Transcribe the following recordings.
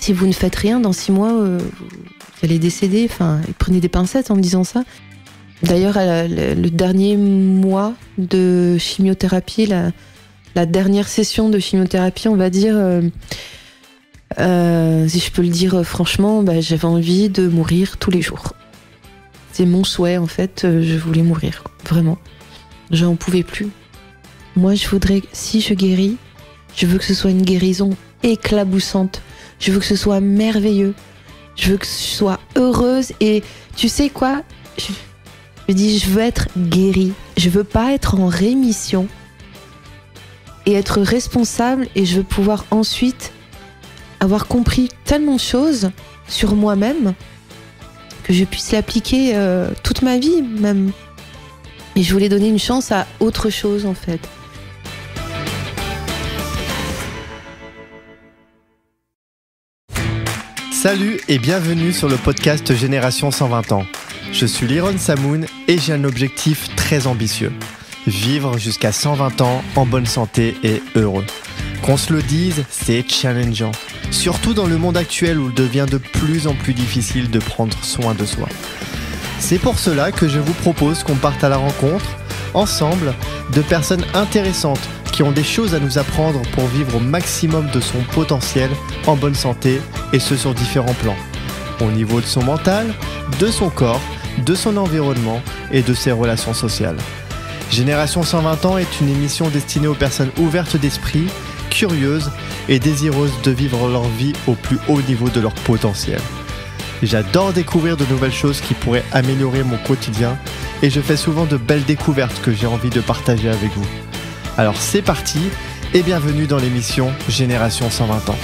si vous ne faites rien, dans 6 mois, vous allez décéder. Enfin, ils prenaient des pincettes en me disant ça. D'ailleurs, le dernier mois de chimiothérapie, la dernière session de chimiothérapie, on va dire, si je peux le dire franchement, j'avais envie de mourir tous les jours. C'est mon souhait, en fait, je voulais mourir, vraiment. J'en pouvais plus. Moi, je voudrais, si je guéris, je veux que ce soit une guérison éclaboussante. Je veux que ce soit merveilleux. Je veux que je sois heureuse. Et tu sais quoi ? Je dis, je veux être guérie. Je veux pas être en rémission et être responsable. Et je veux pouvoir ensuite avoir compris tellement de choses sur moi-même que je puisse l'appliquer toute ma vie même. Et je voulais donner une chance à autre chose, en fait. Salut et bienvenue sur le podcast Génération 120 ans. Je suis Liron Samoun et j'ai un objectif très ambitieux. Vivre jusqu'à 120 ans en bonne santé et heureux. Qu'on se le dise, c'est challengeant. Surtout dans le monde actuel où il devient de plus en plus difficile de prendre soin de soi. C'est pour cela que je vous propose qu'on parte à la rencontre, ensemble, de personnes intéressantes qui ont des choses à nous apprendre pour vivre au maximum de son potentiel en bonne santé, et ce sur différents plans. Au niveau de son mental, de son corps, de son environnement et de ses relations sociales. Génération 120 ans est une émission destinée aux personnes ouvertes d'esprit, curieuses et désireuses de vivre leur vie au plus haut niveau de leur potentiel. J'adore découvrir de nouvelles choses qui pourraient améliorer mon quotidien et je fais souvent de belles découvertes que j'ai envie de partager avec vous. Alors c'est parti et bienvenue dans l'émission Génération 120 ans.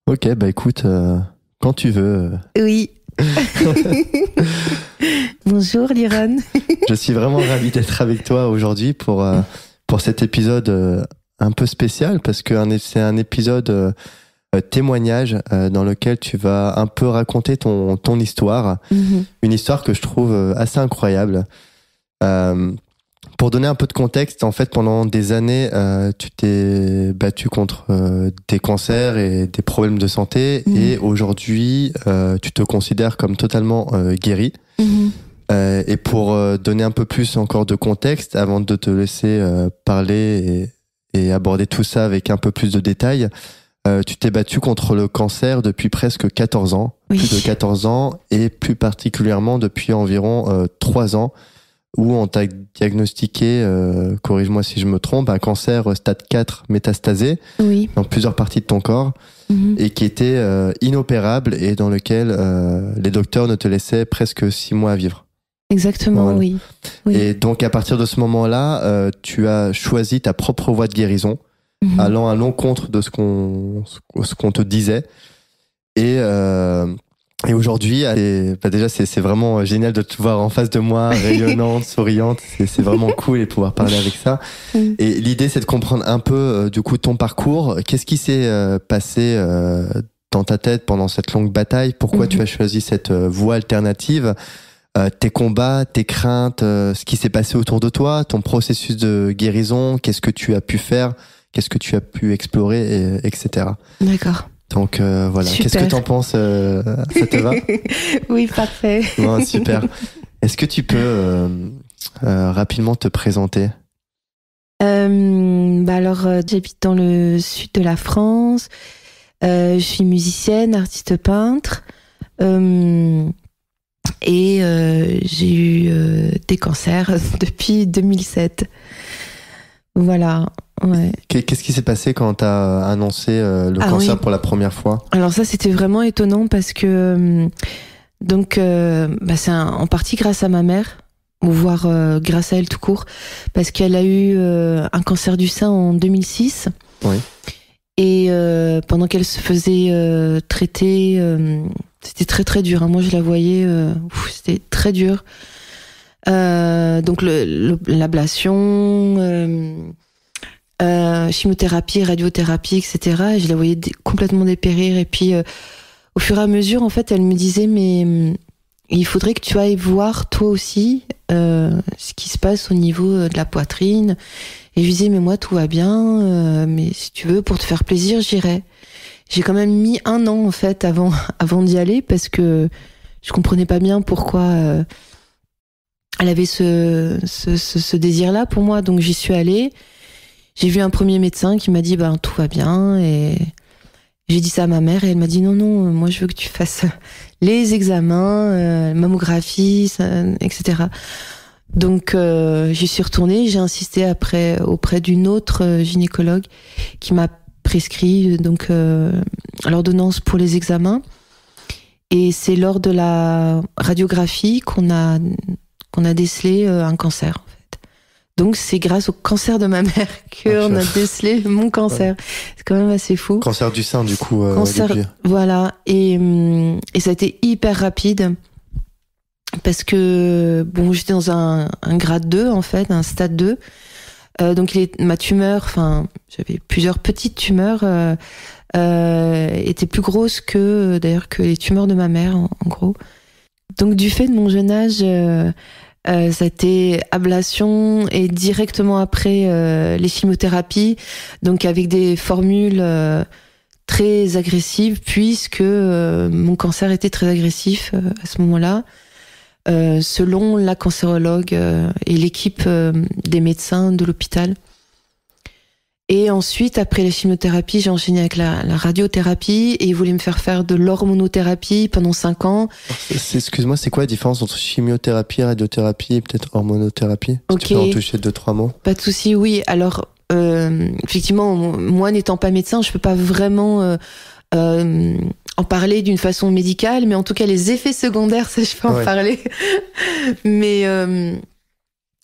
Ok, écoute, quand tu veux. Oui. Bonjour Liron. Je suis vraiment ravi d'être avec toi aujourd'hui pour cet épisode un peu spécial parce que c'est un épisode témoignage dans lequel tu vas un peu raconter ton histoire. Mm-hmm. Une histoire que je trouve assez incroyable. Pour donner un peu de contexte, en fait, pendant des années, tu t'es battu contre des cancers et des problèmes de santé, et aujourd'hui, tu te considères comme totalement guéri. Et pour donner un peu plus encore de contexte, avant de te laisser parler et aborder tout ça avec un peu plus de détails, tu t'es battu contre le cancer depuis presque 14 ans, plus de 14 ans, et plus particulièrement depuis environ 3 ans, où on t'a diagnostiqué, corrige-moi si je me trompe, un cancer stade 4 métastasé dans plusieurs parties de ton corps, et qui était inopérable et dans lequel les docteurs ne te laissaient presque 6 mois à vivre. Exactement, voilà. Oui. Et donc à partir de ce moment-là, tu as choisi ta propre voie de guérison, allant à l'encontre de ce qu'on te disait. Et aujourd'hui, déjà, c'est vraiment génial de te voir en face de moi, rayonnante, souriante. C'est vraiment cool de pouvoir parler avec ça. Et l'idée, c'est de comprendre un peu, du coup, ton parcours. Qu'est-ce qui s'est passé dans ta tête pendant cette longue bataille? Pourquoi tu as choisi cette voie alternative? Tes combats, tes craintes, ce qui s'est passé autour de toi, ton processus de guérison, qu'est-ce que tu as pu faire, qu'est-ce que tu as pu explorer, etc. D'accord. Donc voilà, super. Qu'est-ce que t'en penses, ça te va? Oui, parfait. Bon, super. Est-ce que tu peux rapidement te présenter? Alors, j'habite dans le sud de la France. Je suis musicienne, artiste peintre. Et j'ai eu des cancers depuis 2007. Voilà. Ouais. Qu'est-ce qui s'est passé quand t'as annoncé le cancer pour la première fois? Alors ça, c'était vraiment étonnant parce que c'est en partie grâce à ma mère, ou voire grâce à elle tout court, parce qu'elle a eu un cancer du sein en 2006. Oui. Et pendant qu'elle se faisait traiter, c'était très très dur. Hein. Moi, je la voyais, c'était très dur. Donc l'ablation. Chimiothérapie, radiothérapie, etc. Et je la voyais complètement dépérir. Et puis, au fur et à mesure, en fait, elle me disait, mais il faudrait que tu ailles voir toi aussi ce qui se passe au niveau de la poitrine. Et je lui disais, mais moi tout va bien, mais si tu veux, pour te faire plaisir, j'irai. J'ai quand même mis 1 an en fait avant d'y aller parce que je comprenais pas bien pourquoi elle avait ce désir-là pour moi. Donc j'y suis allée. J'ai vu un premier médecin qui m'a dit tout va bien, et j'ai dit ça à ma mère et elle m'a dit non, moi je veux que tu fasses les examens, mammographie, etc. Donc j'y suis retournée, j'ai insisté après auprès d'une autre gynécologue qui m'a prescrit donc l'ordonnance pour les examens, et c'est lors de la radiographie qu'on a décelé un cancer en fait. Donc c'est grâce au cancer de ma mère qu'on a décelé mon cancer. Ouais. C'est quand même assez fou. Cancer du sein du coup. Cancer, voilà, et ça a été hyper rapide. Parce que j'étais dans un grade 2 en fait, un stade 2. Donc ma tumeur, j'avais plusieurs petites tumeurs, étaient plus grosses que les tumeurs de ma mère en gros. Donc du fait de mon jeune âge, ça a été ablation et directement après les chimiothérapies, donc avec des formules très agressives puisque mon cancer était très agressif à ce moment-là. Selon la cancérologue et l'équipe des médecins de l'hôpital. Et ensuite, après la chimiothérapie, j'ai enchaîné avec la radiothérapie et ils voulaient me faire de l'hormonothérapie pendant 5 ans. Excuse-moi, c'est quoi la différence entre chimiothérapie, radiothérapie et peut-être hormonothérapie? Okay. Tu peux en toucher 2-3 mots? Pas de souci, oui. Alors, effectivement, moi n'étant pas médecin, je peux pas vraiment en parler d'une façon médicale, mais en tout cas les effets secondaires, ça je peux en parler. Mais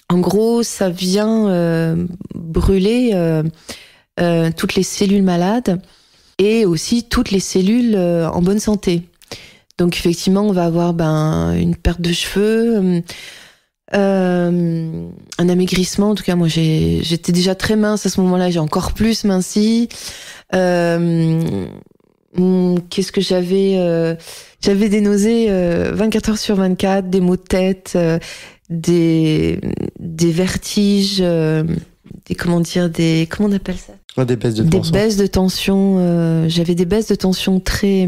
en gros, ça vient brûler toutes les cellules malades et aussi toutes les cellules en bonne santé. Donc effectivement, on va avoir une perte de cheveux, un amaigrissement. En tout cas, moi j'étais déjà très mince à ce moment-là, j'ai encore plus minci. Qu'est-ce que j'avais j'avais des nausées 24 heures sur 24, des maux de tête, des vertiges, comment on appelle ça? Des baisses de tension. Des baisses de tension. J'avais des baisses de tension très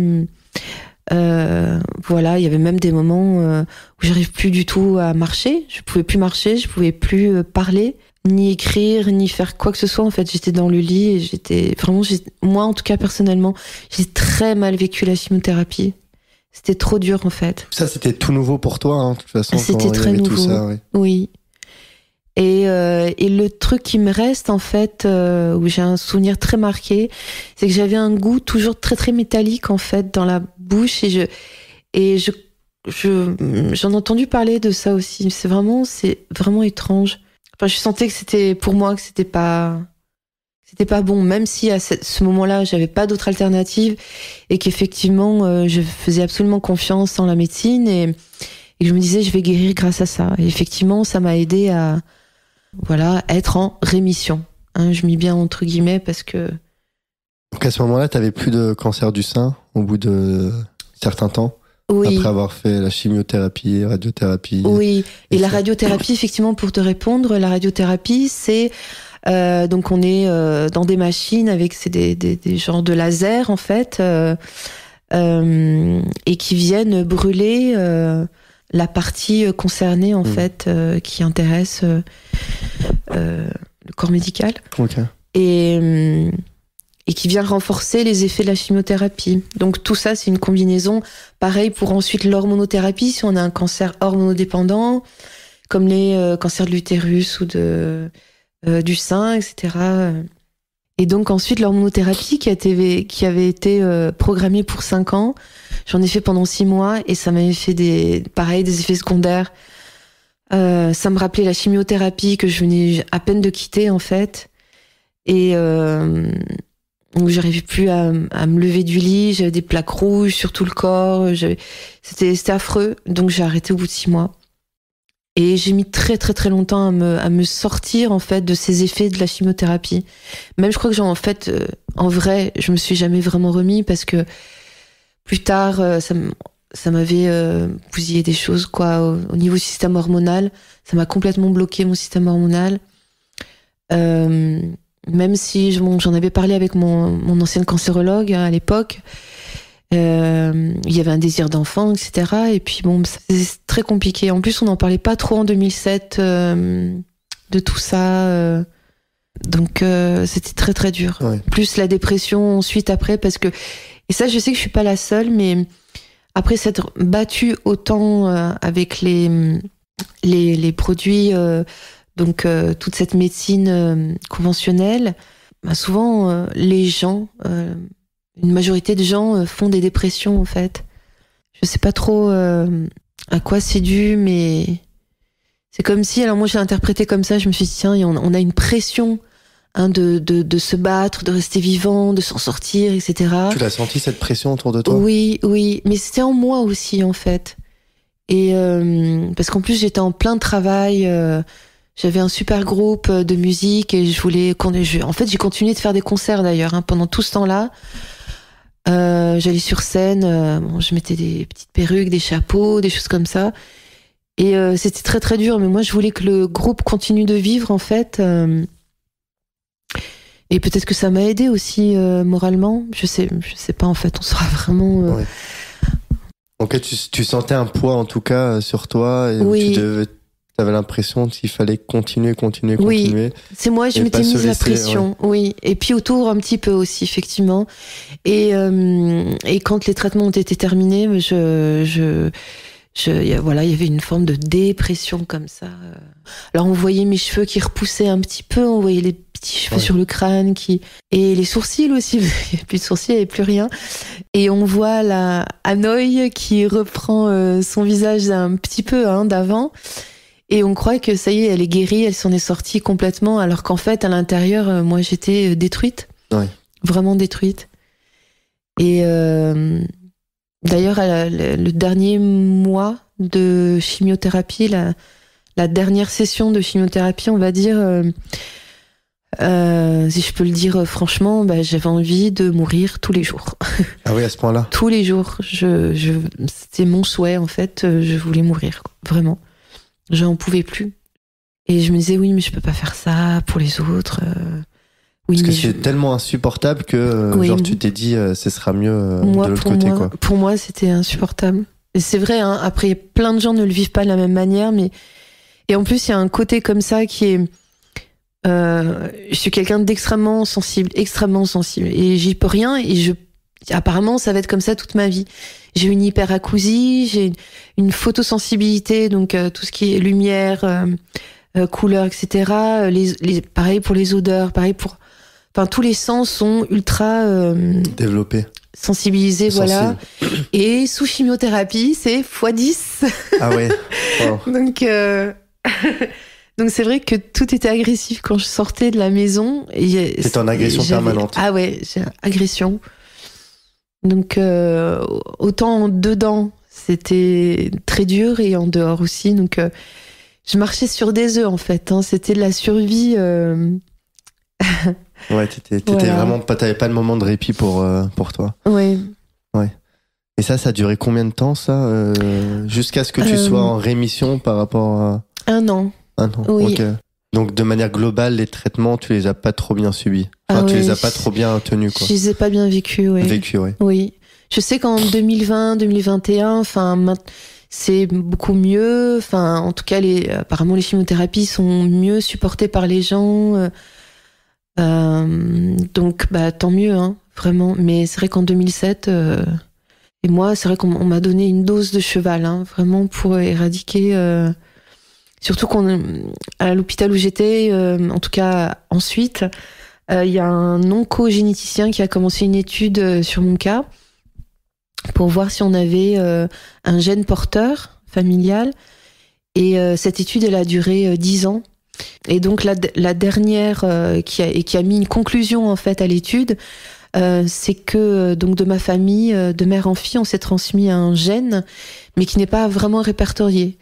voilà, il y avait même des moments où j'arrive plus du tout à marcher. Je pouvais plus marcher, je pouvais plus parler, ni écrire, ni faire quoi que ce soit. En fait, j'étais dans le lit et j'étais vraiment, moi en tout cas personnellement, j'ai très mal vécu la chimiothérapie. C'était trop dur en fait. Ça, c'était tout nouveau pour toi, hein, de toute façon. C'était très nouveau. Tout ça, oui. Oui. Et le truc qui me reste en fait, où j'ai un souvenir très marqué, c'est que j'avais un goût toujours très très métallique en fait dans la bouche, et j'en ai entendu parler de ça aussi. C'est vraiment étrange. Enfin, je sentais que c'était pour moi que c'était pas bon, même si à ce moment-là j'avais pas d'autre alternative et qu'effectivement je faisais absolument confiance en la médecine et que je me disais je vais guérir grâce à ça. Et effectivement, ça m'a aidé à être en rémission. Hein, je mets bien entre guillemets parce que. Donc à ce moment-là, t'avais plus de cancer du sein au bout de certains temps. Oui. Après avoir fait la chimiothérapie, radiothérapie. Oui. Et la radiothérapie, effectivement, pour te répondre, la radiothérapie, c'est donc on est dans des machines avec des genres de lasers en fait, et qui viennent brûler la partie concernée en fait, qui intéresse le corps médical. Okay. Et qui vient renforcer les effets de la chimiothérapie. Donc tout ça, c'est une combinaison. Pareil pour ensuite l'hormonothérapie, si on a un cancer hormonodépendant, comme les cancers de l'utérus ou du sein, etc. Et donc ensuite l'hormonothérapie qui avait été programmée pour 5 ans, j'en ai fait pendant 6 mois et ça m'avait fait des effets secondaires. Ça me rappelait la chimiothérapie que je venais à peine de quitter en fait. Et où j'arrivais plus à me lever du lit, j'avais des plaques rouges sur tout le corps, c'était affreux, donc j'ai arrêté au bout de 6 mois. Et j'ai mis très très très longtemps à me sortir en fait de ces effets de la chimiothérapie. Même je crois que en vrai, je me suis jamais vraiment remis parce que plus tard, ça m'avait bousillé des choses, quoi, au niveau système hormonal. Ça m'a complètement bloqué mon système hormonal. Même si j'en avais parlé avec mon ancienne cancérologue à l'époque, il y avait un désir d'enfant, etc. Et puis bon, c'est très compliqué. En plus, on n'en parlait pas trop en 2007 de tout ça. Donc c'était très très dur. Ouais. Plus la dépression ensuite après, parce que, et ça je sais que je suis pas la seule, mais après s'être battue autant avec les produits, donc toute cette médecine conventionnelle, bah, souvent les gens, une majorité de gens font des dépressions en fait. Je sais pas trop à quoi c'est dû, mais c'est comme si, alors moi j'ai interprété comme ça, je me suis dit tiens, on a une pression de se battre, de rester vivant, de s'en sortir, etc. Tu l'as senti cette pression autour de toi? Oui, mais c'était en moi aussi en fait. Et parce qu'en plus j'étais en plein travail, j'avais un super groupe de musique et en fait j'ai continué de faire des concerts d'ailleurs pendant tout ce temps-là. J'allais sur scène, je mettais des petites perruques, des chapeaux, des choses comme ça. Et c'était très très dur, mais moi je voulais que le groupe continue de vivre en fait. Et peut-être que ça m'a aidé aussi moralement. Je sais pas en fait. On sera vraiment. Ouais. Donc tu sentais un poids en tout cas sur toi et oui. tu avais l'impression qu'il fallait continuer. Oui, c'est moi. Je m'étais mise la pression. Ouais. Oui, et puis autour un petit peu aussi effectivement. Et quand les traitements ont été terminés, voilà, il y avait une forme de dépression comme ça. Alors on voyait mes cheveux qui repoussaient un petit peu, on voyait les petits cheveux sur le crâne et les sourcils aussi. Il n'y avait plus de sourcils, il n'y avait plus rien. Et on voit la Hanoï qui reprend son visage un petit peu d'avant. Et on croit que ça y est, elle est guérie, elle s'en est sortie complètement, alors qu'en fait, à l'intérieur, moi j'étais détruite. Ouais. Vraiment détruite. Et d'ailleurs, le dernier mois de chimiothérapie, la dernière session de chimiothérapie, on va dire, si je peux le dire franchement, j'avais envie de mourir tous les jours. Ah oui, à ce point-là? Tous les jours. C'était mon souhait, en fait. Je voulais mourir, vraiment. J'en pouvais plus. Et je me disais, oui, mais je peux pas faire ça pour les autres. Oui, parce que c'est tellement insupportable que genre tu t'es dit ce sera mieux de l'autre côté, quoi. Pour moi, c'était insupportable. Et c'est vrai, après, plein de gens ne le vivent pas de la même manière, mais et en plus, il y a un côté comme ça qui est je suis quelqu'un d'extrêmement sensible, et j'y peux rien, et apparemment, ça va être comme ça toute ma vie. J'ai une hyperacousie, j'ai une photosensibilité, donc tout ce qui est lumière, couleur, etc. Pareil pour les odeurs, enfin, tous les sens sont ultra développés, sensibilisés, voilà. Et sous chimiothérapie, c'est x10. Ah ouais. Wow. Donc c'est vrai que tout était agressif quand je sortais de la maison. C'était en agression permanente. Ah ouais, j'ai agression. Donc autant dedans, c'était très dur, et en dehors aussi. Donc je marchais sur des œufs en fait. C'était de la survie. Ouais, t'étais voilà. Vraiment pas, t'avais pas de moment de répit pour toi. Ouais. Et ça a duré combien de temps, ça jusqu'à ce que tu sois en rémission par rapport à... 1 an. 1 an, oui. Ok. Donc de manière globale, les traitements, tu les as pas trop bien subis. Enfin, tu les as pas trop bien tenus, quoi. Je les ai pas bien vécus, oui. Oui. Je sais qu'en 2020, 2021, enfin, c'est beaucoup mieux. Enfin, en tout cas, apparemment, les chimiothérapies sont mieux supportées par les gens. Donc, tant mieux, vraiment. Mais c'est vrai qu'en 2007, et moi, c'est vrai qu'on m'a donné une dose de cheval, vraiment pour éradiquer. Surtout à l'hôpital où j'étais, en tout cas ensuite, il y a un oncogénéticien qui a commencé une étude sur mon cas pour voir si on avait un gène porteur familial. Et cette étude, elle a duré 10 ans. Et donc la dernière qui a mis une conclusion en fait à l'étude, c'est que donc de ma famille, de mère en fille, on s'est transmis un gène, mais qui n'est pas vraiment répertorié.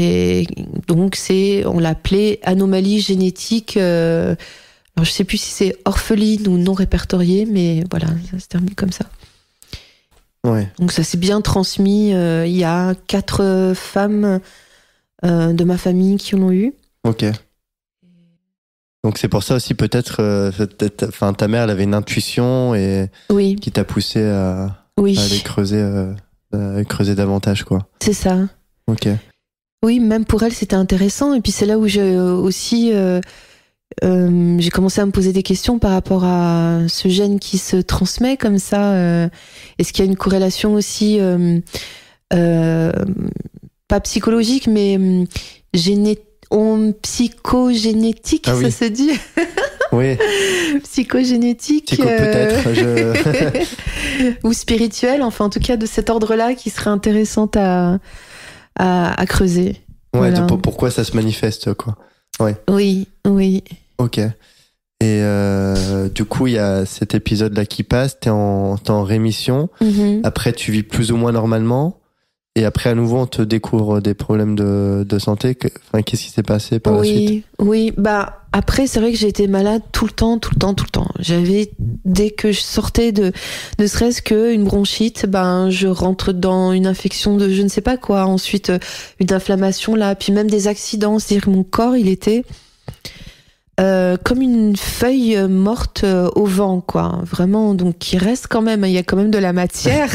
Et donc on l'appelait anomalie génétique. Alors je sais plus si c'est orpheline ou non répertoriée, mais voilà, ça se termine comme ça. Ouais. Donc ça s'est bien transmis. Il y a 4 femmes de ma famille qui l'ont eu. Ok. Donc c'est pour ça aussi peut-être, enfin ta mère elle avait une intuition et Oui, qui t'a poussé à oui, aller creuser davantage quoi. c'est ça. Ok. Oui, même pour elle, c'était intéressant. Et puis c'est là où j'ai commencé à me poser des questions par rapport à ce gène qui se transmet comme ça. Est-ce qu'il y a une corrélation aussi, pas psychologique, mais psychogénétique, Ah oui. ça se dit? Oui. Psychogénétique. Psycho peut-être. Ou spirituelle, enfin en tout cas de cet ordre-là qui serait intéressante à creuser. Ouais. Voilà. Pourquoi ça se manifeste quoi. Ouais. Oui, oui. Ok. Et du coup il y a cet épisode là qui passe. T'es en rémission. Mhm. Après tu vis plus ou moins normalement. Et après, à nouveau, on te découvre des problèmes de santé. Enfin, qu'est-ce qui s'est passé par la suite? Oui, bah après c'est vrai que j'ai été malade tout le temps. J'avais, dès que je sortais ne serait-ce qu'une bronchite, ben je rentre dans une infection de je ne sais pas quoi. Ensuite une inflammation là, puis même des accidents. C'est-à-dire que mon corps il était comme une feuille morte au vent, quoi. Vraiment, donc il reste quand même, il y a quand même de la matière.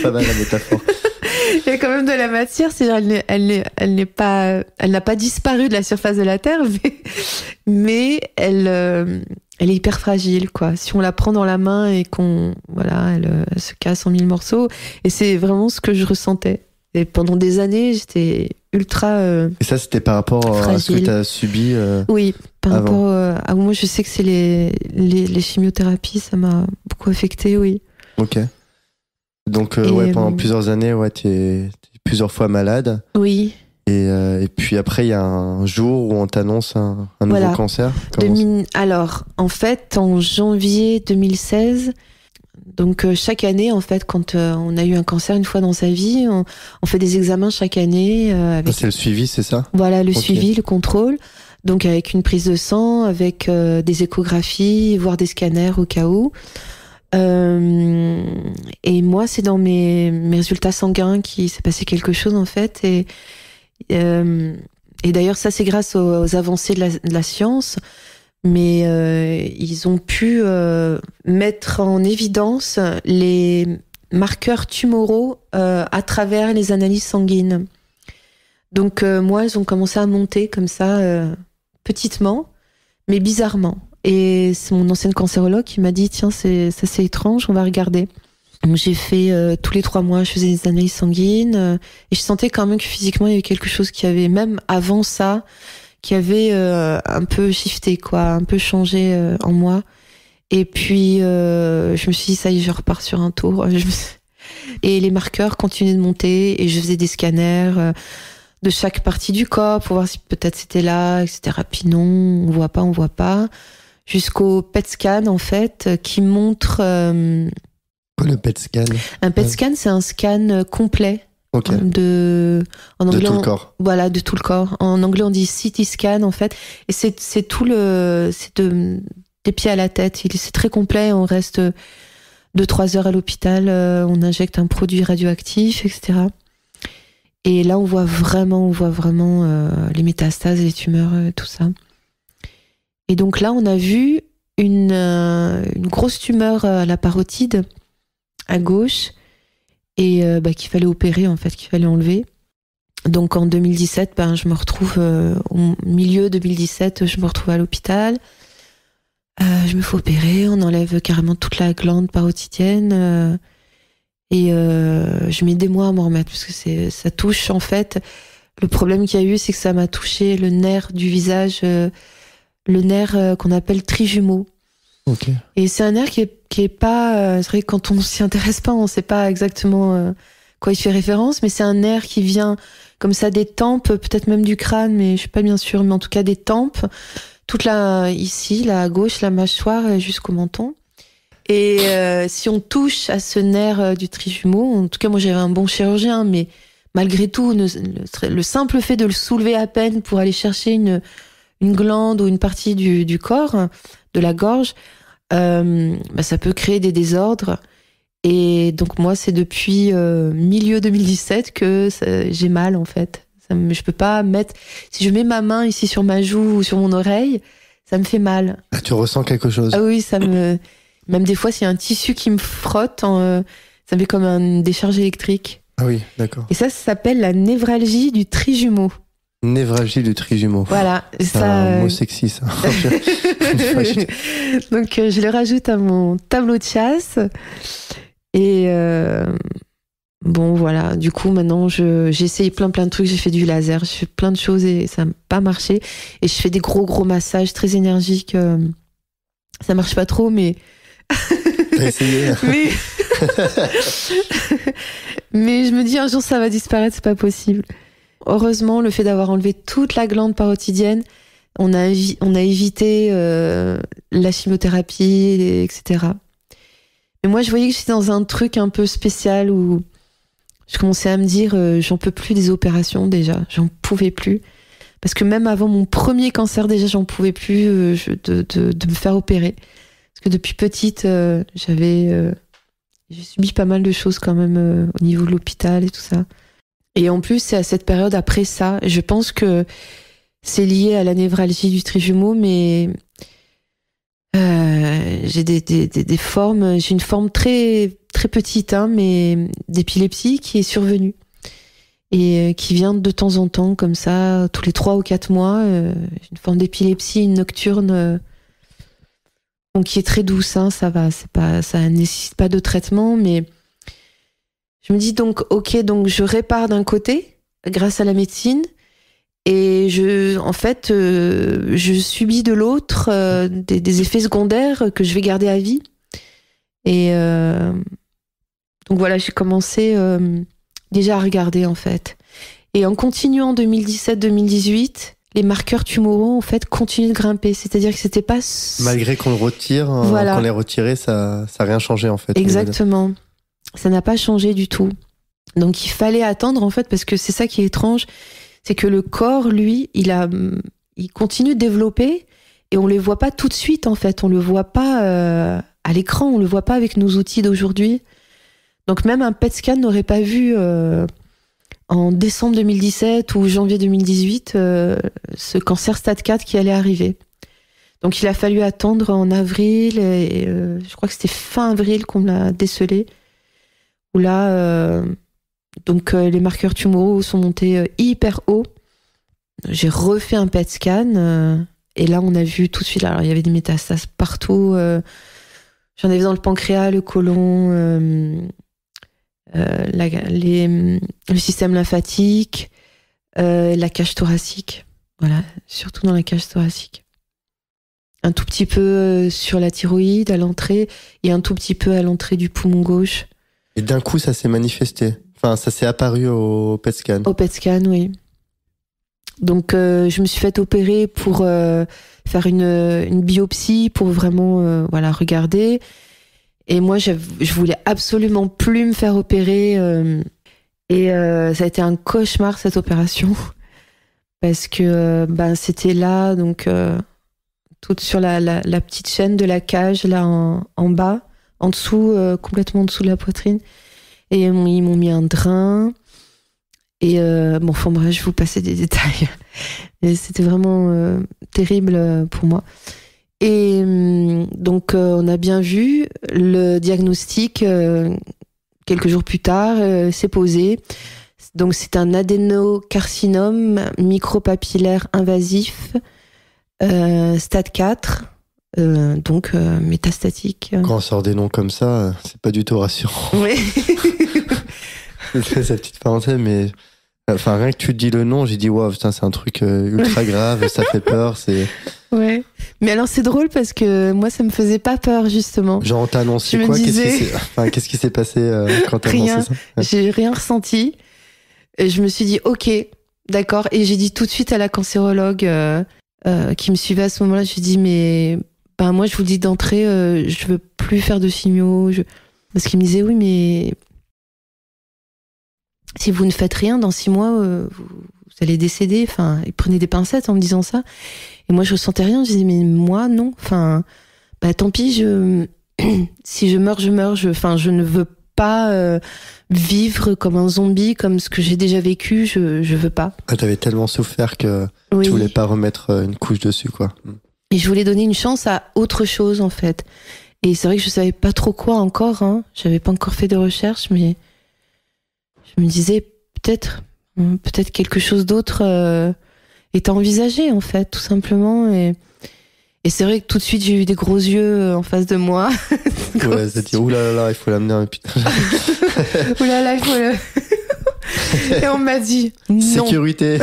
Pas mal la métaphore. Il y a quand même de la matière, c'est-à-dire elle n'a pas disparu de la surface de la Terre, mais elle est hyper fragile, quoi. Si on la prend dans la main et elle se casse en 1000 morceaux, et c'est vraiment ce que je ressentais. Et pendant des années, j'étais ultra Et ça, c'était par rapport à ce que tu as subi Oui, par avant. rapport à moi, je sais que c'est les chimiothérapies, ça m'a beaucoup affectée, oui. Ok. Donc, Et, pendant plusieurs années, t'es plusieurs fois malade. Oui. Et puis après, il y a un jour où on t'annonce un nouveau Voilà. cancer. Alors, en fait, en janvier 2016, donc chaque année, en fait, quand on a eu un cancer une fois dans sa vie, on fait des examens chaque année. C'est le suivi, c'est ça? Voilà, le Ok. suivi, le contrôle. Donc avec une prise de sang, avec des échographies, voire des scanners au cas où. Et moi, c'est dans mes résultats sanguins qu'il s'est passé quelque chose, en fait. Et d'ailleurs, ça, c'est grâce aux avancées de la science. Mais ils ont pu mettre en évidence les marqueurs tumoraux à travers les analyses sanguines. Donc moi, elles ont commencé à monter comme ça, petitement, mais bizarrement. Et c'est mon ancienne cancérologue qui m'a dit, tiens, c'est étrange, on va regarder. Donc j'ai fait tous les 3 mois, je faisais des analyses sanguines, et je sentais quand même que physiquement, il y avait quelque chose qui avait, même avant ça, qui avait un peu shifté, quoi, un peu changé en moi. Et puis, je me suis dit, ça y est, je repars sur un tour. Et les marqueurs continuaient de monter, et je faisais des scanners de chaque partie du corps pour voir si peut-être c'était là, etc. Puis non, on voit pas. Jusqu'au PET scan, en fait, qui montre... Quoi, le PET scan? Un PET scan, c'est un scan complet. Ok. En anglais, De tout le corps. Voilà, de tout le corps. En anglais, on dit CT scan, en fait. Et c'est tout des pieds à la tête. C'est très complet. On reste 2-3 heures à l'hôpital. On injecte un produit radioactif, etc. Et là, on voit vraiment les métastases, les tumeurs, tout ça. Et donc là, on a vu une grosse tumeur à la parotide, à gauche, et qu'il fallait opérer, en fait, qu'il fallait enlever. Donc en 2017, je me retrouve au milieu 2017, je me retrouve à l'hôpital. Je me fais opérer, on enlève carrément toute la glande parotidienne, et je mets des mois à m'en remettre parce que ça touche, en fait. Le problème qu'il y a eu, c'est que ça m'a touché le nerf du visage, le nerf qu'on appelle trijumeau. Okay. Et c'est un nerf qui est pas... c'est vrai que quand on s'y intéresse pas, on sait pas exactement quoi il fait référence, mais c'est un nerf qui vient comme ça des tempes, peut-être même du crâne, mais je suis pas bien sûre, mais en tout cas des tempes, toute ici, là à gauche, la mâchoire jusqu'au menton. Et si on touche à ce nerf du trijumeau, en tout cas moi j'avais un bon chirurgien, mais malgré tout, le simple fait de le soulever à peine pour aller chercher une glande ou une partie du corps, de la gorge, ça peut créer des désordres. Et donc moi, c'est depuis milieu 2017 que j'ai mal en fait. Je peux pas mettre. Si je mets ma main ici sur ma joue ou sur mon oreille, ça me fait mal. Ah, tu ressens quelque chose? Ah oui, ça me. Même des fois, s'il y a un tissu qui me frotte, ça me fait comme une décharge électrique. Ah oui, d'accord. Et ça s'appelle la névralgie du trijumeau. Névralgie du trijumeau. Voilà. C'est un mot sexy, ça. Donc, je le rajoute à mon tableau de chasse. Et bon, voilà. Du coup, maintenant, j'ai essayé plein de trucs. J'ai fait du laser, j'ai fait plein de choses et ça n'a pas marché. Et je fais des gros massages très énergiques. Ça marche pas trop, mais... T'as essayé. Mais je me dis, un jour, ça va disparaître, c'est pas possible. Heureusement, le fait d'avoir enlevé toute la glande parotidienne, on a évité la chimiothérapie, etc. Mais moi, je voyais que j'étais dans un truc un peu spécial où je commençais à me dire, j'en peux plus des opérations déjà, j'en pouvais plus. Parce que même avant mon premier cancer, déjà, j'en pouvais plus de me faire opérer. Parce que depuis petite, j'ai subi pas mal de choses quand même au niveau de l'hôpital et tout ça. Et en plus, c'est à cette période après ça, je pense que c'est lié à la névralgie du trijumeau, mais j'ai des formes, j'ai une forme très très petite, hein, mais d'épilepsie qui est survenue et qui vient de temps en temps comme ça, tous les 3 ou 4 mois, une forme d'épilepsie nocturne. Donc qui est très douce, hein, ça va, ça nécessite pas de traitement, mais je me dis donc, ok, donc je répare d'un côté grâce à la médecine, et je subis de l'autre des effets secondaires que je vais garder à vie. Et donc voilà, j'ai commencé déjà à regarder en fait. Et en continuant 2017-2018. Les marqueurs tumoraux, en fait, continuent de grimper. C'est-à-dire que c'était pas... Malgré qu'on le retire, voilà. Qu'on les retirait, ça n'a rien changé, en fait. Exactement. Ça n'a pas changé du tout. Donc, il fallait attendre, en fait, parce que c'est ça qui est étrange, c'est que le corps, lui, il continue de développer et on les voit pas tout de suite, en fait. On le voit pas à l'écran, on le voit pas avec nos outils d'aujourd'hui. Donc, même un PET scan n'aurait pas vu... en décembre 2017 ou janvier 2018, ce cancer stade 4 qui allait arriver. Donc il a fallu attendre en avril, et je crois que c'était fin avril qu'on l'a décelé, où là, les marqueurs tumoraux sont montés hyper haut. J'ai refait un PET scan, et là on a vu tout de suite, alors il y avait des métastases partout, j'en avais dans le pancréas, le côlon... le système lymphatique, la cage thoracique, voilà, surtout dans la cage thoracique. Un tout petit peu sur la thyroïde à l'entrée et un tout petit peu à l'entrée du poumon gauche. Et d'un coup, ça s'est manifesté. Enfin, ça s'est apparu au PET scan. Au PET scan, oui. Donc, je me suis fait opérer pour faire une biopsie pour vraiment, regarder. Et moi, je voulais absolument plus me faire opérer. Et ça a été un cauchemar, cette opération. Parce que c'était là, donc, toute sur la petite chaîne de la cage, là, en bas, en dessous, complètement en dessous de la poitrine. Et ils m'ont mis un drain. Et bref, je vais vous passer des détails. Et c'était vraiment terrible pour moi. Et donc, on a bien vu le diagnostic quelques jours plus tard, s'est posé. Donc, c'est un adénocarcinome micropapillaire invasif, stade 4, donc métastatique. Quand on sort des noms comme ça, c'est pas du tout rassurant. Oui. C'est sa petite parenthèse, mais enfin, rien que tu te dis le nom, j'ai dit waouh, putain, c'est un truc ultra grave, ça fait peur, c'est. Ouais. Mais alors c'est drôle parce que moi ça me faisait pas peur justement. Genre on t'a annoncé quoi? Qu'est-ce qui s'est passé quand t'as annoncé ça? J'ai rien ressenti. Et je me suis dit ok, d'accord. Et j'ai dit tout de suite à la cancérologue qui me suivait à ce moment-là, je lui ai dit mais moi je vous dis d'entrée, je veux plus faire de chimio. Parce qu'il me disait oui mais si vous ne faites rien dans 6 mois, vous allez décéder. Enfin, il prenait des pincettes en me disant ça. Et moi, je ressentais rien. Je disais, mais moi, non. Enfin, tant pis, si je meurs, je meurs. Je ne veux pas vivre comme un zombie, comme ce que j'ai déjà vécu. Je veux pas. Ah, t'avais tellement souffert que tu voulais pas remettre une couche dessus, quoi. Et je voulais donner une chance à autre chose, en fait. Et c'est vrai que je savais pas trop quoi encore. J'avais pas encore fait de recherche, mais je me disais peut-être quelque chose d'autre est à envisager, en fait, tout simplement. Et c'est vrai que tout de suite, j'ai eu des gros yeux en face de moi. Ouais, c'est-à-dire, oulala, il faut l'amener à un putain. Oulala, il faut le... Et on m'a dit, non. Sécurité.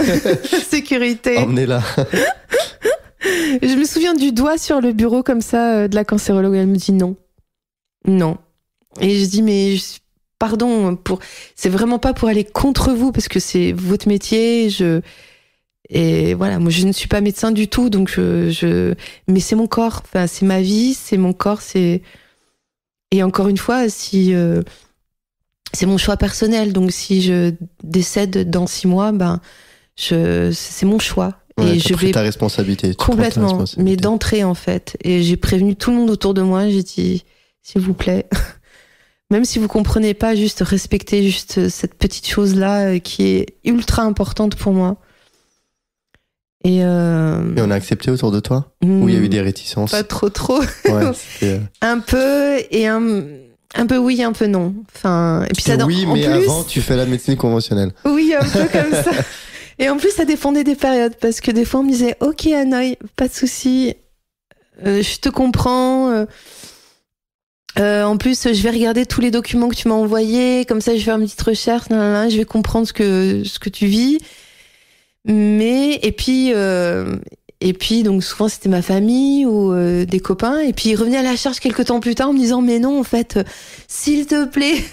Sécurité. Emmenez-la. Je me souviens du doigt sur le bureau comme ça de la cancérologue. Elle me dit non. Non. Et je dis, mais pardon, c'est vraiment pas pour aller contre vous parce que c'est votre métier. Et voilà, moi je ne suis pas médecin du tout, donc mais c'est mon corps. Enfin, c'est ma vie, c'est mon corps. Et encore une fois, si c'est mon choix personnel, donc si je décède dans 6 mois, c'est mon choix. Ouais, et je vais ta responsabilité. Complètement, mais d'entrée en fait. Et j'ai prévenu tout le monde autour de moi. J'ai dit, s'il vous plaît, même si vous comprenez pas, juste respectez juste cette petite chose là qui est ultra importante pour moi. Et on a accepté autour de toi ou il y a eu des réticences? Pas trop. Ouais, un peu et un peu oui, un peu non. Enfin, et puis ça oui, mais plus... avant tu fais la médecine conventionnelle. Oui, un peu comme ça. Et en plus, ça dépendait des périodes, parce que des fois, on me disait, ok, Hanoï, pas de souci, je te comprends. En plus, je vais regarder tous les documents que tu m'as envoyés, comme ça, je vais faire une petite recherche, je vais comprendre ce que tu vis. Et puis, donc souvent, c'était ma famille ou des copains. Et puis, ils revenaient à la charge quelques temps plus tard en me disant, mais non, en fait, s'il te plaît,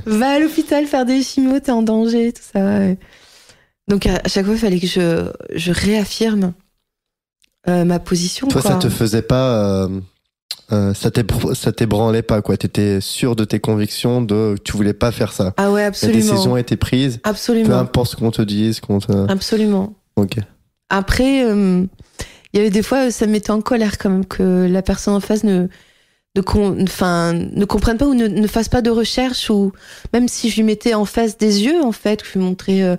va à l'hôpital faire des chimios, t'es en danger, tout ça. Donc à chaque fois, il fallait que je réaffirme ma position. Toi, quoi. Ça te faisait pas, ça t'ébranlait pas, quoi. T'étais sûr de tes convictions, tu voulais pas faire ça. Ah ouais, absolument. La décision a été prise. Absolument. Peu importe ce qu'on te dise, Absolument. Ok. Après, il y avait des fois, ça me mettait en colère quand même que la personne en face ne comprenne pas ou ne fasse pas de recherche, ou même si je lui mettais en face des yeux, en fait, que je lui montrais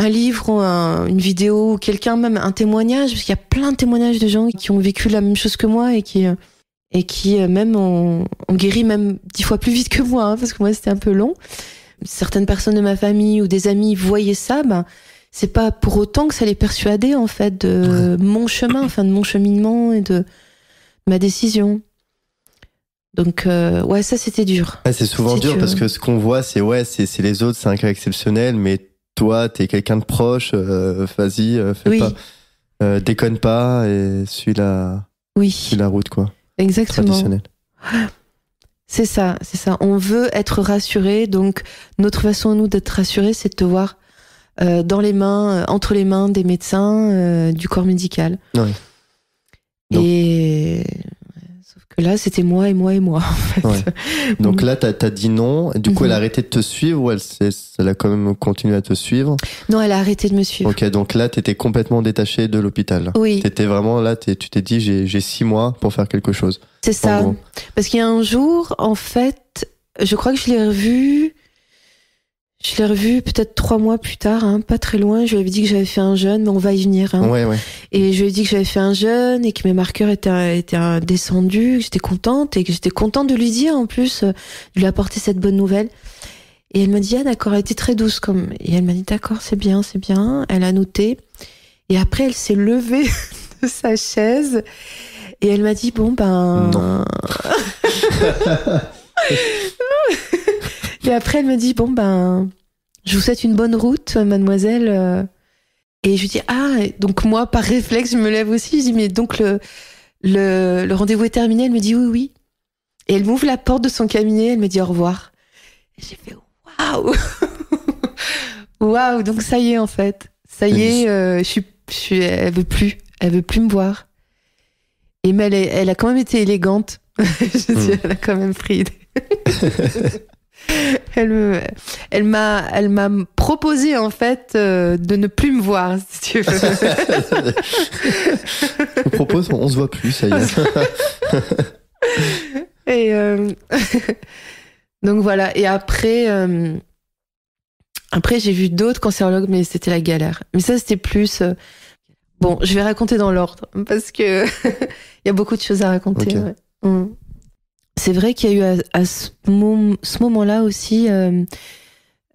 un livre ou une vidéo, ou quelqu'un, même un témoignage, parce qu'il y a plein de témoignages de gens qui ont vécu la même chose que moi et qui même ont guéri même 10 fois plus vite que moi, parce que moi c'était un peu long. Certaines personnes de ma famille ou des amis voyaient ça, c'est pas pour autant que ça les persuadait en fait de mon chemin, enfin de mon cheminement et de ma décision. Donc ça c'était dur. Ouais, c'est souvent dur parce que ce qu'on voit c'est c'est les autres, c'est un cas exceptionnel, mais toi, t'es quelqu'un de proche, vas-y, fais pas, déconne pas et suis la route, quoi. Exactement. Traditionnelle. C'est ça. On veut être rassuré, donc notre façon, nous, d'être rassurés, c'est de te voir dans les mains, entre les mains des médecins, du corps médical. Ouais. Sauf que là, c'était moi et moi et moi, en fait. Ouais. Donc là, t'as dit non. Du coup, elle a arrêté de te suivre ou elle a quand même continué à te suivre? Non, elle a arrêté de me suivre. Ok, donc là, t'étais complètement détachée de l'hôpital. Oui. T'étais vraiment là, tu t'es dit, j'ai 6 mois pour faire quelque chose. C'est ça. Parce qu'il y a un jour, en fait, je crois que je l'ai revu peut-être 3 mois plus tard, pas très loin. Je lui avais dit que j'avais fait un jeûne, mais on va y venir. Ouais. Et je lui ai dit que j'avais fait un jeûne et que mes marqueurs étaient descendus, que j'étais contente et que j'étais contente de lui dire en plus, de lui apporter cette bonne nouvelle. Et elle m'a dit, ah d'accord, elle était très douce et elle m'a dit, d'accord, c'est bien. Elle a noté. Et après, elle s'est levée de sa chaise et elle m'a dit, bon Non. Et après, elle me dit, je vous souhaite une bonne route, mademoiselle. Et je lui dis, donc moi, par réflexe, je me lève aussi. Je dis, mais donc le rendez-vous est terminé? Elle me dit, oui. Et elle m'ouvre la porte de son cabinet, elle me dit au revoir. Et j'ai fait, waouh! Waouh! Donc ça y est, en fait. Ça y est, elle veut plus me voir. Et mais elle a quand même été élégante. Je dis, elle a quand même pris. Elle m'a proposé en fait de ne plus me voir, si tu veux. Je vous propose, on se voit plus, ça y est. Et donc voilà. Et après, j'ai vu d'autres cancérologues, mais c'était la galère. Mais ça, c'était plus. Bon, je vais raconter dans l'ordre parce que il y a beaucoup de choses à raconter. Okay. Ouais. C'est vrai qu'il y a eu à ce moment-là aussi,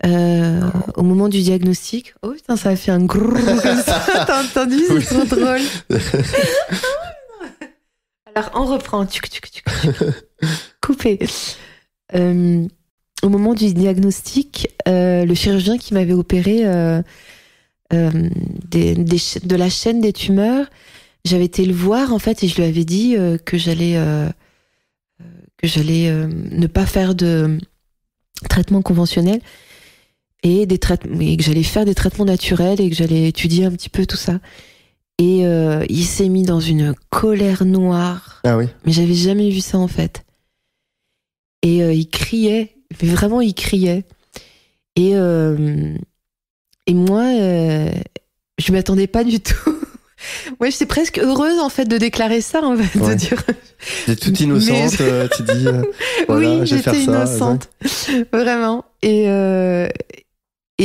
au moment du diagnostic. Oh putain, ça a fait un grrr comme ça. T'as entendu? C'est trop drôle. Alors, on reprend. Coupé. Au moment du diagnostic, le chirurgien qui m'avait opéré de la chaîne des tumeurs, j'avais été le voir en fait et je lui avais dit que j'allais ne pas faire de traitement conventionnel et que j'allais faire des traitements naturels et que j'allais étudier un petit peu tout ça. Et il s'est mis dans une colère noire. Ah oui. Mais j'avais jamais vu ça en fait. Et il criait, mais vraiment il criait. Et moi, je m'attendais pas du tout. Moi, j'étais presque heureuse en fait de déclarer ça, en fait, de dire. T'es toute innocente, tu dis. Voilà, oui, j'étais innocente, vraiment. Et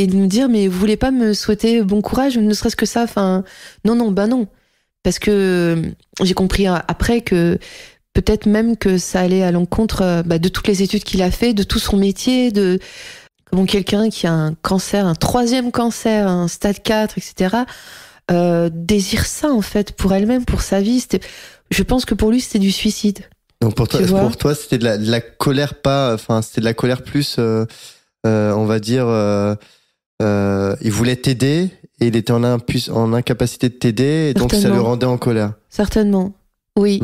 de me dire, mais vous voulez pas me souhaiter bon courage, ne serait-ce que ça. Enfin, non, parce que j'ai compris après que peut-être même que ça allait à l'encontre de toutes les études qu'il a fait, de tout son métier, de comment quelqu'un qui a un cancer, un 3e cancer, un stade 4, etc. Désire ça en fait pour elle-même, pour sa vie. Je pense que pour lui c'était du suicide. Donc pour toi c'était de la colère, c'était de la colère plus, on va dire, il voulait t'aider et il était en incapacité de t'aider et donc ça le rendait en colère. Certainement, oui.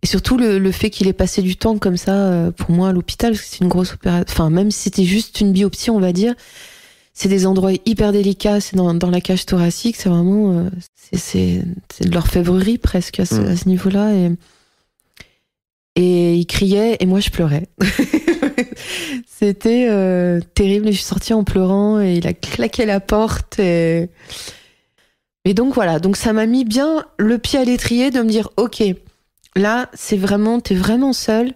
Et surtout le fait qu'il ait passé du temps comme ça pour moi à l'hôpital, parce que c'est une grosse opération. Enfin, même si c'était juste une biopsie, on va dire. C'est des endroits hyper délicats, c'est dans la cage thoracique, c'est vraiment c'est de l'orfèvrerie presque à ce niveau-là et il criait et moi je pleurais. C'était terrible, et je suis sortie en pleurant et il a claqué la porte et donc voilà, donc ça m'a mis bien le pied à l'étrier de me dire OK, là t'es vraiment seule.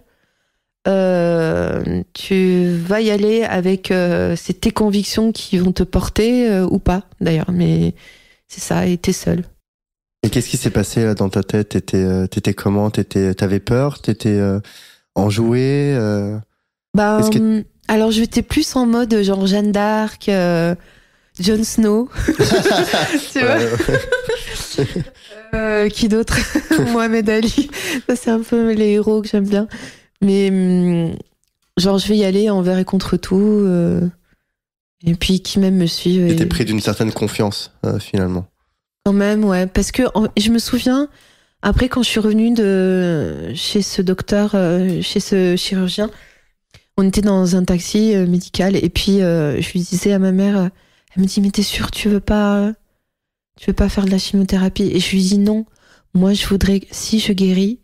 Tu vas y aller avec c'est tes convictions qui vont te porter ou pas d'ailleurs, mais c'est ça, et t'es seule. Et qu'est-ce qui s'est passé là, dans ta tête? T'étais comment? T'avais peur? T'étais enjouée? Alors j'étais plus en mode genre Jeanne d'Arc, Jon Snow, tu vois. Qui d'autre? Mohamed Ali. Ça c'est un peu les héros que j'aime bien. Mais genre je vais y aller envers et contre tout et puis qui même me suivent. Et t'es pris d'une certaine confiance finalement. Quand même, ouais, parce que je me souviens après quand je suis revenue chez ce docteur, chez ce chirurgien, on était dans un taxi médical et puis je lui disais à ma mère, elle me dit mais t'es sûre tu veux pas faire de la chimiothérapie? Et je lui dis non, moi je voudrais, si je guéris,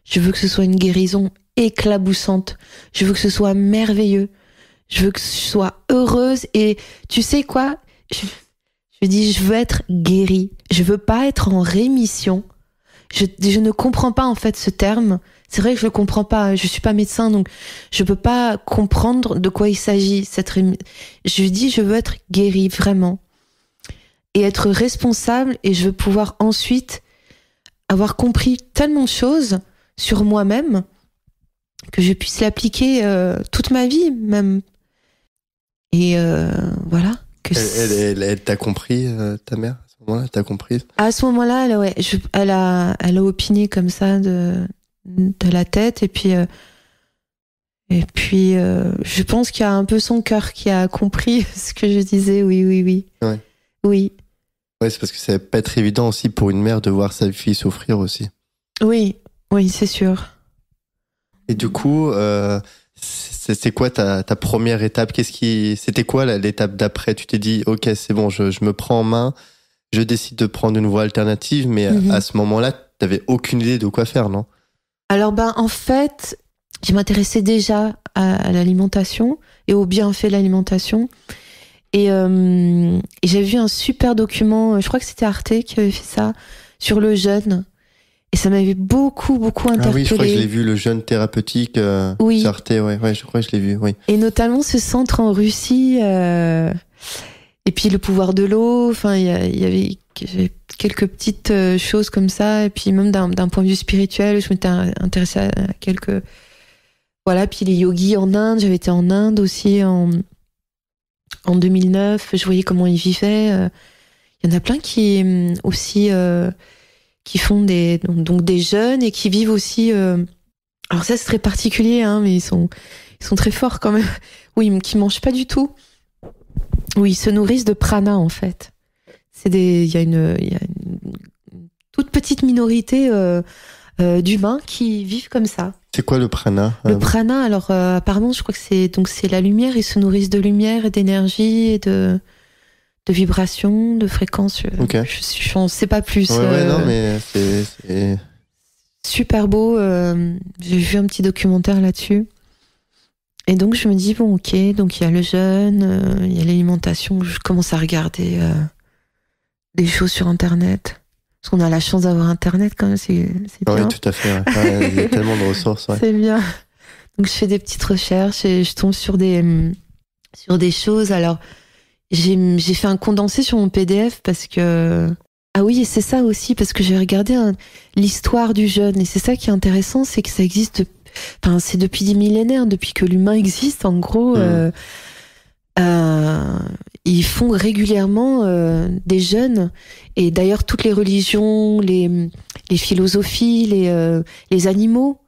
je veux que ce soit une guérison éclaboussante. Je veux que ce soit merveilleux. Je veux que je sois heureuse. Et tu sais quoi? Je dis, je veux être guérie. Je veux pas être en rémission. Je ne comprends pas en fait ce terme. C'est vrai que je le comprends pas. Je suis pas médecin, donc je peux pas comprendre de quoi il s'agit. Je lui dis, je veux être guérie vraiment et être responsable. Et je veux pouvoir ensuite avoir compris tellement de choses sur moi-même que je puisse l'appliquer toute ma vie même. Et voilà. Elle t'a compris, ta mère, à ce moment-là? T'as compris? À ce moment-là, elle a opiné comme ça de la tête et puis je pense qu'il y a un peu son cœur qui a compris ce que je disais. Oui. Ouais. Oui. Ouais, c'est parce que ça va pas être évident aussi pour une mère de voir sa fille souffrir aussi. Oui, c'est sûr. Et du coup, c'est quoi ta première étape? C'était quoi l'étape d'après? Tu t'es dit, ok, c'est bon, je me prends en main, je décide de prendre une voie alternative, mais à ce moment-là, t'avais aucune idée de quoi faire, non? Alors, en fait, je m'intéressais déjà à l'alimentation et aux bienfaits de l'alimentation. Et j'avais vu un super document, je crois que c'était Arte qui avait fait ça, sur le jeûne. Et ça m'avait beaucoup interpellée. Ah oui, je crois que je l'ai vu, le jeûne thérapeutique oui. sur Arte, ouais, je crois que je l'ai vu, oui. Et notamment ce centre en Russie, et puis le pouvoir de l'eau, enfin, il y avait quelques petites choses comme ça, et puis même d'un point de vue spirituel, je m'étais intéressée à quelques... Voilà, puis les yogis en Inde, j'avais été en Inde aussi en 2009, je voyais comment ils vivaient. Il y en a plein qui aussi... qui font donc des jeûnes et qui vivent aussi... alors ça, c'est très particulier, hein, mais ils sont très forts quand même. Oui, qui mangent pas du tout. Oui, ils se nourrissent de prana, en fait. Il y a une toute petite minorité d'humains qui vivent comme ça. C'est quoi le prana? Le prana, alors apparemment, je crois que c'est la lumière. Ils se nourrissent de lumière et d'énergie et de vibrations, de fréquences. Okay. Je n'en sais pas plus. Ouais, non, mais c'est... Super beau. J'ai vu un petit documentaire là-dessus. Et donc, je me dis, bon, ok, donc il y a le jeûne, il y a l'alimentation. Je commence à regarder des choses sur Internet. Parce qu'on a la chance d'avoir Internet quand même, c'est bien. Oui, tout à fait. Ouais. Il y a tellement de ressources. Ouais. C'est bien. Donc, je fais des petites recherches et je tombe sur des choses. Alors, j'ai fait un condensé sur mon PDF parce que... Ah oui, et c'est ça aussi, parce que j'ai regardé l'histoire du jeûne. Et c'est ça qui est intéressant, c'est que ça existe... Enfin, c'est depuis des millénaires, depuis que l'humain existe, en gros. Ils font régulièrement des jeûnes. Et d'ailleurs, toutes les religions, les philosophies, les animaux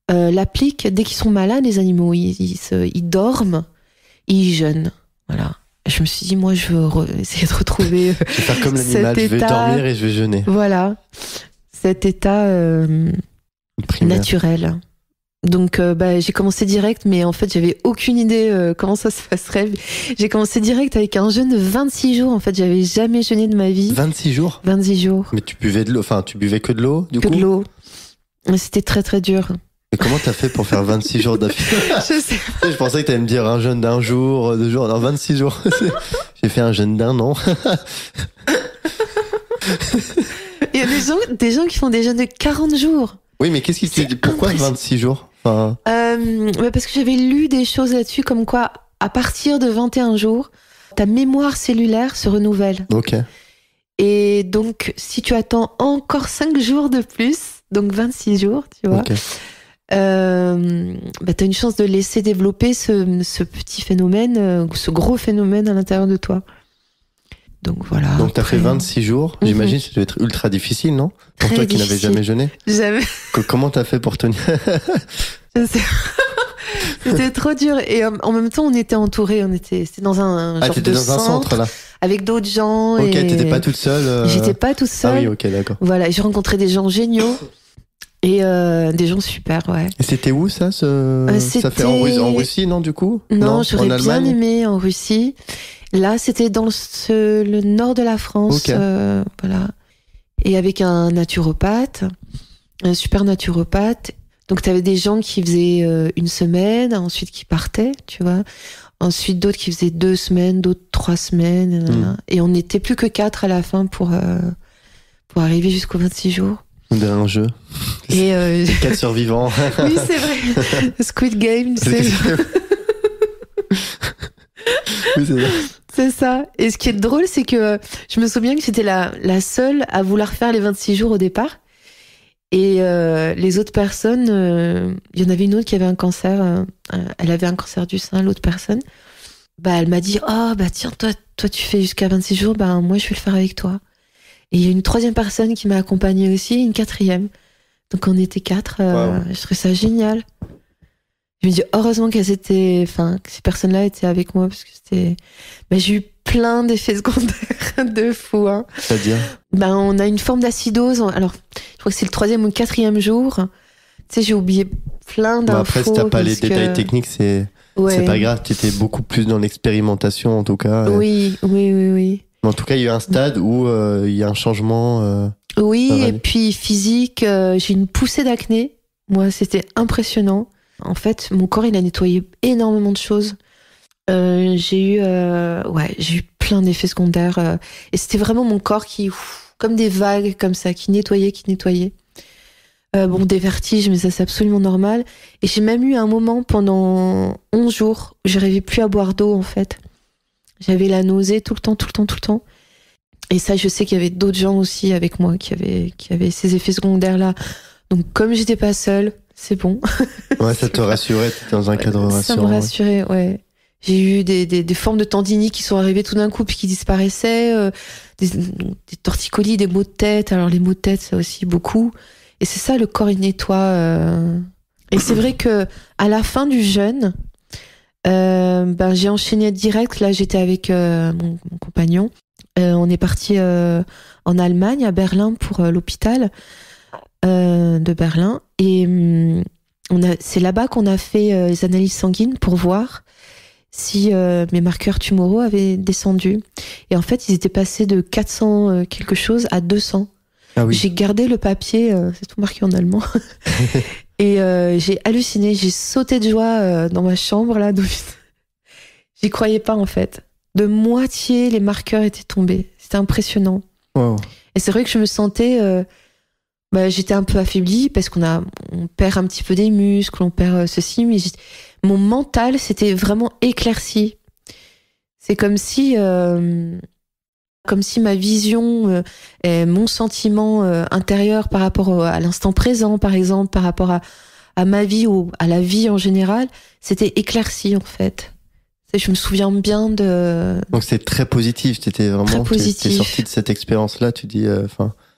l'appliquent. Dès qu'ils sont malades, les animaux, ils dorment et ils jeûnent. Voilà. Je me suis dit, moi, je veux essayer de retrouver je vais faire comme l'animal, je vais dormir et je vais jeûner. Voilà. Cet état naturel. Donc, j'ai commencé direct, mais en fait, j'avais aucune idée comment ça se passerait. J'ai commencé direct avec un jeûne de 26 jours. En fait, j'avais jamais jeûné de ma vie. 26 jours? 26 jours. Mais tu buvais de l'eau, enfin, tu buvais que de l'eau, du coup? Que de l'eau. C'était très, très dur. Et comment t'as fait pour faire 26 jours d'affilée? Je sais pas. Je pensais que t'allais me dire un jeûne d'1 jour, 2 jours, non, 26 jours. J'ai fait un jeûne d'1 an. Il y a des gens qui font des jeûnes de 40 jours. Oui, mais qu'est-ce qui te dit? Pourquoi 26 jours? Enfin... parce que j'avais lu des choses là-dessus, comme quoi, à partir de 21 jours, ta mémoire cellulaire se renouvelle. Ok. Et donc, si tu attends encore 5 jours de plus, donc 26 jours, tu vois, okay. T'as une chance de laisser développer ce petit phénomène, ce gros phénomène à l'intérieur de toi. Donc voilà. Donc t'as fait 26 jours. J'imagine que ça doit être ultra difficile, non? Pour Très toi qui n'avais difficile. jamais jeûné. Jamais. Comment t'as fait pour tenir? Je sais. C'était trop dur. Et en même temps, on était entourés. C'était dans un genre t'étais de dans un centre là. Avec d'autres gens. Ok, et... t'étais pas toute seule. J'étais pas toute seule. Ah oui, ok, d'accord. Voilà, j'ai rencontré des gens géniaux. Et des gens super, ouais. Et c'était où ça Ça fait en Russie, non, du coup? Non, j'aurais bien aimé en Russie. Là, c'était dans le nord de la France. Okay. Voilà. Et avec un naturopathe, un super naturopathe. Donc, t'avais des gens qui faisaient 1 semaine, ensuite qui partaient, tu vois. Ensuite, d'autres qui faisaient 2 semaines, d'autres 3 semaines. Et on n'était plus que 4 à la fin pour arriver jusqu'aux 26 jours. Un jeu. Et 4 survivants. Oui, c'est vrai. Squid Game, c'est ça. Oui, c'est ça. C'est ça. Et ce qui est drôle, c'est que je me souviens que j'étais la seule à vouloir faire les 26 jours au départ. Et les autres personnes, il y en avait une autre qui avait un cancer. Elle avait un cancer du sein, l'autre personne. Elle m'a dit, tiens, toi tu fais jusqu'à 26 jours, moi je vais le faire avec toi. Et il y a une 3e personne qui m'a accompagnée aussi, une 4e. Donc on était 4. Wow. Je trouvais ça génial. Je me dis heureusement que ces personnes-là étaient avec moi parce que j'ai eu plein d'effets secondaires de fou. Hein. C'est-à-dire on a une forme d'acidose. Alors, je crois que c'est le 3e ou 4e jour. Tu sais, j'ai oublié plein d'infos. Après, si t'as pas les détails techniques, c'est pas grave. T'étais beaucoup plus dans l'expérimentation, en tout cas. Oui. En tout cas, il y a eu un stade où il y a un changement. Oui, et puis physique, j'ai une poussée d'acné. Moi, c'était impressionnant. En fait, mon corps, il a nettoyé énormément de choses. J'ai eu plein d'effets secondaires. Et c'était vraiment mon corps qui, comme des vagues comme ça, qui nettoyait. Bon, des vertiges, mais ça c'est absolument normal. Et j'ai même eu un moment pendant 11 jours où j'arrivais plus à boire d'eau en fait. J'avais la nausée tout le temps. Et ça, je sais qu'il y avait d'autres gens aussi avec moi qui avaient ces effets secondaires là. Donc comme j'étais pas seule, c'est bon. Ouais, ça te rassurait, t'étais dans un cadre rassurant. Ça me rassurait, ouais. J'ai eu des formes de tendinite qui sont arrivées tout d'un coup puis qui disparaissaient, des torticolis, des maux de tête. Alors les maux de tête, ça aussi beaucoup. Et c'est ça, le corps, il nettoie. Et c'est vrai que à la fin du jeûne, j'ai enchaîné direct. Là, j'étais avec mon compagnon. On est parti en Allemagne, à Berlin, pour l'hôpital de Berlin. Et c'est là-bas qu'on a fait les analyses sanguines pour voir si mes marqueurs tumoraux avaient descendu. Et en fait, ils étaient passés de 400 quelque chose à 200. Ah oui. J'ai gardé le papier, c'est tout marqué en allemand. Et j'ai halluciné, j'ai sauté de joie dans ma chambre là. J'y croyais pas en fait. De moitié, les marqueurs étaient tombés. C'était impressionnant. Wow. Et c'est vrai que je me sentais, j'étais un peu affaiblie parce on perd un petit peu des muscles, on perd ceci, mais mon mental s'était vraiment éclairci. C'est comme si ma vision et mon sentiment intérieur par rapport à l'instant présent, par exemple, par rapport à ma vie ou à la vie en général, c'était éclairci en fait. Je me souviens bien de... Donc c'est très positif, t'étais vraiment... Très positif. T'es sorti de cette expérience-là, tu dis...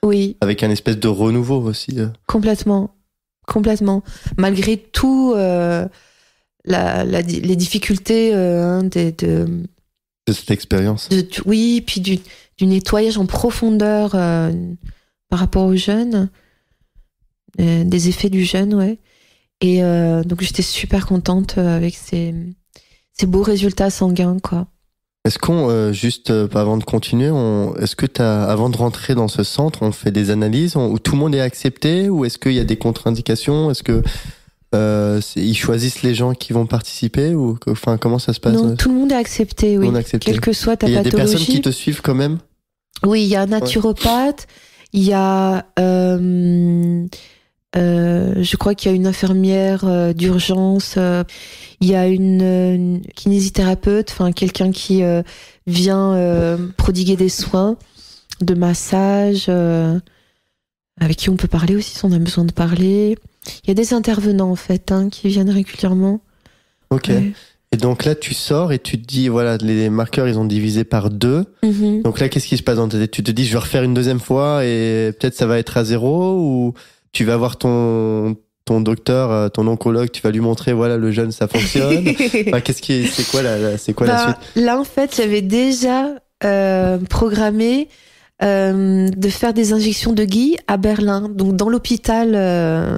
Oui. Avec un espèce de renouveau aussi. Complètement. Malgré tout, les difficultés de cette expérience. Oui, puis du nettoyage en profondeur par rapport au jeûne, des effets du jeûne, ouais. Et donc j'étais super contente avec ces beaux résultats sanguins, quoi. Est-ce qu'on, juste avant de continuer, est-ce que avant de rentrer dans ce centre, on fait des analyses où tout le monde est accepté, ou est-ce qu'il y a des contre-indications? Est-ce que ils choisissent les gens qui vont participer, ou comment ça se passe? Non, tout le monde est accepté, oui. Quelle que soit ta pathologie. Il y a des personnes qui te suivent quand même? Oui, il y a un naturopathe, il y a je crois qu'il y a une infirmière d'urgence, il y a une kinésithérapeute, enfin quelqu'un qui vient prodiguer des soins, de massage, avec qui on peut parler aussi si on a besoin de parler. Il y a des intervenants en fait qui viennent régulièrement. Ok. Ouais. Et donc là, tu sors et tu te dis, voilà, les marqueurs, ils ont divisé par 2. Mm-hmm. Donc là, qu'est-ce qui se passe dans ta tête? Tu te dis, je vais refaire une deuxième fois et peut-être ça va être à 0, ou tu vas voir ton docteur, ton oncologue, tu vas lui montrer, voilà, le jeûne, ça fonctionne. C'est quoi la suite? Là, en fait, j'avais déjà programmé de faire des injections de ghee à Berlin, donc dans l'hôpital.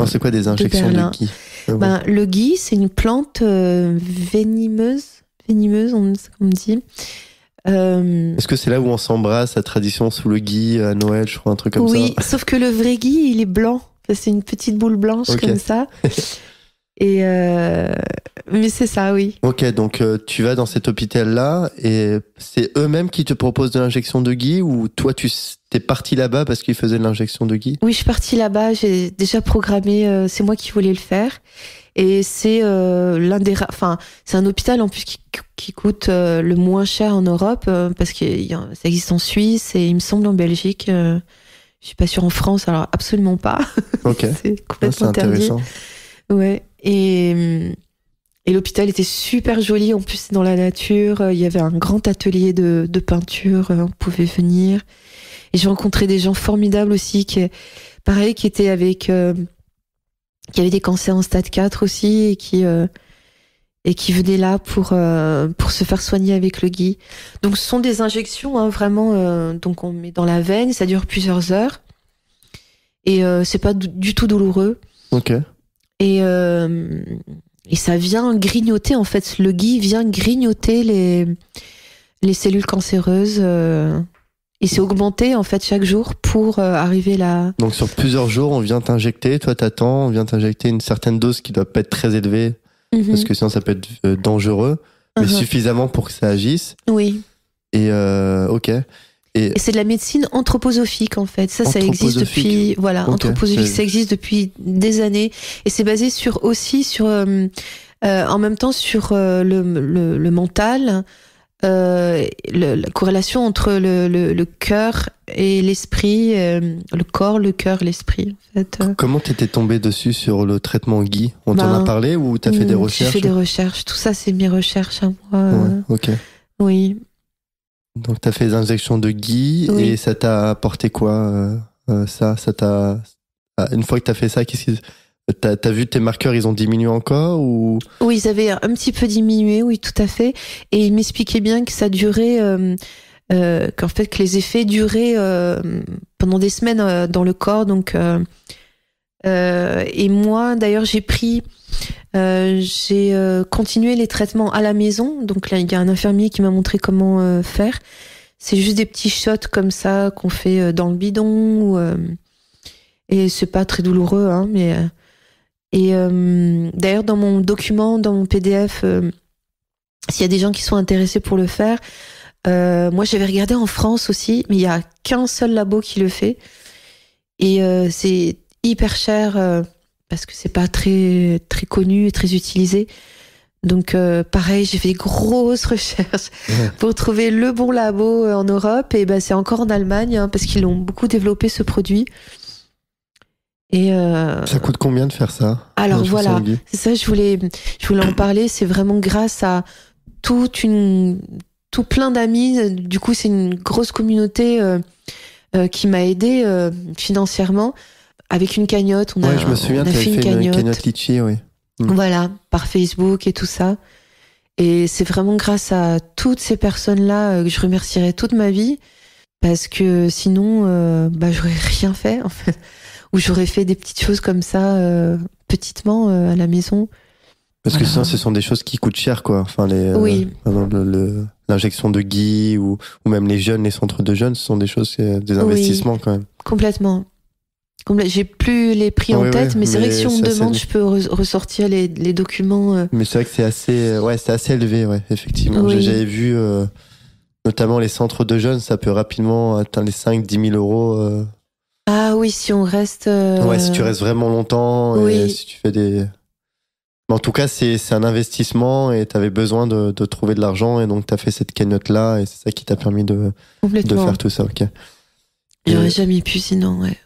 C'est quoi des injections de ghee? Le ghee, c'est une plante venimeuse, on dit. Est-ce que c'est là où on s'embrasse, la tradition sous le ghee à Noël, je crois, un truc comme ça? Oui, sauf que le vrai ghee, il est blanc. C'est une petite boule blanche comme ça. Et mais c'est ça, oui. Ok, donc tu vas dans cet hôpital-là et c'est eux-mêmes qui te proposent de l'injection de ghee, ou toi t'es parti là-bas parce qu'ils faisaient de l'injection de ghee? Oui, je suis partie là-bas, j'ai déjà programmé, c'est moi qui voulais le faire. Et c'est c'est un hôpital en plus qui coûte le moins cher en Europe, parce que ça existe en Suisse et il me semble en Belgique. Je suis pas sûre en France, alors absolument pas. Ok. C'est complètement intéressant. Ouais. Et l'hôpital était super joli. En plus, c'est dans la nature. Il y avait un grand atelier de peinture. On pouvait venir. Et j'ai rencontré des gens formidables aussi, qui étaient avec, qui avaient des cancers en stade 4 aussi, et qui venaient là pour se faire soigner avec le ghee. Donc ce sont des injections, vraiment, donc on met dans la veine, ça dure plusieurs heures, et c'est pas du tout douloureux. Ok. Et ça vient grignoter, en fait, le ghee vient grignoter les cellules cancéreuses, et c'est augmenté en fait chaque jour pour arriver là. Donc sur plusieurs jours, on vient t'injecter, toi t'attends, on vient t'injecter une certaine dose qui doit pas être très élevée. Parce que sinon ça peut être dangereux, mais suffisamment pour que ça agisse. Oui. Et ok. Et c'est de la médecine anthroposophique en fait. Ça existe depuis anthroposophique, ça existe depuis des années et c'est basé aussi sur en même temps sur le mental, la corrélation entre le cœur et l'esprit, le corps, le cœur, l'esprit en fait. Comment t'étais tombée dessus sur le traitement Guy? On t'en a parlé ou t'as fait des recherches? J'ai fait des recherches, tout ça c'est mes recherches à moi. Ok. Oui. Donc, tu as fait des injections de Guy et ça t'a apporté quoi ça t'a... Une fois que tu as fait ça, qu'est-ce que t'as vu tes marqueurs, ils ont diminué encore ou... Oui, ils avaient un petit peu diminué, oui, tout à fait. Et il m'expliquait bien que ça durait, qu'en fait, que les effets duraient pendant des semaines dans le corps. Donc, et moi, d'ailleurs, j'ai continué les traitements à la maison. Donc là, il y a un infirmier qui m'a montré comment faire. C'est juste des petits shots comme ça qu'on fait dans le bidon. Et c'est pas très douloureux, hein, mais... d'ailleurs, dans mon document, dans mon PDF, s'il y a des gens qui sont intéressés pour le faire, moi j'avais regardé en France aussi, mais il y a qu'un seul labo qui le fait. Et c'est hyper cher parce que c'est pas très très connu et très utilisé. Donc pareil, j'ai fait des grosses recherches pour trouver le bon labo en Europe. Et c'est encore en Allemagne, hein, parce qu'ils ont beaucoup développé ce produit. Et ça coûte combien de faire ça? Alors voilà, c'est ça, je voulais en parler. C'est vraiment grâce à tout plein d'amis. Du coup, c'est une grosse communauté qui m'a aidée financièrement avec une cagnotte. Je me souviens, tu avais fait une cagnotte Litchi, oui. Voilà, par Facebook et tout ça. Et c'est vraiment grâce à toutes ces personnes-là que je remercierai toute ma vie, parce que sinon, j'aurais rien fait en fait. Ou j'aurais fait des petites choses comme ça, petitement, à la maison. Parce que sinon, ce sont des choses qui coûtent cher, quoi. Enfin, l'injection de Guy ou même les centres de jeunes, ce sont des choses, des investissements quand même. Complètement. J'ai plus les prix en tête, mais c'est vrai que si on me demande, je peux ressortir les documents. Mais c'est vrai que c'est assez élevé, ouais, effectivement. Oui. J'avais vu, notamment les centres de jeunes, ça peut rapidement atteindre les 5-10 000 euros. Ah oui, si on reste... si tu restes vraiment longtemps et si tu fais des... Mais en tout cas, c'est un investissement et tu avais besoin de trouver de l'argent et donc tu as fait cette cagnotte-là et c'est ça qui t'a permis de faire tout ça, ok. J'aurais jamais pu sinon, ouais,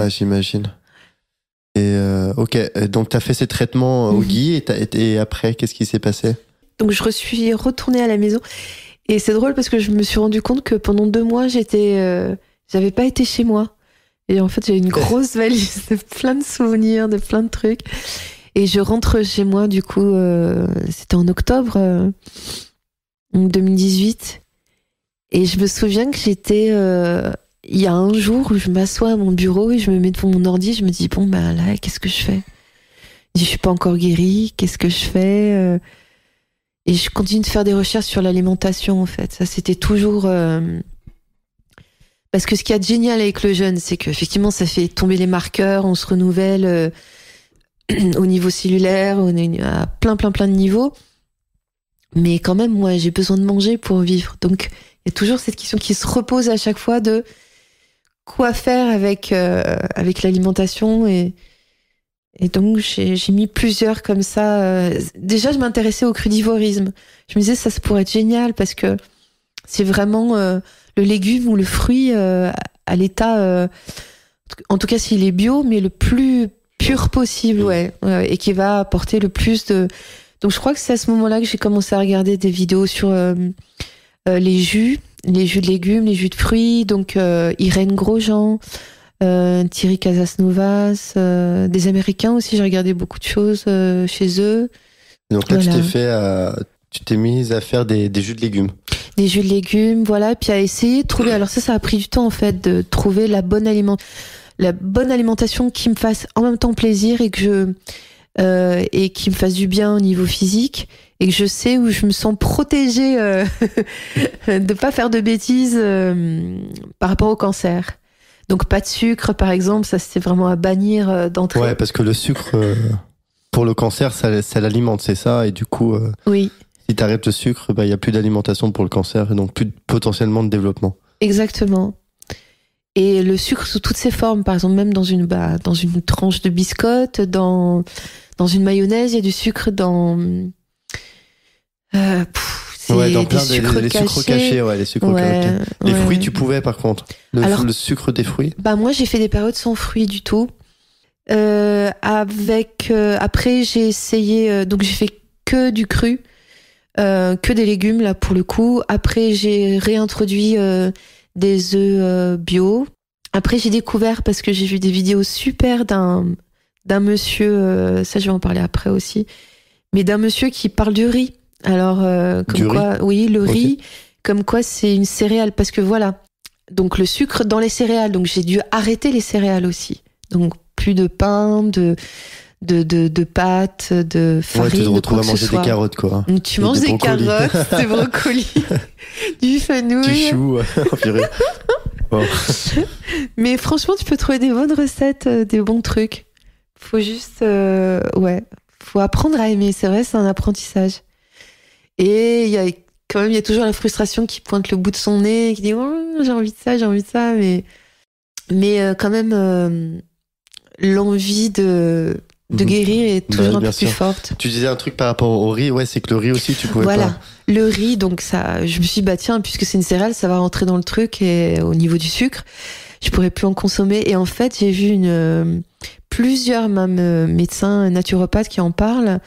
j'imagine. Et ok, donc tu as fait ces traitements au Guy et après, qu'est-ce qui s'est passé? Donc je suis retournée à la maison et c'est drôle parce que je me suis rendu compte que pendant 2 mois, j'avais pas été chez moi. Et en fait, j'ai une grosse valise de plein de souvenirs, de plein de trucs. Et je rentre chez moi, du coup, c'était en octobre 2018. Et je me souviens que j'étais... il y a un jour où je m'assois à mon bureau et je me mets devant mon ordi, je me dis, bon, là, qu'est-ce que je fais? Je suis pas encore guérie, qu'est-ce que je fais? Et je continue de faire des recherches sur l'alimentation, en fait. Ça, c'était toujours... Parce que ce qu'il y a de génial avec le jeûne, c'est qu'effectivement, ça fait tomber les marqueurs, on se renouvelle au niveau cellulaire, on est à plein de niveaux. Mais quand même, moi, j'ai besoin de manger pour vivre. Donc, il y a toujours cette question qui se repose à chaque fois de quoi faire avec l'alimentation. Et donc, j'ai mis plusieurs comme ça. Déjà, je m'intéressais au crudivorisme. Je me disais, ça pourrait être génial parce que c'est vraiment... le légume ou le fruit à l'état, en tout cas s'il est bio, mais le plus pur possible, et qui va apporter le plus de... Donc je crois que c'est à ce moment-là que j'ai commencé à regarder des vidéos sur les jus de légumes, les jus de fruits, donc Irène Grosjean, Thierry Casasnovas, des Américains aussi, j'ai regardé beaucoup de choses chez eux. Donc là, tu t'es mise à faire des jus de légumes. Des jus de légumes, voilà, puis à essayer de trouver. Alors ça a pris du temps en fait, de trouver la bonne alimentation qui me fasse en même temps plaisir et et qui me fasse du bien au niveau physique et que je sais où je me sens protégée de pas faire de bêtises par rapport au cancer. Donc pas de sucre par exemple, ça c'était vraiment à bannir d'entrée. Ouais, parce que le sucre pour le cancer, ça l'alimente, c'est ça, et du coup. Oui. Si tu arrêtes le sucre, il n'y a plus d'alimentation pour le cancer et donc plus potentiellement de développement. Exactement. Et le sucre sous toutes ses formes, par exemple, même dans une tranche de biscotte, dans une mayonnaise, il y a du sucre dans. Dans plein les sucres cachés, les sucres cachés. Les fruits, tu pouvais par contre. Le sucre des fruits. Moi, j'ai fait des périodes sans fruits du tout. Après, j'ai essayé. Donc, j'ai fait que du cru, que des légumes là pour le coup. Après, j'ai réintroduit des œufs bio. Après, j'ai découvert, parce que j'ai vu des vidéos super d'un monsieur, ça je vais en parler après aussi, mais d'un monsieur qui parle du riz. Alors, oui, le riz, comme quoi c'est une céréale, parce que voilà, donc le sucre dans les céréales, donc j'ai dû arrêter les céréales aussi. Donc plus de pain, de pâtes, de farine, tu te retrouves de quoi à manger des carottes, quoi. Donc, tu manges des carottes, des brocolis, du fenouil. Du chou, Bon. Mais franchement, tu peux trouver des bonnes recettes, des bons trucs. Faut juste, faut apprendre à aimer. C'est vrai, c'est un apprentissage. Et il y a toujours la frustration qui pointe le bout de son nez, qui dit j'ai envie de ça, mais quand même l'envie de guérir est toujours un peu plus forte. Tu disais un truc par rapport au riz, c'est que le riz aussi tu pouvais pas. Voilà, le riz, donc ça, je me suis dit tiens, puisque c'est une céréale, ça va rentrer dans le truc, et au niveau du sucre, je pourrais plus en consommer. Et en fait, j'ai vu plusieurs même médecins naturopathes qui en parlent,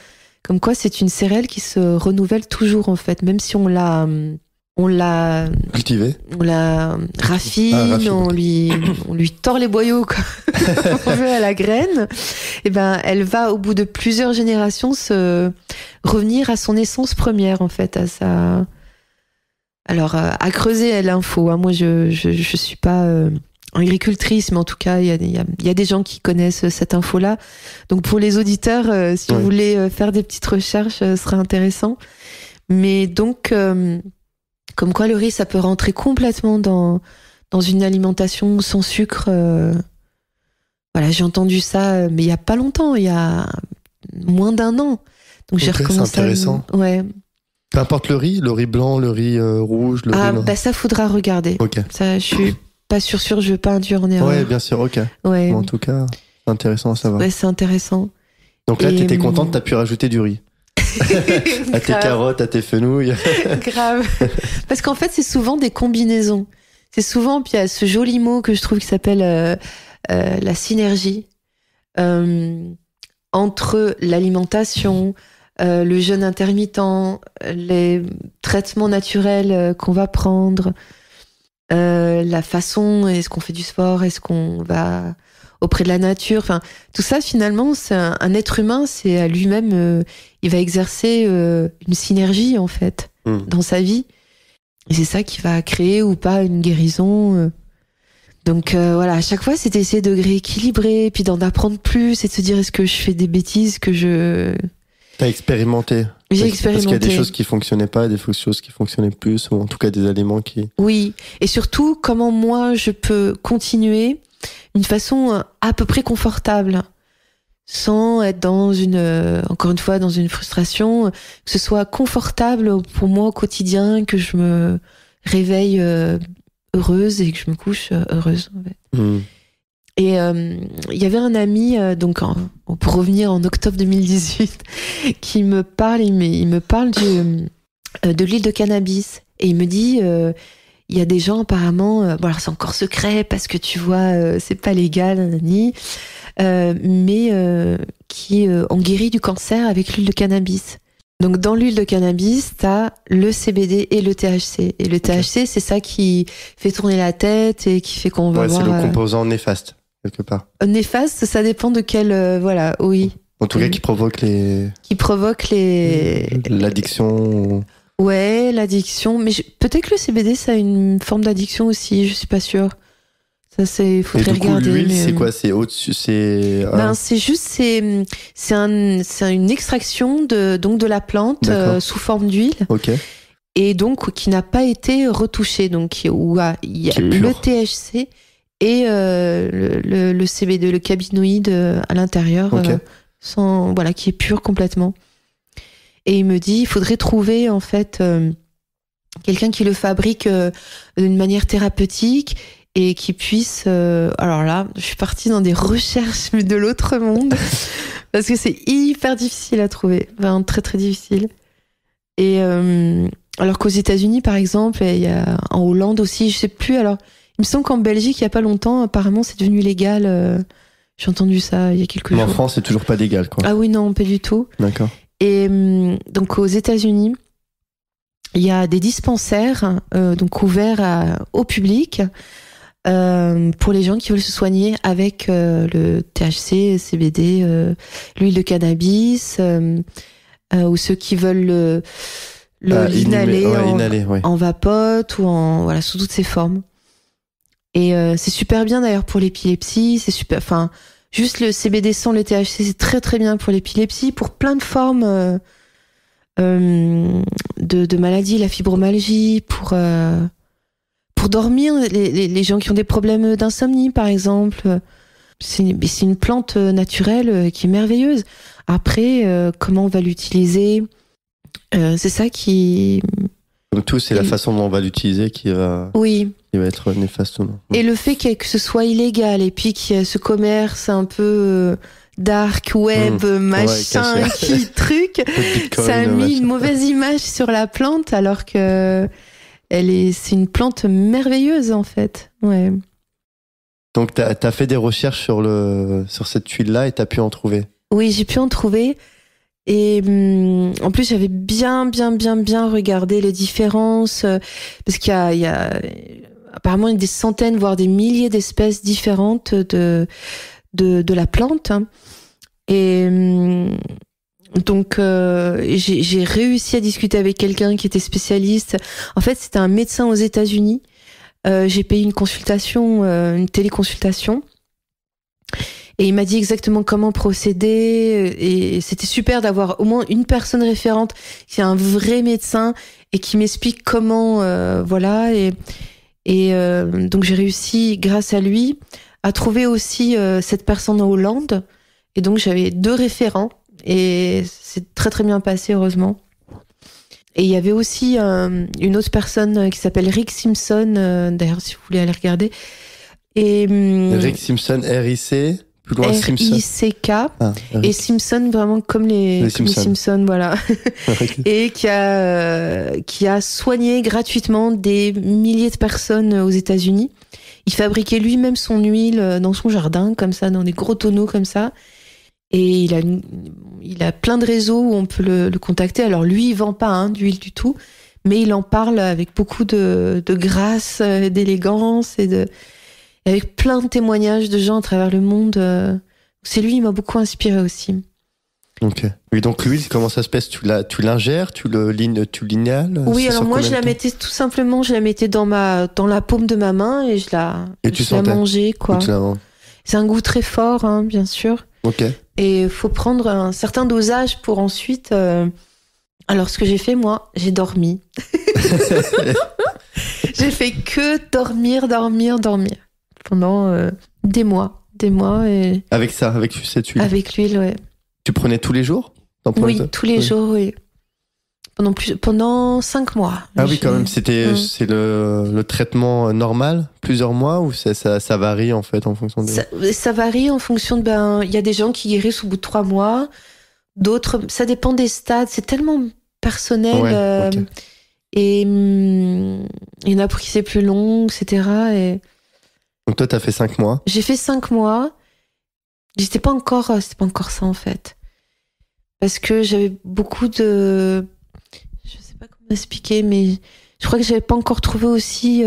comme quoi c'est une céréale qui se renouvelle toujours en fait, même si on l'a cultivée, on la raffine, on lui tord les boyaux quoi. On veut à la graine, et ben elle va au bout de plusieurs générations se revenir à son essence première en fait, à sa. Alors à creuser l'info, hein. Moi je suis pas agricultrice, mais en tout cas il y a des gens qui connaissent cette info là, donc pour les auditeurs, si vous voulez faire des petites recherches, ce serait intéressant. Mais donc comme quoi le riz, ça peut rentrer complètement dans une alimentation sans sucre. Voilà, j'ai entendu ça, mais il y a pas longtemps, il y a moins d'un an. Donc j'ai recommencé. C'est intéressant. Ouais. Peu importe le riz blanc, le riz rouge, le riz. Ça faudra regarder. Ok. Ça, je suis pas sûre, je veux pas induire en erreur. Ouais, bien sûr, ok. Ouais. Bon, en tout cas, c'est intéressant à savoir. Ouais, c'est intéressant. Donc là, t'étais contente, t'as pu rajouter du riz. À tes carottes, à tes fenouilles. Grave. Parce qu'en fait, c'est souvent des combinaisons. C'est souvent, puis il y a ce joli mot que je trouve qui s'appelle la synergie entre l'alimentation, le jeûne intermittent, les traitements naturels qu'on va prendre, la façon, est-ce qu'on fait du sport, est-ce qu'on va auprès de la nature, enfin tout ça finalement, c'est un être humain, c'est à lui-même, il va exercer une synergie en fait dans sa vie, et c'est ça qui va créer ou pas une guérison. Donc voilà, à chaque fois c'était essayer de rééquilibrer, puis d'en apprendre plus, et de se dire est-ce que je fais des bêtises que je... T'as expérimenté. J'ai expérimenté. Parce qu'il y a des choses qui fonctionnaient pas, des choses qui fonctionnaient plus, ou en tout cas des aliments qui... Oui, et surtout comment moi je peux continuer d'une façon à peu près confortable, sans être encore une fois, dans une frustration, que ce soit confortable pour moi au quotidien, que je me réveille heureuse et que je me couche heureuse. En fait. Et il y avait un ami, pour revenir en octobre 2018, qui me parle, il me parle de l'huile de cannabis, et il me dit... il y a des gens apparemment, alors c'est encore secret parce que tu vois, c'est pas légal, mais qui ont guéri du cancer avec l'huile de cannabis. Donc dans l'huile de cannabis, t'as le CBD et le THC. Et le THC, c'est ça qui fait tourner la tête et qui fait qu'on va voir... c'est le composant néfaste, quelque part. Néfaste, ça dépend de quel... voilà, oui. En tout cas, qui provoque les... L'addiction... Ouais, l'addiction, mais peut-être que le CBD ça a une forme d'addiction aussi, je suis pas sûre. Ça faudrait regarder. L'huile, c'est quoi? C'est au-dessus, c'est. C'est juste c'est une extraction de la plante sous forme d'huile. Ok. Et donc qui n'a pas été retouchée, donc où il y a le THC et le CBD, le cannabinoïde à l'intérieur, qui est pur complètement. Et il me dit, il faudrait trouver en fait quelqu'un qui le fabrique d'une manière thérapeutique et qui puisse... alors là, je suis partie dans des recherches mais de l'autre monde parce que c'est hyper difficile à trouver, vraiment très très difficile. Et alors qu'aux États-Unis, par exemple, il y a en Hollande aussi, je sais plus. Alors, il me semble qu'en Belgique, il y a pas longtemps, apparemment, c'est devenu légal. J'ai entendu ça il y a quelques jours. Mais en France, c'est toujours pas légal, quoi. Ah oui, non, pas du tout. D'accord. Et donc aux États-Unis, il y a des dispensaires donc ouverts au public pour les gens qui veulent se soigner avec le THC, CBD, l'huile de cannabis, ou ceux qui veulent l'inhaler en vapote ou sous toutes ses formes. Et c'est super bien d'ailleurs pour l'épilepsie, c'est super. Enfin, juste le CBD sans le THC, c'est très très bien pour l'épilepsie, pour plein de formes de maladies, la fibromyalgie, pour dormir, les gens qui ont des problèmes d'insomnie par exemple. C'est une plante naturelle qui est merveilleuse. Après, comment on va l'utiliser, c'est ça qui... Comme tout, c'est la façon dont on va l'utiliser qui va être néfaste ou non. Et le fait que ce soit illégal et puis qu'il y a ce commerce un peu dark web, machin, qui truc, Bitcoin, ça a mis une mauvaise image sur la plante alors que c'est une plante merveilleuse en fait. Ouais. Donc t'as fait des recherches sur cette huile-là et t'as pu en trouver? Oui, j'ai pu en trouver. Et en plus, j'avais bien regardé les différences parce qu'il y a apparemment des centaines, voire des milliers d'espèces différentes de la plante. Et donc, j'ai réussi à discuter avec quelqu'un qui était spécialiste. En fait, c'était un médecin aux États-Unis. J'ai payé une consultation, une téléconsultation. Et il m'a dit exactement comment procéder. Et c'était super d'avoir au moins une personne référente qui est un vrai médecin et qui m'explique comment, voilà. Et donc j'ai réussi, grâce à lui, à trouver aussi cette personne en Hollande. Et donc j'avais 2 référents et c'est très très bien passé, heureusement. Et il y avait aussi une autre personne qui s'appelle Rick Simpson, d'ailleurs si vous voulez aller regarder. Et Rick Simpson, R-I-C, plus loin Simpson. R-I-C-K, et Simpson vraiment comme les Simpsons, voilà. Et qui a soigné gratuitement des milliers de personnes aux États-Unis. Il fabriquait lui-même son huile dans son jardin, comme ça, dans des gros tonneaux comme ça. Et il a plein de réseaux où on peut le contacter. Alors lui, il vend pas d'huile du tout, mais il en parle avec beaucoup de grâce, d'élégance et avec plein de témoignages de gens à travers le monde. C'est lui, il m'a beaucoup inspiré aussi. Ok. Et donc l'huile, comment ça se passe? Tu l'ingères, tu l'inhales? Oui, alors moi je la mettais tout simplement, dans la paume de ma main et je la mangeais, quoi. C'est un goût très fort, bien sûr. Ok. Et il faut prendre un certain dosage pour ensuite... Alors, ce que j'ai fait, moi, j'ai dormi. J'ai fait que dormir. Pendant des mois. Et... Avec cette huile? Avec l'huile, ouais. Tu prenais tous les jours? Oui, tous les jours, oui. Pendant 5 mois. Ah oui, quand même. C'est le traitement normal, plusieurs mois, ou ça varie en fait en fonction de... Ça varie en fonction de... il y a des gens qui guérissent au bout de 3 mois. D'autres, ça dépend des stades. C'est tellement personnel. Ouais, okay. Et il y en a pour qui c'est plus long, etc. Et... Donc toi, t'as fait 5 mois? J'ai fait 5 mois. C'était pas encore ça, en fait. Parce que j'avais beaucoup de... Je sais pas comment expliquer, mais je crois que j'avais pas encore trouvé aussi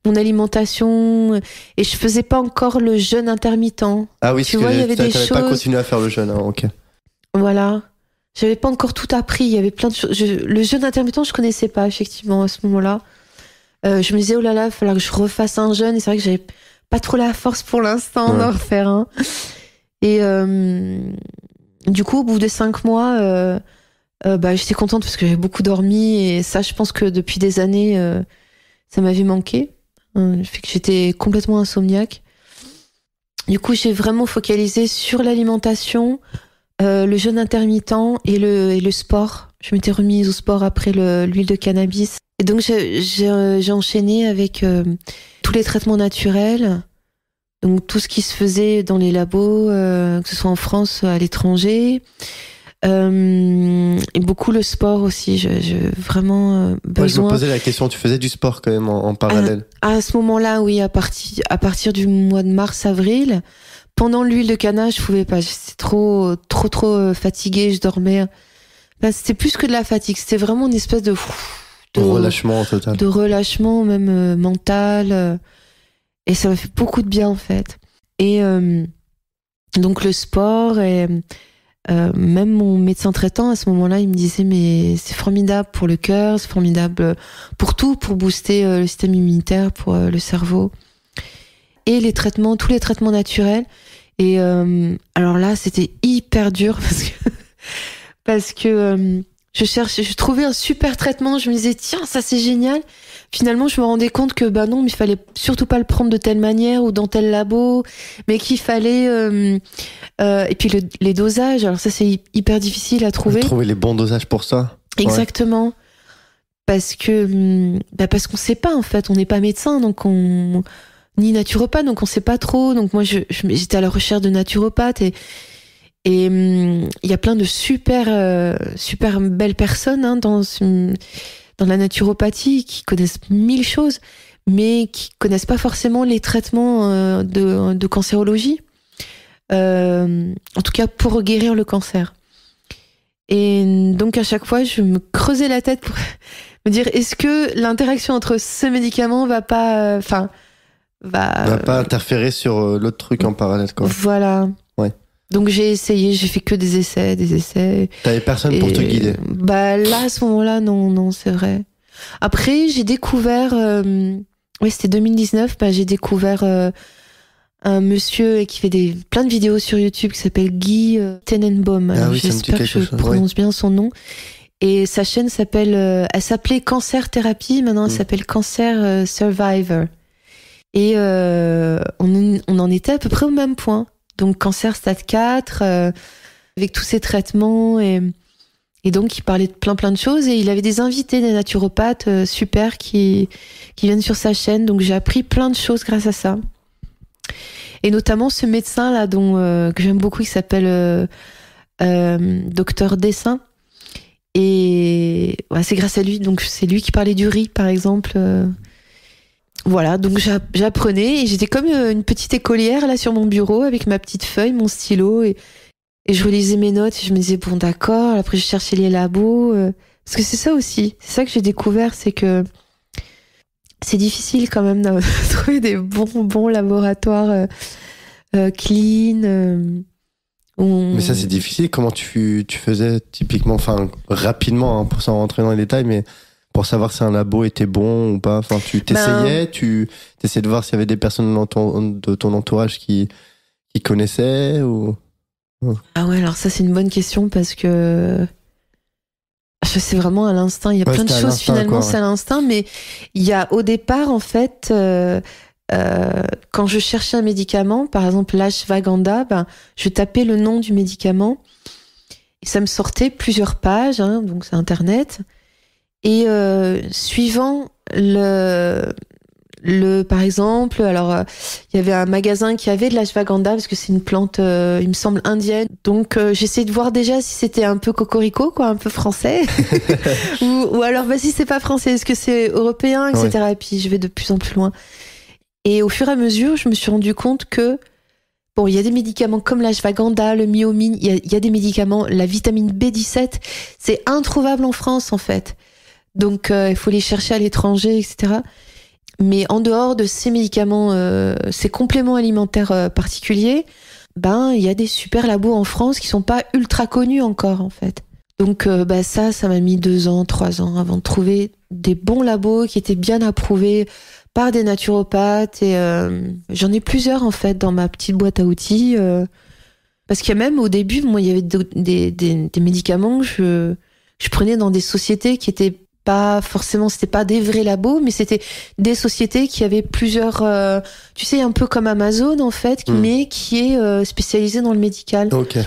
mon alimentation et je faisais pas encore le jeûne intermittent. Ah oui, tu vois, il y avait des choses... pas continué à faire le jeûne, ok. Voilà. J'avais pas encore tout appris, il y avait plein de choses. Le jeûne intermittent, je connaissais pas, effectivement, à ce moment-là. Je me disais, oh là là, il va falloir que je refasse un jeûne. Et c'est vrai que j'avais pas trop la force pour l'instant d'en refaire un. Et du coup, au bout de 5 mois, j'étais contente parce que j'avais beaucoup dormi. Et ça, je pense que depuis des années, ça m'avait manqué. Le fait que j'étais complètement insomniaque. Du coup, j'ai vraiment focalisé sur l'alimentation, le jeûne intermittent et le sport. Je m'étais remise au sport après l'huile de cannabis. Et donc j'ai enchaîné avec tous les traitements naturels, donc tout ce qui se faisait dans les labos, que ce soit en France, à l'étranger, et beaucoup le sport aussi. J'ai vraiment besoin. Je me posais la question, tu faisais du sport quand même en parallèle? À ce moment-là, oui, à partir du mois de mars-avril. Pendant l'huile de canne, je pouvais pas. J'étais trop fatiguée, je dormais. Enfin, c'était plus que de la fatigue, c'était vraiment une espèce de relâchement total. De relâchement même mental. Et ça m'a fait beaucoup de bien en fait. Et donc le sport et même mon médecin traitant à ce moment-là, il me disait mais c'est formidable pour le cœur, c'est formidable pour tout, pour booster le système immunitaire, pour le cerveau. Et tous les traitements naturels. Et alors là, c'était hyper dur parce que je trouvais un super traitement. Je me disais tiens, ça c'est génial. Finalement, je me rendais compte que non, mais il fallait surtout pas le prendre de telle manière ou dans tel labo, mais qu'il fallait et puis les dosages. Alors ça, c'est hyper difficile à trouver. Trouver les bons dosages pour ça. Exactement. Ouais. Parce qu'on sait pas en fait. On n'est pas médecin, donc ni naturopathe, donc on sait pas trop. Donc moi, j'étais à la recherche de naturopathes et il y a plein de super belles personnes dans la naturopathie qui connaissent 1000 choses, mais qui connaissent pas forcément les traitements de cancérologie. En tout cas, pour guérir le cancer. Et donc, à chaque fois, je me creusais la tête pour me dire, est-ce que l'interaction entre ce médicament va pas interférer sur l'autre truc en parallèle, quoi. Voilà. Ouais. Donc j'ai essayé, j'ai fait que des essais. T'avais personne pour te guider? Là, à ce moment-là, non, c'est vrai. Après, j'ai découvert, c'était 2019, j'ai découvert un monsieur qui fait plein de vidéos sur YouTube qui s'appelle Guy Tenenbaum. J'espère que je prononce bien son nom. Et sa chaîne elle s'appelait Cancer Thérapie, maintenant elle s'appelle Cancer Survivor. Et on en était à peu près au même point. Donc cancer stade 4, avec tous ces traitements. Et donc il parlait de plein de choses. Et il avait des invités, des naturopathes super qui viennent sur sa chaîne. Donc j'ai appris plein de choses grâce à ça. Et notamment ce médecin là que j'aime beaucoup, qui s'appelle Docteur Dessin. Et c'est grâce à lui. Donc c'est lui qui parlait du riz, par exemple. Voilà, donc j'apprenais et j'étais comme une petite écolière là sur mon bureau avec ma petite feuille, mon stylo et je relisais mes notes et je me disais bon d'accord. Après je cherchais les labos parce que c'est ça aussi, c'est ça que j'ai découvert, c'est que c'est difficile quand même de trouver des bons laboratoires clean. Mais ça c'est difficile. Comment tu faisais typiquement, enfin rapidement pour s'en rentrer dans les détails, mais pour savoir si un labo était bon ou pas? Enfin, tu t'essayais, tu essayais de voir s'il y avait des personnes de ton entourage qui connaissaient ou... Ah ouais, alors ça c'est une bonne question parce que c'est vraiment à l'instinct. Il y a plein de choses finalement, c'est à l'instinct, mais il y a au départ en fait, quand je cherchais un médicament, par exemple l'ashwagandha, je tapais le nom du médicament et ça me sortait plusieurs pages, donc c'est Internet. Et suivant par exemple, alors il y avait un magasin qui avait de l'ashwagandha parce que c'est une plante, il me semble indienne. Donc j'essayais de voir déjà si c'était un peu cocorico, quoi, un peu français, ou alors si c'est pas français, est-ce que c'est européen, etc. Ouais. Et puis je vais de plus en plus loin. Et au fur et à mesure, je me suis rendu compte que bon, il y a des médicaments comme l'ashwagandha, le myomine, il y a des médicaments, la vitamine B17, c'est introuvable en France en fait. Donc, il faut les chercher à l'étranger, etc. Mais en dehors de ces médicaments, ces compléments alimentaires particuliers, il y a des super labos en France qui sont pas ultra connus encore, en fait. Donc, ça m'a mis 2 ans, 3 ans avant de trouver des bons labos qui étaient bien approuvés par des naturopathes. Et j'en ai plusieurs, en fait, dans ma petite boîte à outils. Parce qu'il y a même, au début, moi, il y avait des médicaments que je prenais dans des sociétés qui étaient pas forcément, c'était pas des vrais labos, mais c'était des sociétés qui avaient plusieurs, tu sais, un peu comme Amazon en fait, mais qui est spécialisée dans le médical. Ok.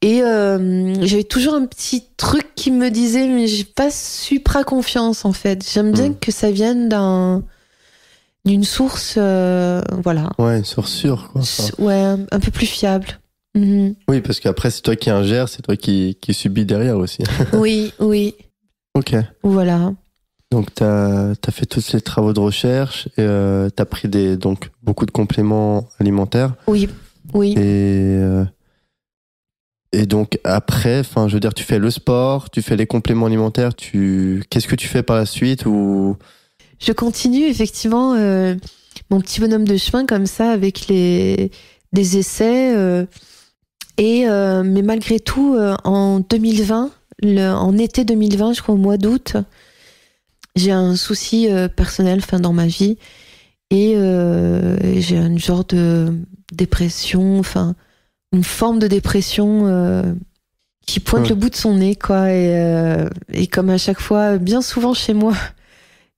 Et j'avais toujours un petit truc qui me disait, mais j'ai pas super confiance en fait. J'aime bien que ça vienne d'une source, voilà. Ouais, une source sûre, quoi. Ouais, un peu plus fiable. Mm-hmm. Oui, parce qu'après, c'est toi qui ingères, c'est toi qui subis derrière aussi. Oui. Ok. Voilà. Donc, t'as fait tous ces travaux de recherche, et t'as pris donc, beaucoup de compléments alimentaires. Oui. Et donc, après, enfin, je veux dire, tu fais le sport, tu fais les compléments alimentaires, qu'est-ce que tu fais par la suite ou... Je continue, effectivement, mon petit bonhomme de chemin, comme ça, avec des essais, mais malgré tout, en 2020, en été 2020, je crois au mois d'août, j'ai un souci personnel dans ma vie et j'ai une genre de dépression, une forme de dépression qui pointe le bout de son nez, quoi. Et comme à chaque fois, bien souvent chez moi,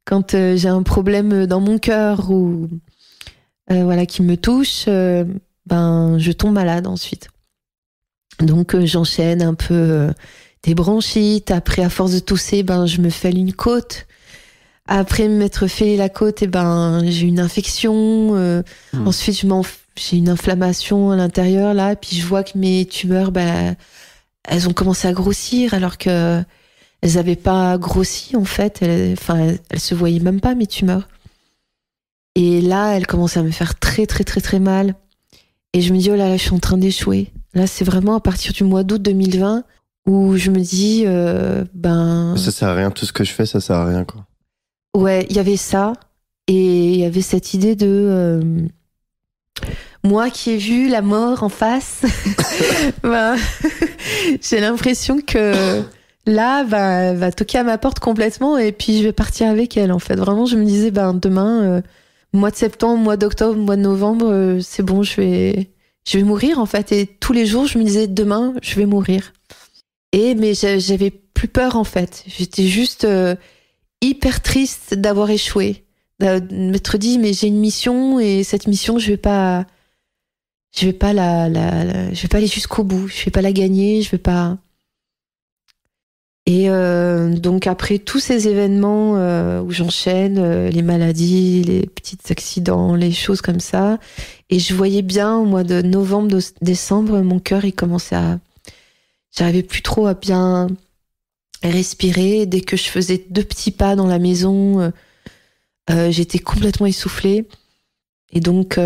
quand j'ai un problème dans mon cœur ou qui me touche, je tombe malade ensuite. Donc j'enchaîne un peu des bronchites. Après, à force de tousser, je me fêle une côte. Après m'être fait la côte, j'ai une infection. Ensuite, j'ai une inflammation à l'intérieur là. Puis je vois que mes tumeurs, elles ont commencé à grossir alors que elles n'avaient pas grossi en fait. Elles se voyaient même pas, mes tumeurs. Et là, elles commençaient à me faire très très très très mal. Et je me dis, oh là, je suis en train d'échouer. Là, c'est vraiment à partir du mois d'août 2020 où je me dis, Ça sert à rien, tout ce que je fais, ça sert à rien, quoi. Ouais, il y avait ça. Et il y avait cette idée de... moi qui ai vu la mort en face, j'ai l'impression que là, va toquer à ma porte complètement et puis je vais partir avec elle, en fait. Vraiment, je me disais, demain, mois de septembre, mois d'octobre, mois de novembre, c'est bon, je vais mourir, en fait. Et tous les jours, je me disais, demain, je vais mourir. Mais j'avais plus peur, en fait. J'étais juste hyper triste d'avoir échoué. De m'être dit, mais j'ai une mission et cette mission, je vais pas aller jusqu'au bout. Je vais pas la gagner, je vais pas... Et donc après tous ces événements où j'enchaîne les maladies, les petits accidents, les choses comme ça, et je voyais bien au mois de novembre, décembre, mon cœur il commençait j'arrivais plus trop à bien respirer. Dès que je faisais 2 petits pas dans la maison, j'étais complètement essoufflée. Et donc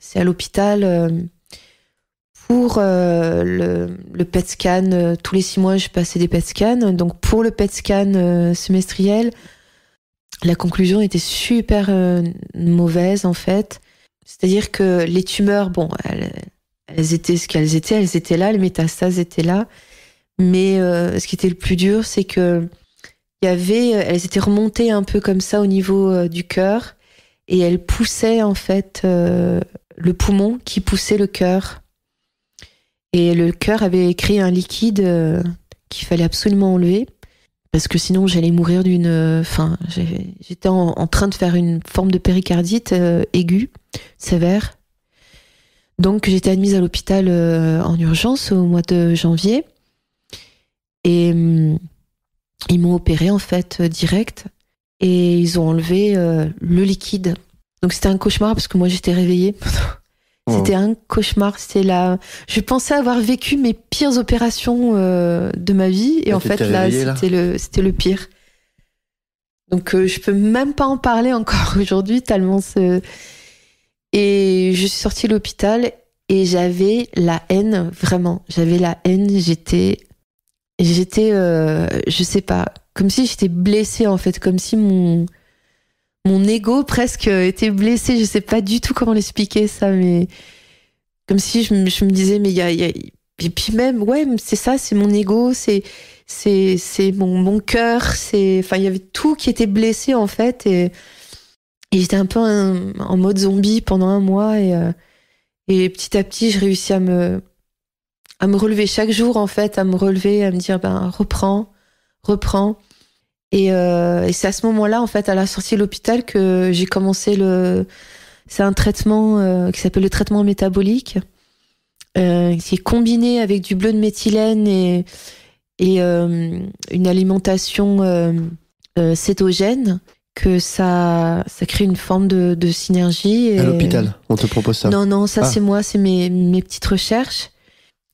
c'est à l'hôpital. Pour le PET scan, tous les 6 mois, je passais des PET scans. Donc, pour le PET scan semestriel, la conclusion était super mauvaise, en fait. C'est-à-dire que les tumeurs, elles étaient ce qu'elles étaient là, les métastases étaient là. Mais ce qui était le plus dur, c'est que elles étaient remontées un peu comme ça au niveau du cœur. Et elles poussaient, en fait, le poumon qui poussait le cœur. Et le cœur avait écrit un liquide qu'il fallait absolument enlever parce que sinon j'allais mourir j'étais en train de faire une forme de péricardite aiguë, sévère. Donc j'étais admise à l'hôpital en urgence au mois de janvier et ils m'ont opéré en fait direct et ils ont enlevé le liquide. Donc c'était un cauchemar parce que moi j'étais réveillée. C'était un cauchemar. Je pensais avoir vécu mes pires opérations de ma vie. Et en fait, là, c'était le pire. Donc, je peux même pas en parler encore aujourd'hui, tellement Et je suis sortie de l'hôpital et j'avais la haine, vraiment. J'avais la haine. J'étais, je sais pas, comme si j'étais blessée, en fait. Comme si mon ego presque était blessé. Je sais pas du tout comment l'expliquer ça, mais comme si je me disais, mais et puis même, ouais, c'est ça, c'est mon ego, c'est mon cœur, il y avait tout qui était blessé en fait, et j'étais un peu en mode zombie pendant 1 mois, et petit à petit, je réussis à me relever chaque jour en fait, à me relever, à me dire, reprends. Et c'est à ce moment-là, en fait, à la sortie de l'hôpital, que j'ai commencé c'est un traitement qui s'appelle le traitement métabolique. qui est combiné avec du bleu de méthylène et une alimentation cétogène, que ça crée une forme de synergie. Et... À l'hôpital, on te propose ça? Non, ça c'est moi, c'est mes petites recherches.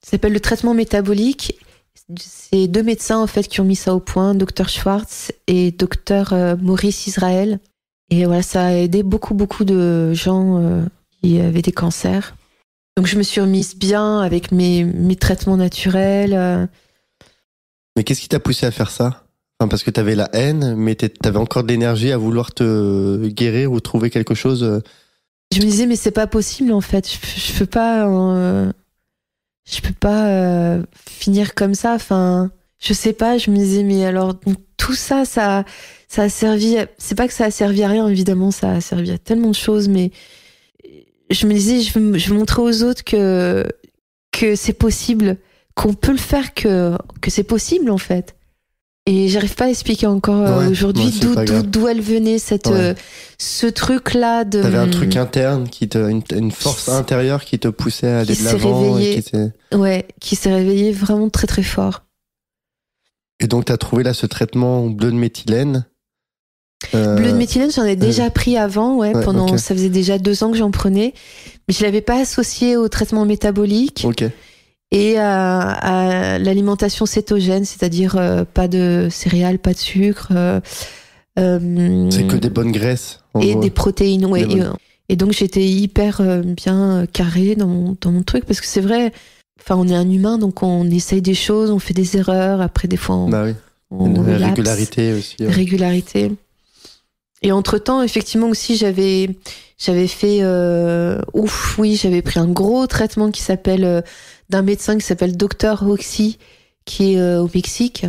Ça s'appelle le traitement métabolique. C'est 2 médecins en fait qui ont mis ça au point, Dr Schwartz et Dr Maurice Israël. Et voilà, ça a aidé beaucoup de gens qui avaient des cancers. Donc je me suis remise bien avec mes traitements naturels. Mais qu'est-ce qui t'a poussé à faire ça? Enfin, parce que t'avais la haine, mais t'avais encore de l'énergie à vouloir te guérir ou trouver quelque chose. Je me disais mais c'est pas possible en fait. Je peux pas finir comme ça. Enfin, je sais pas. Je me disais mais alors donc, tout ça a servi. C'est pas que ça a servi à rien évidemment, ça a servi à tellement de choses, mais je me disais je veux montrer aux autres que c'est possible, qu'on peut le faire, que c'est possible en fait. Et j'arrive pas à expliquer encore aujourd'hui d'où elle venait ce truc là de. T'avais un truc interne une force intérieure qui te poussait à aller de l'avant qui s'est réveillé vraiment très très fort. Et donc t'as trouvé là ce traitement bleu de méthylène. Bleu de méthylène, j'en ai déjà pris avant, pendant ça faisait déjà 2 ans que j'en prenais, mais je l'avais pas associé au traitement métabolique. Et à l'alimentation cétogène, c'est-à-dire pas de céréales, pas de sucre. C'est que des bonnes graisses. Et des protéines, et donc j'étais hyper bien carrée dans mon truc, parce que c'est vrai, enfin on est un humain, donc on essaye des choses, on fait des erreurs, après des fois on relapse. Régularité aussi. Régularité. Et entre-temps, effectivement aussi, j'avais fait... j'avais pris un gros traitement qui s'appelle... d'un médecin qui s'appelle Dr Oxy, qui est au Mexique.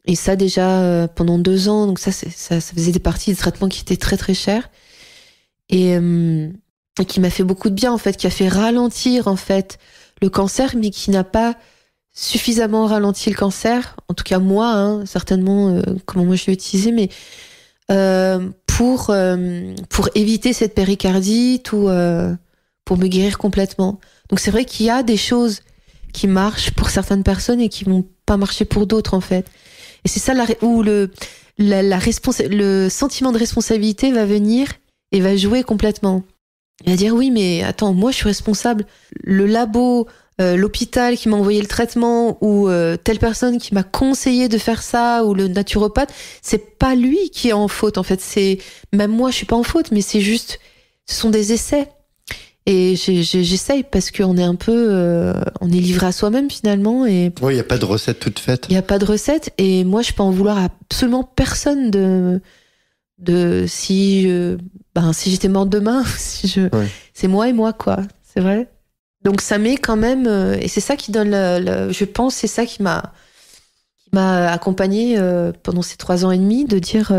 Et ça déjà pendant 2 ans, donc ça faisait des parties de traitement qui étaient très très chères. Et qui m'a fait beaucoup de bien en fait, qui a fait ralentir en fait le cancer, mais qui n'a pas suffisamment ralenti le cancer. En tout cas moi, certainement comment moi je l'ai utilisé, mais pour éviter cette péricardite ou pour me guérir complètement. Donc c'est vrai qu'il y a des choses qui marchent pour certaines personnes et qui vont pas marcher pour d'autres en fait. Et c'est ça où le sentiment de responsabilité va venir et va jouer complètement. Il va dire oui mais attends, moi je suis responsable. Le labo, l'hôpital qui m'a envoyé le traitement ou telle personne qui m'a conseillé de faire ça ou le naturopathe, c'est pas lui qui est en faute en fait. C'est même moi je suis pas en faute, mais c'est juste ce sont des essais. Et j'essaye parce qu'on est un peu, on est livré à soi-même finalement. Et oui, il n'y a pas de recette toute faite. Il n'y a pas de recette et moi je peux en vouloir à absolument personne si j'étais morte demain, c'est moi et moi quoi, c'est vrai. Donc ça met quand même, et c'est ça qui donne je pense, c'est ça qui m'a accompagnée pendant ces 3 ans et demi, de dire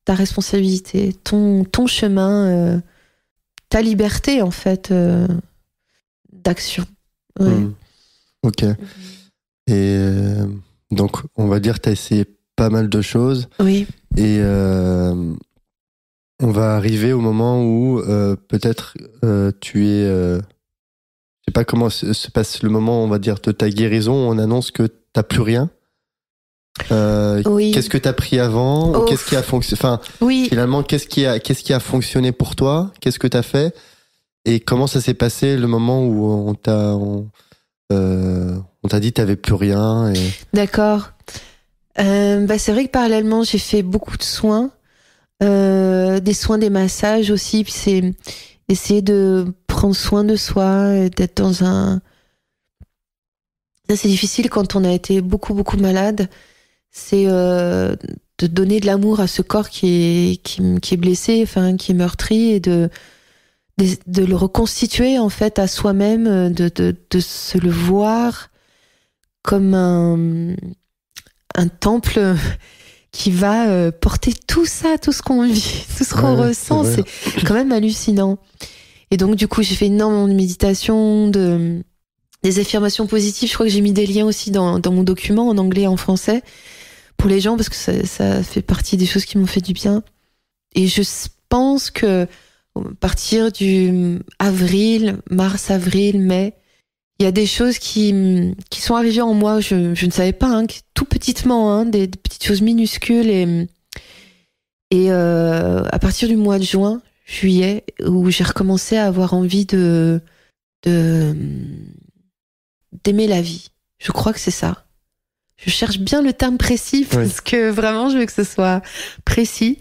ta responsabilité, ton chemin. Ta liberté en fait d'action. Ok. Et donc on va dire que tu as essayé pas mal de choses. Oui. Et on va arriver au moment où peut-être tu es... je sais pas comment se passe le moment, on va dire, de ta guérison. On annonce que t'as plus rien. Qu'est-ce que t'as pris avant? Qu'est-ce qui a fonctionné? Enfin, finalement, qu'est-ce qui a fonctionné pour toi? Qu'est-ce que t'as fait? Et comment ça s'est passé le moment où on t'a dit que t'avais plus rien? D'accord. C'est vrai que parallèlement, j'ai fait beaucoup de soins, des soins, des massages aussi. Puis c'est essayer de prendre soin de soi, d'être dans un. Ça, c'est difficile quand on a été beaucoup malade. C'est de donner de l'amour à ce corps qui est blessé, enfin qui est meurtri, et de le reconstituer en fait à soi-même, de se le voir comme un temple qui va porter tout ça, tout ce qu'on vit, tout ce qu'on ressent. C'est quand même hallucinant. Et donc du coup j'ai fait énormément de méditation, des affirmations positives. Je crois que j'ai mis des liens aussi dans mon document en anglais et en français pour les gens, parce que ça fait partie des choses qui m'ont fait du bien. Et je pense que à partir du mars, avril, mai, Il y a des choses qui sont arrivées en moi, je ne savais pas, hein, tout petitement, hein, des petites choses minuscules. Et à partir du mois de juin, juillet, où j'ai recommencé à avoir envie d'aimer la vie. Je crois que c'est ça. Je cherche bien le terme précis parce que vraiment, je veux que ce soit précis.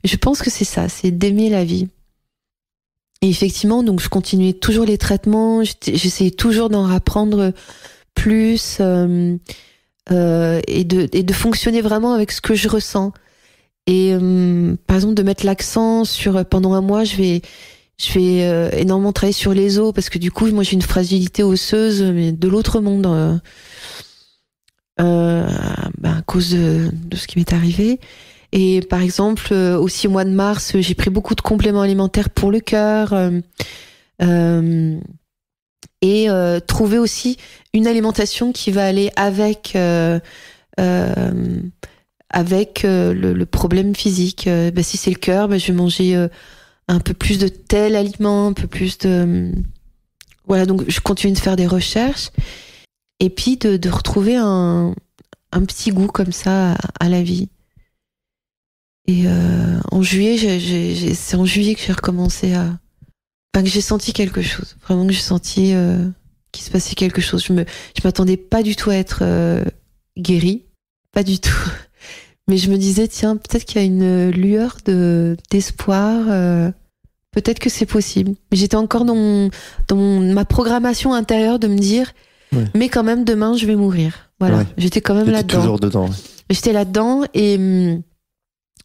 Je pense que c'est ça, c'est d'aimer la vie. Et effectivement, donc je continuais toujours les traitements, j'essayais toujours d'en apprendre plus et de fonctionner vraiment avec ce que je ressens. Et par exemple, de mettre l'accent sur pendant un mois, je vais énormément travailler sur les os parce que du coup, moi j'ai une fragilité osseuse, mais de l'autre monde à cause de ce qui m'est arrivé. Et par exemple, aussi au mois de mars, j'ai pris beaucoup de compléments alimentaires pour le cœur et trouver aussi une alimentation qui va aller avec le problème physique. Si c'est le cœur, je vais manger un peu plus de tel aliment, un peu plus de... Voilà, donc je continue de faire des recherches et puis de retrouver un petit goût comme ça à la vie. Et en juillet, c'est en juillet que j'ai recommencé que j'ai senti quelque chose. Vraiment que j'ai senti qu'il se passait quelque chose. Je m'attendais pas du tout à être guérie. Pas du tout. Mais je me disais, tiens, peut-être qu'il y a une lueur d'espoir. Peut-être que c'est possible. Mais j'étais encore dans ma programmation intérieure de me dire, mais quand même, demain, je vais mourir. Voilà. Ouais. J'étais quand même là-dedans. Toujours dedans. J'étais là-dedans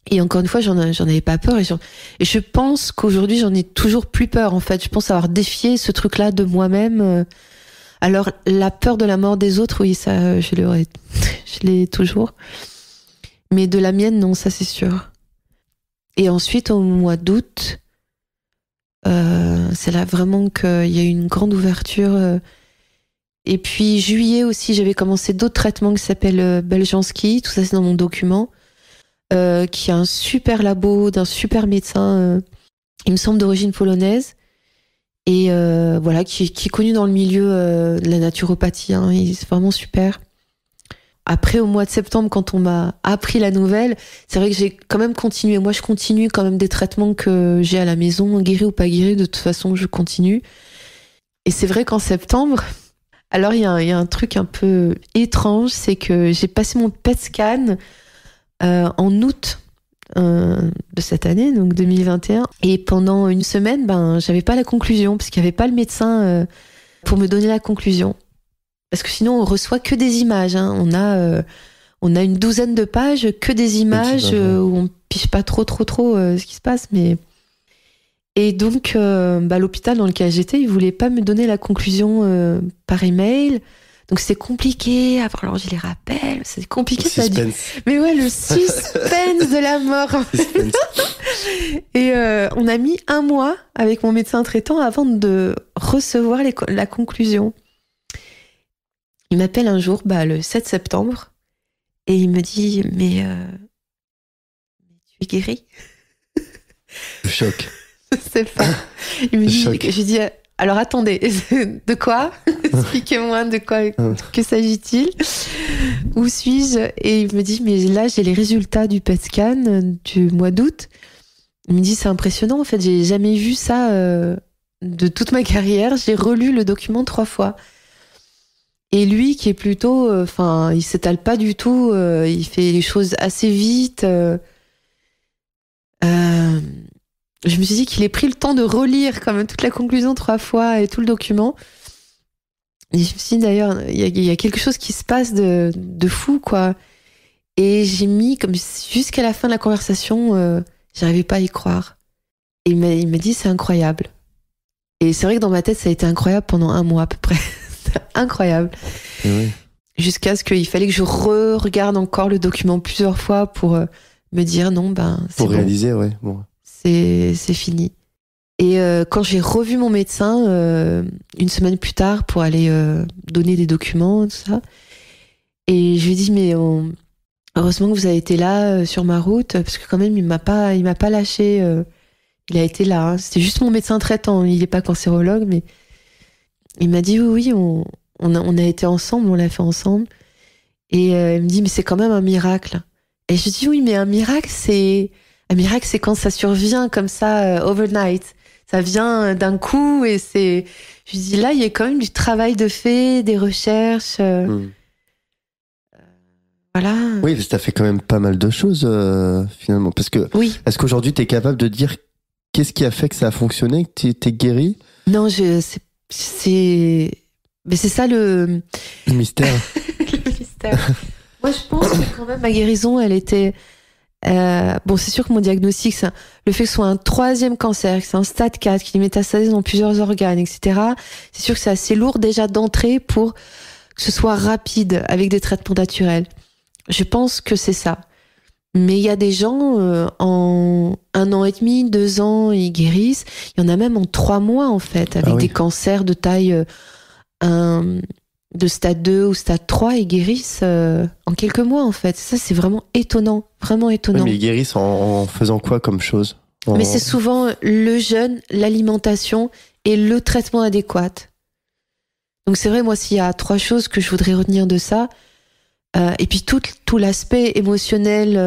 et encore une fois, j'en avais pas peur. Et je pense qu'aujourd'hui, j'en ai toujours plus peur, en fait. Je pense avoir défié ce truc-là de moi-même. Alors, la peur de la mort des autres, oui, ça, je l'ai toujours. Mais de la mienne, non, ça, c'est sûr. Et ensuite, au mois d'août, c'est là vraiment qu'il y a eu une grande ouverture. Et puis, juillet aussi, j'avais commencé d'autres traitements qui s'appellent Beljanski. Tout ça, c'est dans mon document. Qui a un super labo d'un super médecin, il me semble d'origine polonaise, et voilà, qui est connu dans le milieu de la naturopathie. Hein, c'est vraiment super. Après, au mois de septembre, quand on m'a appris la nouvelle, c'est vrai que j'ai quand même continué. Moi, je continue quand même des traitements que j'ai à la maison, guéris ou pas guéris, de toute façon, je continue. Et c'est vrai qu'en septembre, alors il y a un truc un peu étrange, c'est que j'ai passé mon PET scan en août de cette année, donc 2021, et pendant une semaine, j'avais pas la conclusion parce qu'il y avait pas le médecin pour me donner la conclusion. Parce que sinon, on reçoit que des images. Hein. On a une douzaine de pages que des images où on piche pas trop ce qui se passe, mais et donc l'hôpital dans lequel j'étais, ils voulaient pas me donner la conclusion par email. Donc c'est compliqué, alors je les rappelle, c'est compliqué. Ça dit. Mais ouais, le suspense de la mort. Et on a mis 1 mois avec mon médecin traitant avant de recevoir la conclusion. Il m'appelle un jour, le 7 septembre, et il me dit, mais tu es guérie? Le choc. Je sais pas. Il me dit, je dis, alors attendez, de quoi? Expliquez-moi de quoi, que s'agit-il? Où suis-je? Et il me dit, mais là j'ai les résultats du PET scan du mois d'août. Il me dit, c'est impressionnant, en fait, j'ai jamais vu ça de toute ma carrière. J'ai relu le document 3 fois. Et lui, qui est plutôt, il s'étale pas du tout, il fait les choses assez vite. Je me suis dit qu'il ait pris le temps de relire quand même toute la conclusion 3 fois et tout le document. Et je me suis dit, d'ailleurs, il y a quelque chose qui se passe de fou, quoi. Et j'ai mis, comme jusqu'à la fin de la conversation, j'arrivais pas à y croire. Et il m'a dit, c'est incroyable. Et c'est vrai que dans ma tête, ça a été incroyable pendant 1 mois à peu près. C'était incroyable. Oui. Jusqu'à ce qu'il fallait que je regarde encore le document plusieurs fois pour me dire, non, c'est pour bon. réaliser, ouais. Bon. C'est fini. Et quand j'ai revu mon médecin 1 semaine plus tard pour aller donner des documents, tout ça, et je lui ai dit, mais heureusement que vous avez été là sur ma route, parce que quand même il m'a pas lâché. Il a été là. Hein. C'était juste mon médecin traitant. Il n'est pas cancérologue, mais Il m'a dit oui, on a été ensemble, on l'a fait ensemble. Et il me dit, mais c'est quand même un miracle. Et je dis, oui, mais un miracle, c'est quand ça survient comme ça, overnight. Ça vient d'un coup et c'est... Je lui dis, là, il y a quand même du travail de fait, des recherches. Voilà. Oui, parce que t'as fait quand même pas mal de choses, finalement. Parce que, oui. Est-ce qu'aujourd'hui, t'es capable de dire qu'est-ce qui a fait que ça a fonctionné, que t'es guéri? Non, mais c'est ça le mystère. le mystère. Moi, je pense que quand même ma guérison, elle était... bon, c'est sûr que mon diagnostic, le fait que ce soit un 3e cancer, que c'est un stade 4, qu'il est métastasé dans plusieurs organes, etc., c'est sûr que c'est assez lourd déjà d'entrée pour que ce soit rapide avec des traitements naturels. Je pense que c'est ça. Mais il y a des gens, en 1 an et demi, 2 ans, ils guérissent. Il y en a même en 3 mois, en fait, avec des cancers de taille de stade 2 ou stade 3, ils guérissent en quelques mois, en fait. Ça, c'est vraiment étonnant. Vraiment étonnant. Oui, mais ils guérissent en faisant quoi comme chose? Mais c'est souvent le jeûne, l'alimentation et le traitement adéquat. Donc c'est vrai, moi, s'il y a 3 choses que je voudrais retenir de ça, et puis tout l'aspect émotionnel,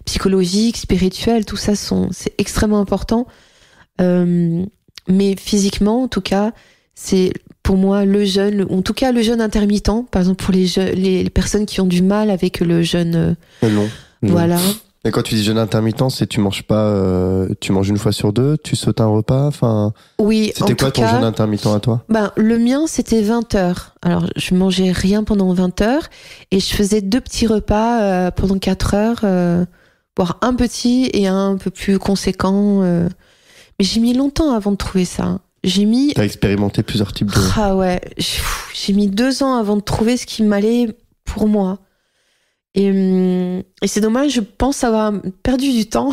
psychologique, spirituel, tout ça, c'est extrêmement important. Mais physiquement, en tout cas, c'est pour moi le jeûne, en tout cas le jeûne intermittent, par exemple pour les personnes qui ont du mal avec le jeûne. Non. Voilà. Et quand tu dis jeûne intermittent, c'est tu manges pas, tu manges 1 fois sur 2, tu sautes un repas, enfin. Oui. C'était quoi ton jeûne intermittent à toi? Le mien, c'était 20 heures. Alors, je mangeais rien pendant 20 heures et je faisais 2 petits repas pendant 4 heures, voire un petit et un peu plus conséquent. Mais j'ai mis longtemps avant de trouver ça. T'as expérimenté plusieurs types de... Ah ouais, j'ai mis 2 ans avant de trouver ce qui m'allait pour moi. Et c'est dommage, je pense avoir perdu du temps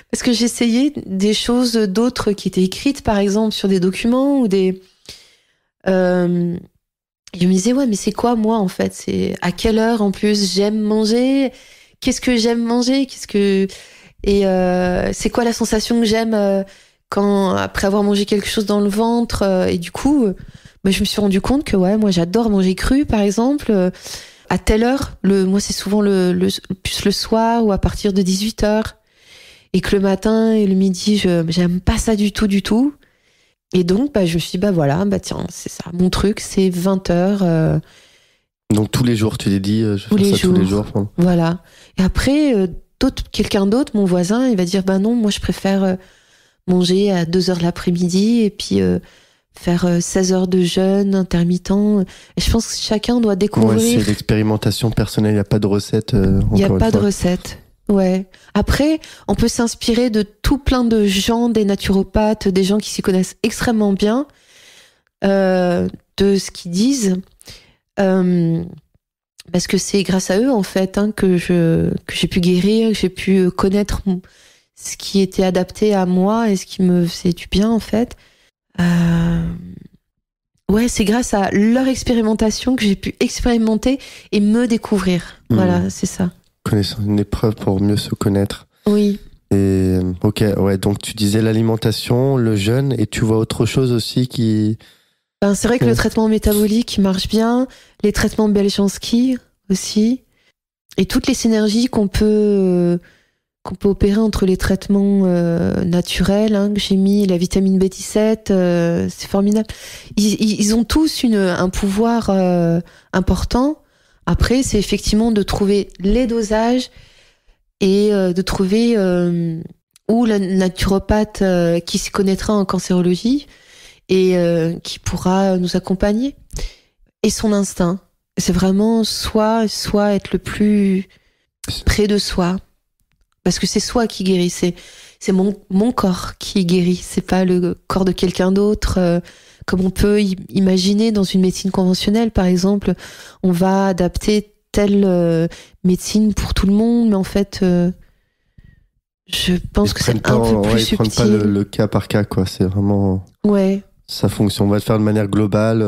parce que j'essayais des choses d'autres qui étaient écrites, par exemple, sur des documents ou des... je me disais, ouais, mais c'est quoi, moi, en fait? C'est à quelle heure, en plus, j'aime manger? Qu'est-ce que j'aime manger? Et c'est quoi la sensation que j'aime après avoir mangé quelque chose dans le ventre? Et du coup, je me suis rendu compte que, ouais, moi, j'adore manger cru, par exemple, à telle heure. Moi, c'est souvent plus le soir ou à partir de 18h. Et que le matin et le midi, j'aime pas ça du tout. Et donc, je me suis dit, voilà, tiens, c'est ça. Mon truc, c'est 20h. Donc, tous les jours, tu t'es dit, je vais faire ça tous les jours. Voilà. Et après, quelqu'un d'autre, mon voisin, il va dire, non, moi, je préfère manger à 2h l'après-midi et puis faire 16 heures de jeûne intermittent. Et je pense que chacun doit découvrir. Ouais, c'est l'expérimentation personnelle, il n'y a pas de recette. Il n'y a pas de recette. Ouais. Après, on peut s'inspirer de tout plein de gens, des naturopathes, des gens qui s'y connaissent extrêmement bien, de ce qu'ils disent. Parce que c'est grâce à eux, en fait, que j'ai pu guérir, que j'ai pu connaître ce qui était adapté à moi et ce qui me faisait du bien, en fait. Ouais, c'est grâce à leur expérimentation que j'ai pu expérimenter et me découvrir. Voilà, c'est ça. Connaissance, une épreuve pour mieux se connaître. Oui. Et ok, ouais, donc tu disais l'alimentation, le jeûne, et tu vois autre chose aussi qui... C'est vrai que le traitement métabolique marche bien, les traitements Beljanski aussi, et toutes les synergies qu'on peut opérer entre les traitements naturels, que j'ai mis, la vitamine B17, c'est formidable. Ils ont tous un pouvoir important. Après, c'est effectivement de trouver les dosages et de trouver où le naturopathe qui s'y connaîtra en cancérologie et qui pourra nous accompagner. Et son instinct. C'est vraiment soit être le plus près de soi. Parce que c'est soi qui guérit. C'est mon corps qui guérit. C'est pas le corps de quelqu'un d'autre. Comme on peut imaginer dans une médecine conventionnelle, par exemple, on va adapter telle médecine pour tout le monde, mais en fait, je pense que c'est un peu plus subtil. Ils prennent pas le cas par cas, quoi. C'est vraiment... Ouais. Ça fonctionne. On va le faire de manière globale.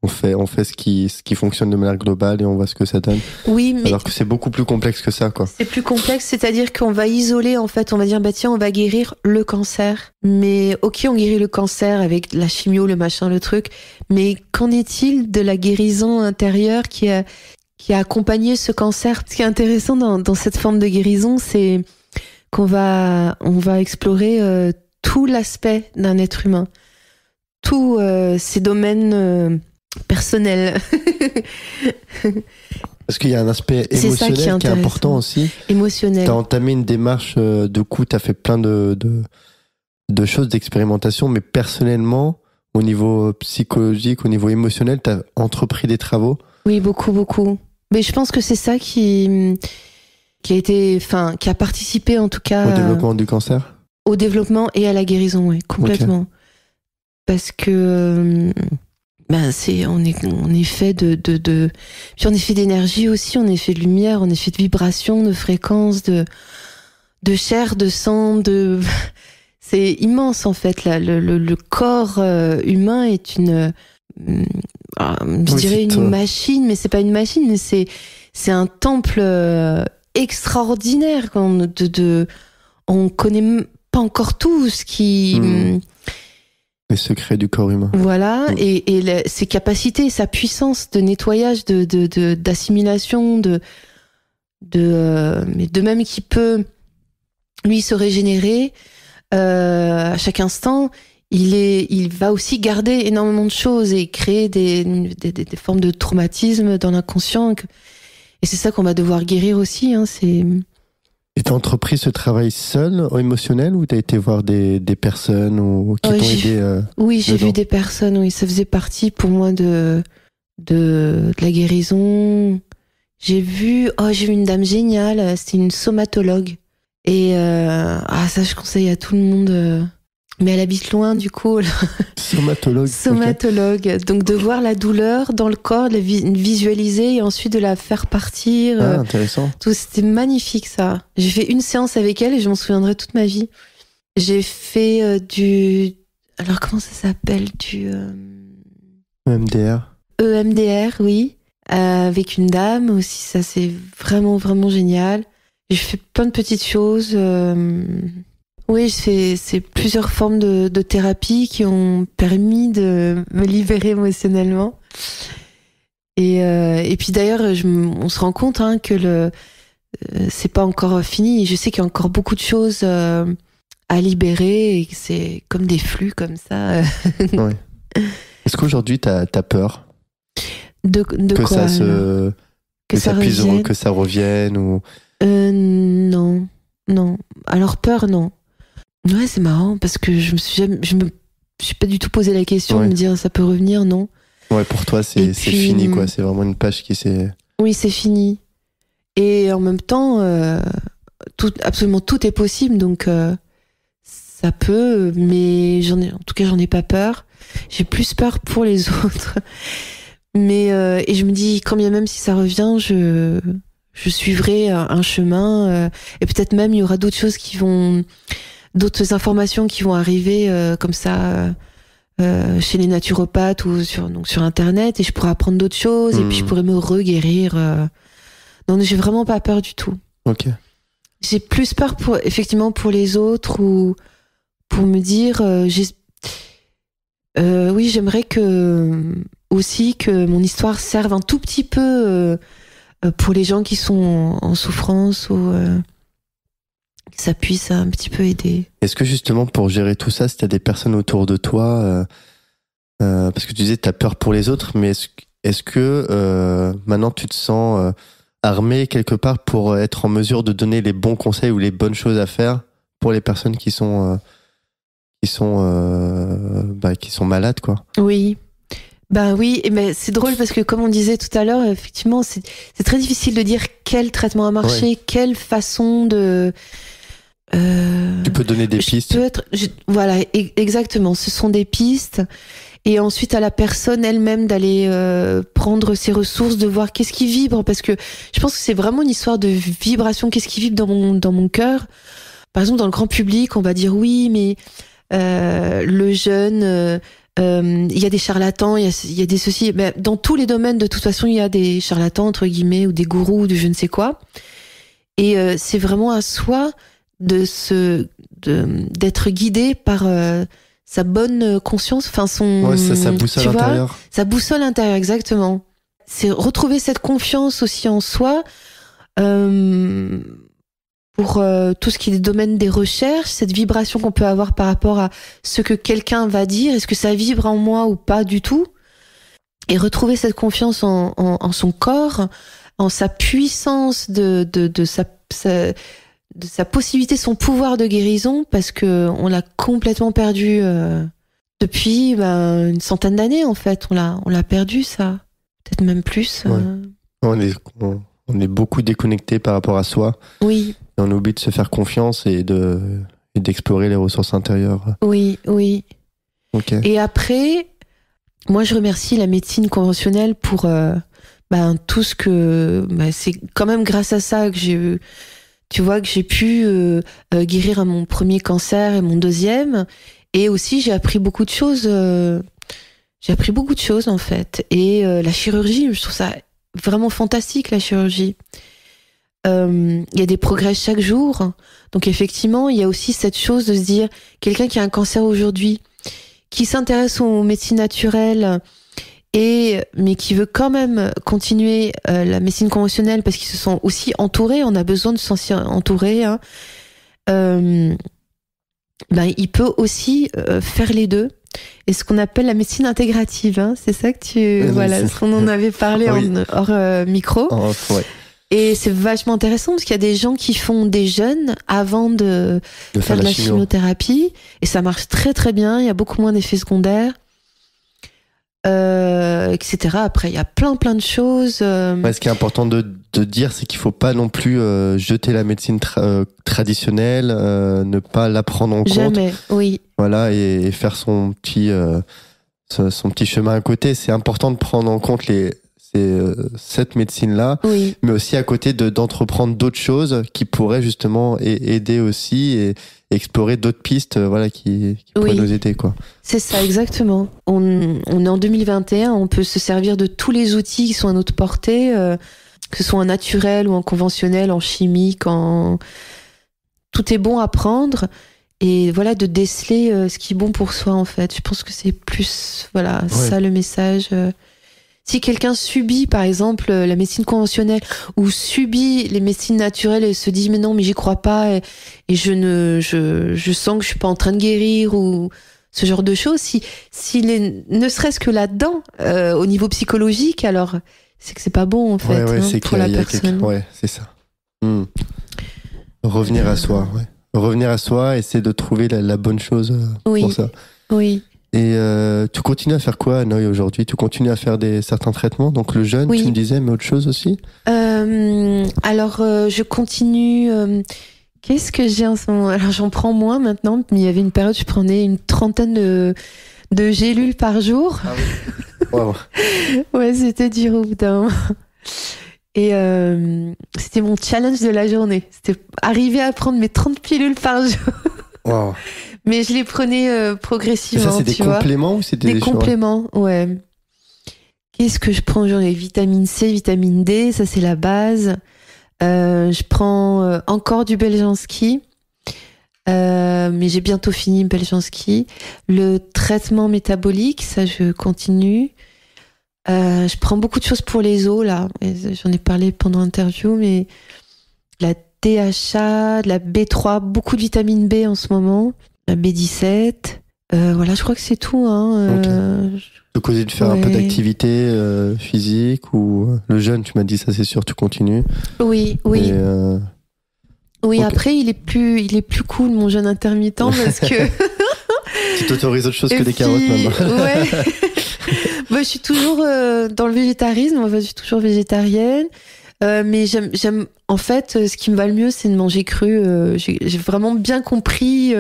On on fait ce qui fonctionne de manière globale et on voit ce que ça donne. Oui, mais alors que c'est beaucoup plus complexe que ça, quoi. c'est plus complexe, c'est-à-dire qu'on va isoler, en fait, on va dire, bah tiens, on va guérir le cancer. Mais ok, on guérit le cancer avec la chimio, le machin, le truc. Mais qu'en est-il de la guérison intérieure qui a accompagné ce cancer? Ce qui est intéressant dans cette forme de guérison, c'est qu'on va explorer tout l'aspect d'un être humain, tous ces domaines personnels. Parce qu'il y a un aspect émotionnel qui est important aussi. Émotionnel. T'as entamé une démarche, de coup, t'as fait plein de choses, d'expérimentation, mais personnellement, au niveau psychologique, au niveau émotionnel, t'as entrepris des travaux. Oui, beaucoup, beaucoup. Mais je pense que c'est ça qui a participé en tout cas au développement du cancer. Au développement et à la guérison, oui, complètement. Okay. Parce que on est fait puis on est fait d'énergie aussi, on est fait de lumière, on est fait de vibrations, de fréquences, de chair, de sang, c'est immense en fait là. Le corps humain est une je dirais une machine, mais c'est pas une machine, mais c'est un temple extraordinaire. On connaît pas encore tout ce qui les secrets du corps humain. Voilà, et ses capacités, sa puissance de nettoyage, d'assimilation, mais de même qu'il peut lui se régénérer à chaque instant. Il va aussi garder énormément de choses et créer des formes de traumatisme dans l'inconscient. Et c'est ça qu'on va devoir guérir aussi. Et t'as entrepris ce travail seul, émotionnel, ou t'as été voir des personnes qui t'ont aidé Oui, j'ai vu des personnes, oui. Ça faisait partie pour moi de la guérison. J'ai vu une dame géniale, c'était une somatologue. Et ça, je conseille à tout le monde... Mais elle habite loin, du coup. Somatologue. Somatologue. Okay. Donc, de voir la douleur dans le corps, de la visualiser et ensuite de la faire partir. Intéressant. Tout, c'était magnifique, ça. J'ai fait une séance avec elle et je m'en souviendrai toute ma vie. J'ai fait alors, comment ça s'appelle? Du... EMDR. EMDR, oui. Avec une dame aussi. Ça, c'est vraiment, vraiment génial. J'ai fait plein de petites choses. Oui, c'est plusieurs formes de thérapie qui ont permis de me libérer émotionnellement. Et puis d'ailleurs, on se rend compte que c'est pas encore fini. Je sais qu'il y a encore beaucoup de choses à libérer et que c'est comme des flux comme ça. Ouais. Est-ce qu'aujourd'hui t'as peur de que quoi, que ça revienne ou non. Alors peur, non. Ouais, c'est marrant parce que je me suis pas du tout posé la question de me dire ça peut revenir, non. Ouais, pour toi c'est fini quoi, c'est vraiment une page qui s'est... Oui, c'est fini. Et en même temps absolument tout est possible, donc ça peut, mais en tout cas j'en ai pas peur. J'ai plus peur pour les autres. Mais et je me dis quand bien même si ça revient, je suivrai un chemin et peut-être même il y aura d'autres choses d'autres informations qui vont arriver comme ça chez les naturopathes ou sur internet et je pourrais apprendre d'autres choses et puis je pourrais me reguérir. Non, j'ai vraiment pas peur du tout. Ok. J'ai plus peur effectivement pour les autres ou pour me dire oui, j'aimerais aussi que mon histoire serve un tout petit peu pour les gens qui sont en souffrance ou que ça puisse un petit peu aider. Est-ce que justement pour gérer tout ça, si tu as des personnes autour de toi, parce que tu disais tu as peur pour les autres, mais est-ce que maintenant tu te sens armé quelque part pour être en mesure de donner les bons conseils ou les bonnes choses à faire pour les personnes qui sont malades, quoi? Oui. Ben oui, mais c'est drôle parce que comme on disait tout à l'heure, effectivement, c'est très difficile de dire quel traitement a marché, quelle façon de... tu peux donner des pistes. Voilà, exactement. Ce sont des pistes. Et ensuite, à la personne elle-même d'aller prendre ses ressources, de voir qu'est-ce qui vibre. Parce que je pense que c'est vraiment une histoire de vibration. Qu'est-ce qui vibre dans mon cœur? Par exemple, dans le grand public, on va dire oui, mais le jeune... Il y a des charlatans, il y a des ceci. Mais dans tous les domaines, de toute façon, il y a des charlatans, entre guillemets, ou des gourous, ou de je ne sais quoi. Et c'est vraiment à soi d'être guidé par sa bonne conscience, enfin sa boussole intérieure. Sa boussole intérieure, exactement. C'est retrouver cette confiance aussi en soi pour tout ce qui est le domaine des recherches, cette vibration qu'on peut avoir par rapport à ce que quelqu'un va dire, est-ce que ça vibre en moi ou pas du tout, et retrouver cette confiance en son corps, en sa puissance de sa possibilité, son pouvoir de guérison, parce que on l'a complètement perdu depuis une centaine d'années en fait. On l'a perdu, ça, peut-être même plus. Ouais. On est beaucoup déconnecté par rapport à soi. Oui. Et on oublie de se faire confiance et d'explorer les ressources intérieures. Oui. Okay. Et après, moi je remercie la médecine conventionnelle pour tout ce que c'est quand même grâce à ça que j'ai pu guérir à mon premier cancer et mon deuxième, et aussi j'ai appris beaucoup de choses en fait, et la chirurgie, je trouve ça vraiment fantastique, la chirurgie. Il y a des progrès chaque jour, donc effectivement il y a aussi cette chose de se dire, quelqu'un qui a un cancer aujourd'hui, qui s'intéresse aux médecines naturelles, mais qui veut quand même continuer la médecine conventionnelle parce qu'ils se sont aussi entourés, on a besoin de se sentir entouré, il peut aussi faire les deux, et ce qu'on appelle la médecine intégrative, c'est ça que ce qu'on en avait parlé hors micro. Ouais. Et c'est vachement intéressant parce qu'il y a des gens qui font des jeûnes avant de faire de la chimiothérapie, et ça marche très très bien, il y a beaucoup moins d'effets secondaires, etc. Après, il y a plein de choses. Ce qui est important de dire, c'est qu'il faut pas non plus jeter la médecine traditionnelle, ne pas la prendre en compte. Jamais, oui. Voilà, et faire son petit chemin à côté. C'est important de prendre en compte cette médecine-là, oui. Mais aussi à côté d'entreprendre d'autres choses qui pourraient justement aider aussi, et explorer d'autres pistes qui pourraient nous aider, quoi. C'est ça, exactement. On est en 2021, on peut se servir de tous les outils qui sont à notre portée, que ce soit en naturel ou en conventionnel, en chimique, tout est bon à prendre, et de déceler ce qui est bon pour soi, en fait. Je pense que c'est plus ça le message. Si quelqu'un subit, par exemple, la médecine conventionnelle, ou subit les médecines naturelles et se dit mais non, mais j'y crois pas, et je sens que je suis pas en train de guérir, ou ce genre de choses, s'il est ne serait-ce que là-dedans, au niveau psychologique, alors c'est que c'est pas bon, en fait, c'est pour la personne. C'est ça. Revenir à soi, revenir à soi, essayer de trouver la bonne chose pour ça. Oui. Et tu continues à faire quoi, Noé, aujourd'hui? Tu continues à faire certains traitements, donc le jeûne, tu me disais, mais autre chose aussi? Alors, je continue. Qu'est-ce que j'ai en ce moment? Alors, j'en prends moins maintenant, mais il y avait une période où je prenais une trentaine de gélules par jour. Ah oui. Wow. Ouais, c'était dur au bout d'un moment. Et c'était mon challenge de la journée. C'était arriver à prendre mes 30 pilules par jour. Wow. Mais je les prenais progressivement. Et ça, c'est des compléments ou c'était des compléments, ouais. Qu'est-ce que je prends aujourd'hui? Vitamine C, vitamine D, ça c'est la base. Je prends encore du Beljanski, mais j'ai bientôt fini Beljanski. Le traitement métabolique, ça je continue. Je prends beaucoup de choses pour les os là. J'en ai parlé pendant l'interview, mais la DHA, de la B3, beaucoup de vitamine B en ce moment. La B17, je crois que c'est tout. De côté de faire un peu d'activité physique, ou le jeûne, tu m'as dit, ça c'est sûr, tu continues. Oui. Et, oui, après il est plus cool, mon jeûne intermittent, parce que tu t'autorises autre chose que des carottes maintenant. Ouais. Moi, je suis toujours dans le végétarisme. Je suis toujours végétarienne. Mais j'aime en fait, ce qui me va le mieux, c'est de manger cru. J'ai vraiment bien compris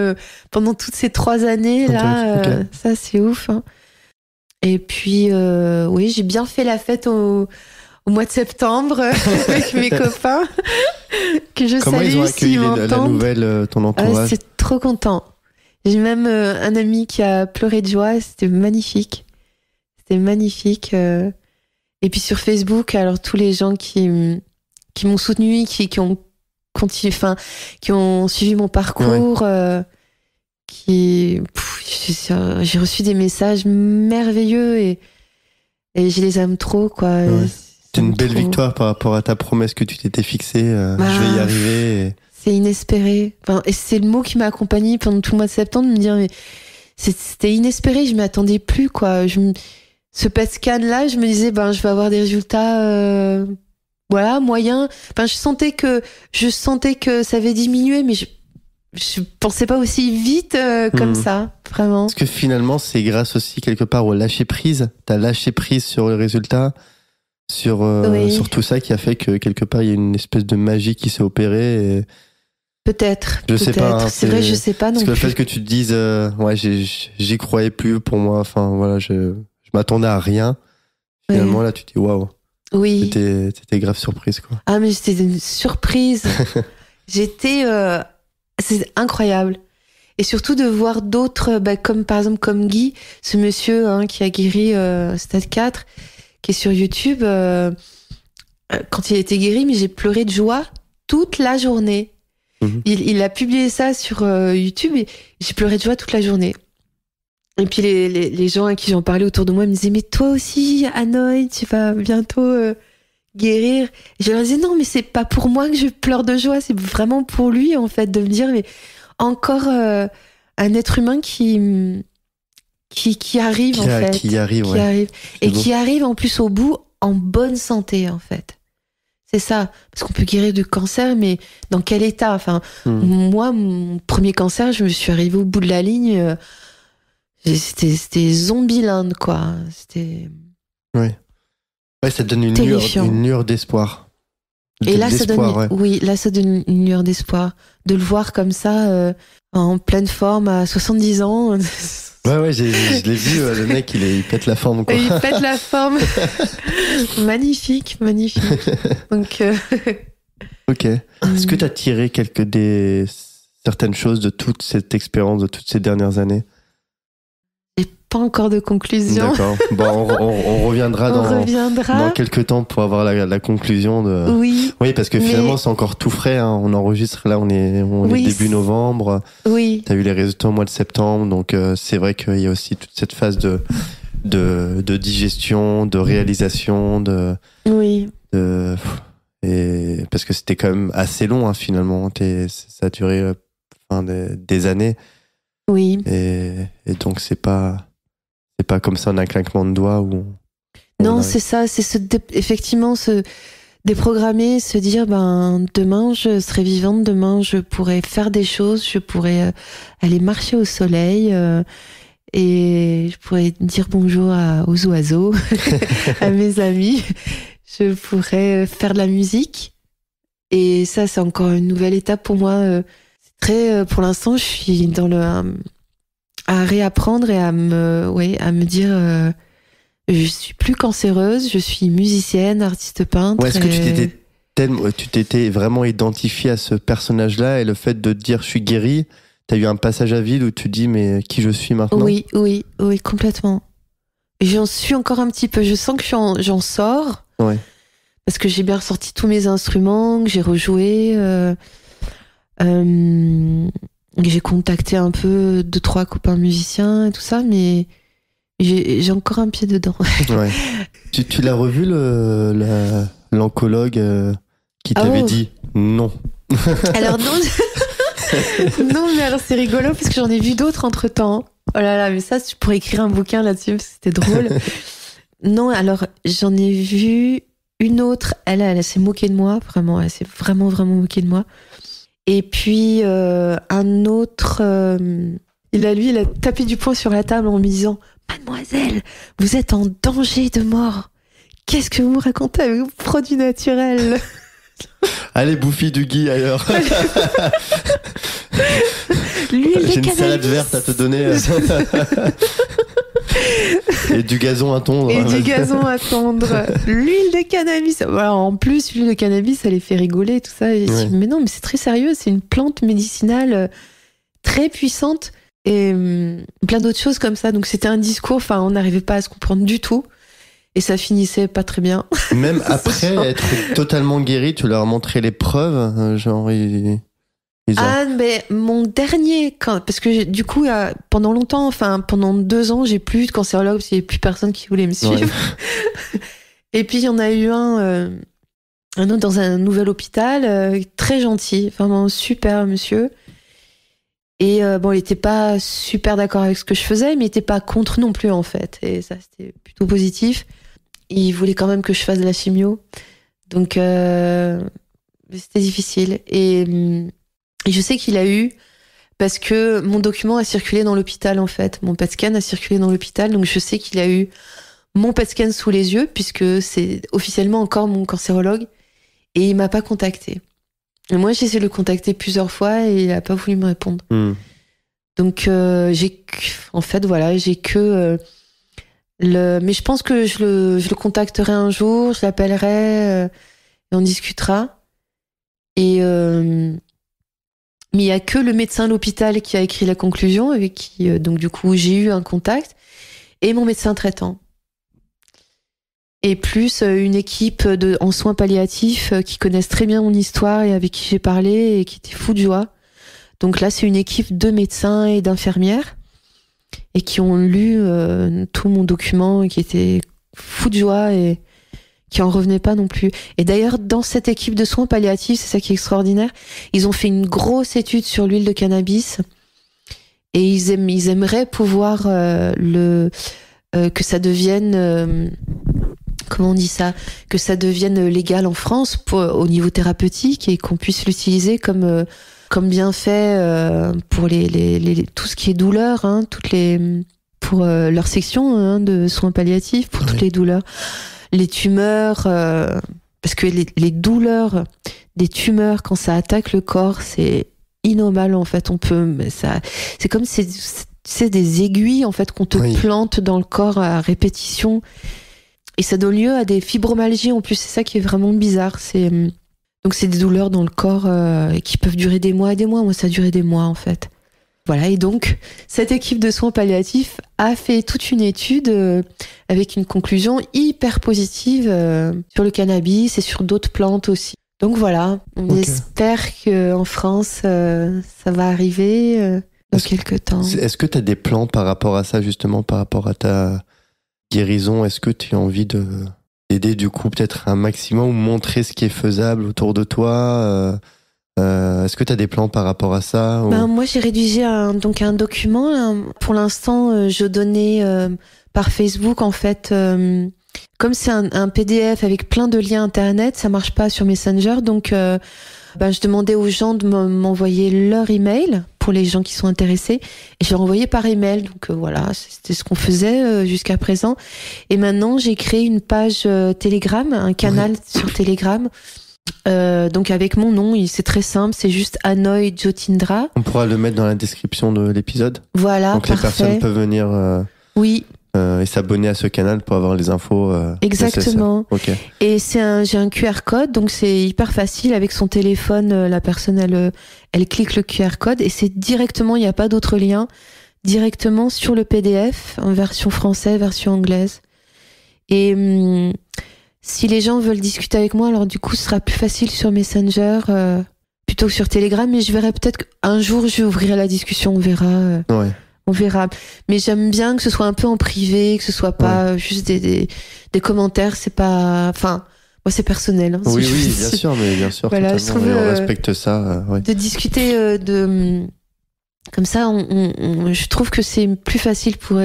pendant toutes ces 3 années là. Okay. Ça, c'est ouf. Et puis, oui, j'ai bien fait la fête au mois de septembre avec mes copains que je Comment salue. Comment ils ont accueilli la nouvelle, ton entourage? C'est trop content. J'ai même un ami qui a pleuré de joie. C'était magnifique. C'était magnifique. Et puis sur Facebook, alors tous les gens qui m'ont soutenu, qui ont continué, enfin, qui ont suivi mon parcours, j'ai reçu des messages merveilleux et je les aime trop, quoi. Ouais. C'est une belle victoire par rapport à ta promesse que tu t'étais fixée. Je vais y arriver. C'est inespéré. Enfin, et c'est le mot qui m'a accompagnée pendant tout le mois de septembre, de me dire, mais c'était inespéré, je m'y attendais plus, quoi. Ce PET scan là, je me disais, je vais avoir des résultats, moyens. Enfin, je sentais que ça avait diminué, mais je pensais pas aussi vite comme ça, vraiment. Parce que finalement, c'est grâce aussi quelque part au lâcher prise. T'as lâché prise sur le résultat, sur tout ça qui a fait que quelque part il y a une espèce de magie qui s'est opérée. Et... Peut-être. Sais pas. Hein, c'est vrai, je sais pas non plus. Parce que le fait que tu te dises, j'y croyais plus pour moi. Enfin voilà, je m'attendais à rien. Finalement là, tu te dis waouh. Oui. T'étais grave surprise, quoi. Ah, mais c'était une surprise. C'est incroyable. Et surtout de voir d'autres, comme par exemple comme Guy, ce monsieur qui a guéri Stade 4, qui est sur YouTube. Quand il a été guéri, mais j'ai pleuré de joie toute la journée. Mmh. Il a publié ça sur YouTube et j'ai pleuré de joie toute la journée. Et puis les gens à qui j'en parlais autour de moi me disaient, mais toi aussi, Hanoï, tu vas bientôt guérir. Et je leur disais, non, mais c'est pas pour moi que je pleure de joie, c'est vraiment pour lui, en fait, de me dire, mais encore un être humain qui arrive, en fait. Qui arrive. Et beau. Qui arrive en plus au bout en bonne santé, en fait. C'est ça. Parce qu'on peut guérir du cancer, mais dans quel état? Enfin, moi, mon premier cancer, je me suis arrivée au bout de la ligne. C'était Zombieland, quoi. C'était... Ouais, ça donne une lueur d'espoir. Et là, ça donne une lueur d'espoir. De le voir comme ça, en pleine forme, à 70 ans. Ouais, je l'ai vu, le mec, il pète la forme, quoi. Il pète la forme. Magnifique. Donc, Ok. Est-ce que tu as tiré certaines choses de toute cette expérience, de toutes ces dernières années? Pas encore de conclusion. D'accord. Bon, on reviendra dans quelques temps pour avoir la conclusion de. Oui. Oui, parce que finalement c'est encore tout frais. Hein. On enregistre là, on est début novembre. Oui. T'as eu les résultats au mois de septembre, donc c'est vrai qu'il y a aussi toute cette phase de digestion, de réalisation, Oui. Et parce que c'était quand même assez long, hein, finalement. Ça a duré des années. Oui. Et donc c'est pas comme ça en un claquement de doigts où non, c'est ça, c'est effectivement se déprogrammer, se dire demain je serai vivante, demain je pourrai faire des choses, je pourrai aller marcher au soleil et je pourrais dire bonjour aux oiseaux, à mes amis, je pourrais faire de la musique et ça c'est encore une nouvelle étape pour moi. Pour l'instant, je suis dans à réapprendre et à me dire, je suis plus cancéreuse, je suis musicienne, artiste peintre. Est-ce que tu t'étais vraiment identifié à ce personnage-là et le fait de te dire je suis guérie, t'as eu un passage à vide où tu te dis mais qui je suis maintenant? Oui, complètement. J'en suis encore un petit peu. Je sens que j'en sors. Ouais. Parce que j'ai bien ressorti tous mes instruments, que j'ai rejoué. J'ai contacté un peu 2-3 copains musiciens et tout ça, mais j'ai encore un pied dedans. Ouais. Tu l'as revu l'oncologue qui t'avait dit non? Alors non, non, mais alors c'est rigolo parce que j'en ai vu d'autres entre temps. Oh là là, mais ça, tu pourrais écrire un bouquin là-dessus parce que c'était drôle. Non, alors j'en ai vu une autre. Elle s'est moquée de moi, vraiment. Elle s'est vraiment moquée de moi. Et puis un autre, il a tapé du poing sur la table en me disant « Mademoiselle, vous êtes en danger de mort. Qu'est-ce que vous me racontez avec vos produits naturels ?» Allez, bouffer du Guy ailleurs. J'ai une salade verte à te donner. Et du gazon à tondre. L'huile de cannabis. Alors, en plus, l'huile de cannabis, ça les fait rigoler, tout ça. Et mais non, mais c'est très sérieux. C'est une plante médicinale très puissante. et plein d'autres choses comme ça. Donc c'était un discours, enfin, on n'arrivait pas à se comprendre du tout. Et ça finissait pas très bien. Même après être totalement guéri, tu leur as montré les preuves, genre Mais mon dernier, parce que du coup, pendant longtemps, enfin pendant 2 ans, j'ai plus de cancérologue parce qu'il n'y avait plus personne qui voulait me suivre. Ouais. Et puis il y en a eu un autre dans un nouvel hôpital, très gentil, vraiment super monsieur. Et il était pas super d'accord avec ce que je faisais, mais il était pas contre non plus en fait. Et ça, c'était plutôt positif. Il voulait quand même que je fasse de la chimio, donc c'était difficile. Et je sais qu'il a eu, parce que mon document a circulé dans l'hôpital en fait, mon PET scan a circulé dans l'hôpital, donc je sais qu'il a eu mon PET scan sous les yeux, puisque c'est officiellement encore mon cancérologue, et il m'a pas contacté. Et moi j'ai essayé de le contacter plusieurs fois et il a pas voulu me répondre. Donc j'ai que mais je pense que je le contacterai un jour, je l'appellerai et on discutera. Et mais il y a que le médecin de l'hôpital qui a écrit la conclusion, avec qui donc du coup j'ai eu un contact, et mon médecin traitant. Et plus une équipe en soins palliatifs qui connaissent très bien mon histoire et avec qui j'ai parlé et qui étaient fous de joie. Donc là, c'est une équipe de médecins et d'infirmières et qui ont lu tout mon document et qui étaient fous de joie et qui en revenaient pas non plus. Et d'ailleurs, dans cette équipe de soins palliatifs, c'est ça qui est extraordinaire, ils ont fait une grosse étude sur l'huile de cannabis et ils aimeraient pouvoir que ça devienne... comment on dit ça, que ça devienne légal en France au niveau thérapeutique et qu'on puisse l'utiliser comme bienfait pour tout ce qui est douleur, hein, pour leur section de soins palliatifs, pour toutes les douleurs, les tumeurs, parce que les douleurs des tumeurs quand ça attaque le corps, c'est innommable en fait. C'est comme c'est des aiguilles en fait qu'on te plante dans le corps à répétition. Et ça donne lieu à des fibromalgies en plus, c'est ça qui est vraiment bizarre. Donc c'est des douleurs dans le corps qui peuvent durer des mois et des mois. Moi, ça a duré des mois en fait. Voilà, et donc cette équipe de soins palliatifs a fait toute une étude avec une conclusion hyper positive sur le cannabis et sur d'autres plantes aussi. Donc voilà, on espère qu'en France, ça va arriver dans quelques temps. Est-ce que tu as des plans par rapport à ça, justement, par rapport à ta guérison? Est-ce que tu as envie d'aider du coup peut-être un maximum ou montrer ce qui est faisable autour de toi? Est-ce que tu as des plans par rapport à ça ou... Moi j'ai rédigé un document. Pour l'instant je donnais par Facebook en fait. Comme c'est un PDF avec plein de liens internet, ça marche pas sur Messenger, donc je demandais aux gens de m'envoyer leur email pour les gens qui sont intéressés, et je leur envoyais par email. Donc voilà, c'était ce qu'on faisait jusqu'à présent. Et maintenant j'ai créé une page Telegram, un canal sur Telegram, donc avec mon nom, c'est très simple, c'est juste Anoy Jotindra. On pourra le mettre dans la description de l'épisode. Voilà, donc parfait. Les personnes peuvent venir et s'abonner à ce canal pour avoir les infos exactement. Okay. Et j'ai un QR code, donc c'est hyper facile. Avec son téléphone, la personne elle clique le QR code et c'est directement, il n'y a pas d'autre lien, directement sur le PDF en version française, version anglaise. Et si les gens veulent discuter avec moi, alors du coup ce sera plus facile sur Messenger plutôt que sur Telegram, mais je verrai peut-être qu'un jour je ouvrirai la discussion, on verra. On verra. Mais j'aime bien que ce soit un peu en privé, que ce soit pas juste des commentaires. C'est pas, enfin, moi c'est personnel. Hein, oui, bien sûr, mais bien sûr. Voilà, je trouve on respecte ça. De discuter comme ça, je trouve que c'est plus facile pour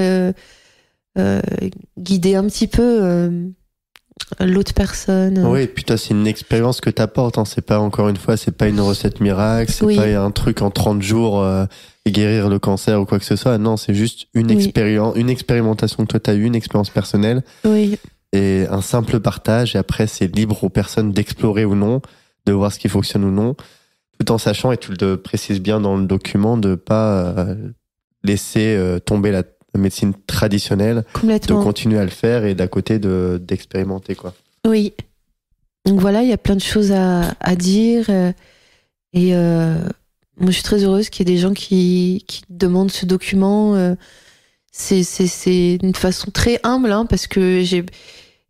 guider un petit peu l'autre personne. Oui, et puis toi, c'est une expérience que t'apportes. Hein. C'est pas, encore une fois, c'est pas une recette miracle, c'est pas un truc en 30 jours guérir le cancer ou quoi que ce soit. Non, c'est juste une expérience, une expérimentation que toi t'as eue, une expérience personnelle. Oui. Et un simple partage. Et après, c'est libre aux personnes d'explorer ou non, de voir ce qui fonctionne ou non, tout en sachant, et tu le précises bien dans le document, de pas laisser tomber la médecine traditionnelle, de continuer à le faire et d'à côté d'expérimenter, quoi. Oui. Donc voilà, il y a plein de choses à dire et Moi, je suis très heureuse qu'il y ait des gens qui demandent ce document. C'est une façon très humble, hein, parce que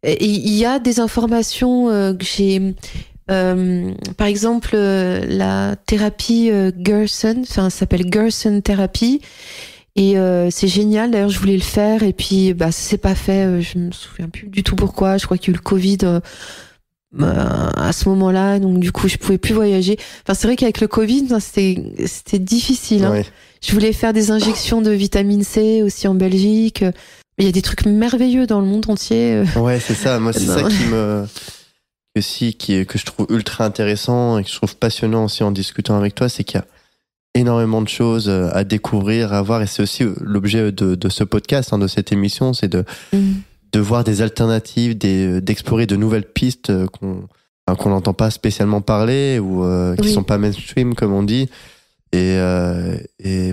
il y a des informations que j'ai. Par exemple, la thérapie Gerson, enfin, ça s'appelle Gerson Therapy, et c'est génial. D'ailleurs, je voulais le faire, et puis ça s'est pas fait. Je me souviens plus du tout pourquoi. Je crois qu'il y a eu le Covid à ce moment-là, donc du coup, je pouvais plus voyager. Enfin, c'est vrai qu'avec le Covid, c'était difficile. Hein. Ouais. Je voulais faire des injections de vitamine C aussi en Belgique. Il y a des trucs merveilleux dans le monde entier. Ouais, c'est ça. Moi, c'est ça que je trouve ultra intéressant et que je trouve passionnant aussi en discutant avec toi, c'est qu'il y a énormément de choses à découvrir, à voir, et c'est aussi l'objet de ce podcast, hein, de cette émission, c'est de voir des alternatives, d'explorer de nouvelles pistes qu'on n'entend pas spécialement parler ou qui sont pas mainstream comme on dit, et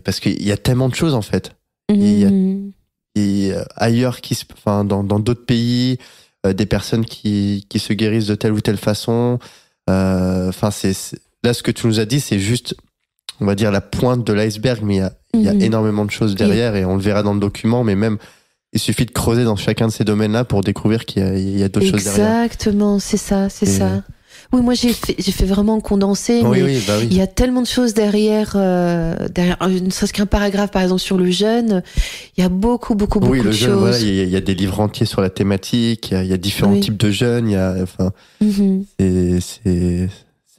parce qu'il y a tellement de choses en fait. Il y a ailleurs dans d'autres pays, des personnes qui se guérissent de telle ou telle façon. Là, ce que tu nous as dit, c'est juste, on va dire, la pointe de l'iceberg, mais il y a énormément de choses derrière, et on le verra dans le document, mais même, il suffit de creuser dans chacun de ces domaines-là pour découvrir qu'il y a d'autres choses derrière. Exactement, c'est ça. Oui, moi j'ai fait vraiment condensé, mais il y a tellement de choses derrière, ne serait-ce qu'un paragraphe par exemple sur le jeûne, il y a beaucoup de choses. Voilà, il y a des livres entiers sur la thématique, il y a différents types de jeûnes, c'est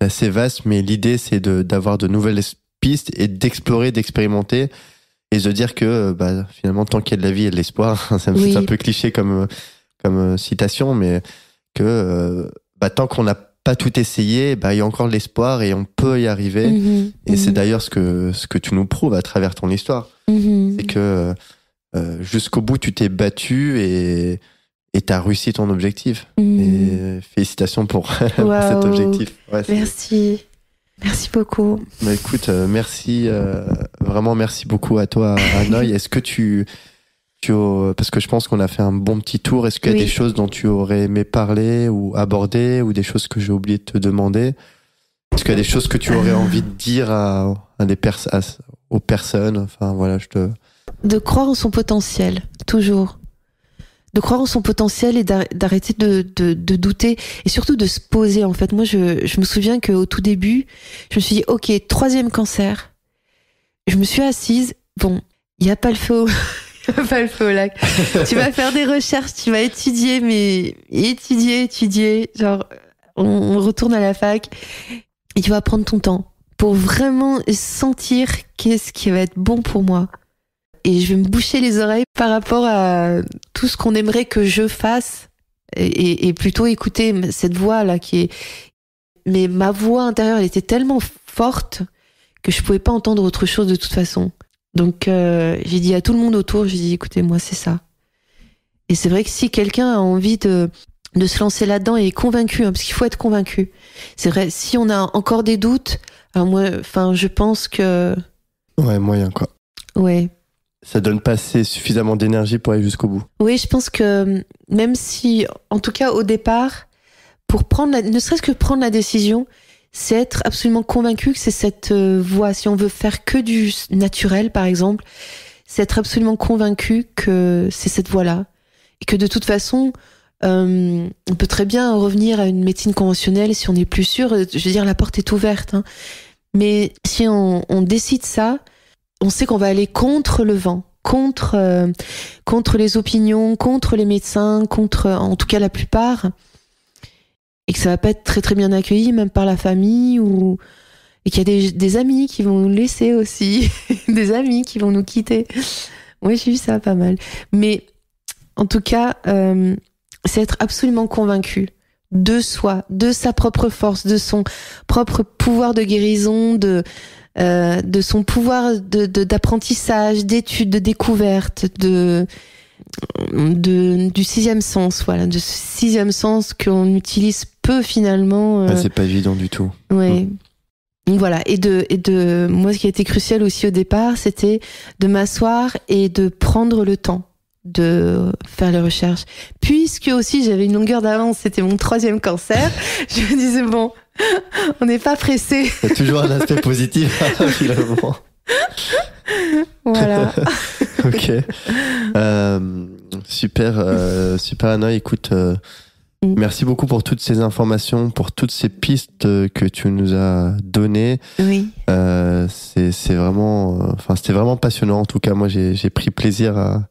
assez vaste, mais l'idée c'est d'avoir de nouvelles pistes et d'explorer, d'expérimenter, et de dire que finalement, tant qu'il y a de la vie et de l'espoir, ça me fait un peu cliché comme citation, mais que tant qu'on n'a pas tout essayé, il y a encore de l'espoir et on peut y arriver. Et c'est d'ailleurs ce que tu nous prouves à travers ton histoire. C'est que jusqu'au bout, tu t'es battu et tu as réussi ton objectif. Et félicitations pour cet objectif. Ouais, merci. Merci beaucoup. Écoute, merci, vraiment merci beaucoup à toi, Hanoï. Est-ce que parce que je pense qu'on a fait un bon petit tour, est-ce qu'il y a des choses dont tu aurais aimé parler ou aborder, ou des choses que j'ai oublié de te demander? Est-ce qu'il y a des choses que tu aurais envie de dire aux personnes? Enfin, voilà, De croire en son potentiel, toujours. De croire en son potentiel et d'arrêter de douter, et surtout de se poser, en fait. Moi, je me souviens qu'au tout début, je me suis dit, ok, 3e cancer. Je me suis assise, bon, il n'y a pas le feu au lac. Tu vas faire des recherches, tu vas étudier, mais étudier. Genre, on retourne à la fac et tu vas prendre ton temps pour vraiment sentir qu'est-ce qui va être bon pour moi. Et je vais me boucher les oreilles par rapport à tout ce qu'on aimerait que je fasse, et plutôt écouter cette voix-là mais ma voix intérieure, elle était tellement forte que je pouvais pas entendre autre chose de toute façon. Donc j'ai dit à tout le monde autour, j'ai dit écoutez, moi c'est ça. Et c'est vrai que si quelqu'un a envie de se lancer là-dedans et est convaincu, parce qu'il faut être convaincu. C'est vrai, si on a encore des doutes, alors moi, je pense que... Ouais, moyen quoi. Ouais. Ça donne pas suffisamment d'énergie pour aller jusqu'au bout. Oui, je pense que même si, en tout cas au départ, pour ne serait-ce que prendre la décision, c'est être absolument convaincu que c'est cette voie. Si on veut faire que du naturel, par exemple, c'est être absolument convaincu que c'est cette voie-là. Et que de toute façon, on peut très bien revenir à une médecine conventionnelle si on n'est plus sûr. Je veux dire, la porte est ouverte. Hein. Mais si on décide ça, on sait qu'on va aller contre le vent, contre les opinions, contre les médecins, contre, en tout cas la plupart, et que ça va pas être très très bien accueilli, même par la famille, et qu'il y a des amis qui vont nous laisser aussi, des amis qui vont nous quitter. Oui, j'ai vu ça pas mal. Mais en tout cas, c'est être absolument convaincu de soi, de sa propre force, de son propre pouvoir de guérison, de son pouvoir d'apprentissage, d'étude, de découverte, du 6e sens, voilà, de ce 6e sens qu'on utilise peu finalement. C'est pas évident du tout. Ouais. Donc voilà, et de moi, ce qui a été crucial aussi au départ, c'était de m'asseoir et de prendre le temps de faire les recherches, puisque aussi j'avais une longueur d'avance, c'était mon 3e cancer. Je me disais bon, On n'est pas pressé. Il y a toujours un aspect positif, finalement. Voilà. Ok. Super Anna, écoute, merci beaucoup pour toutes ces informations, pour toutes ces pistes que tu nous as données. Oui. C'est vraiment, c'était vraiment passionnant. En tout cas, moi, j'ai pris plaisir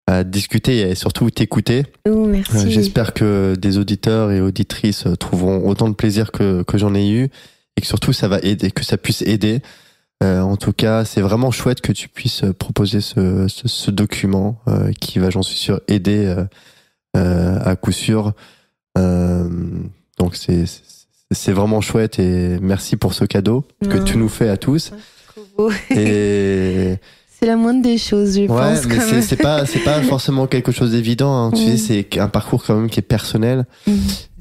à discuter et surtout t'écouter. Oh, merci. J'espère que des auditeurs et auditrices trouveront autant de plaisir que j'en ai eu et que surtout ça va aider, que ça puisse aider. En tout cas, c'est vraiment chouette que tu puisses proposer ce document qui va, j'en suis sûr, aider à coup sûr. Donc c'est vraiment chouette et merci pour ce cadeau que tu nous fais à tous. Trop beau. Et c'est la moindre des choses, je pense. Ouais, mais c'est pas forcément quelque chose d'évident. Hein. Tu sais, c'est un parcours quand même qui est personnel.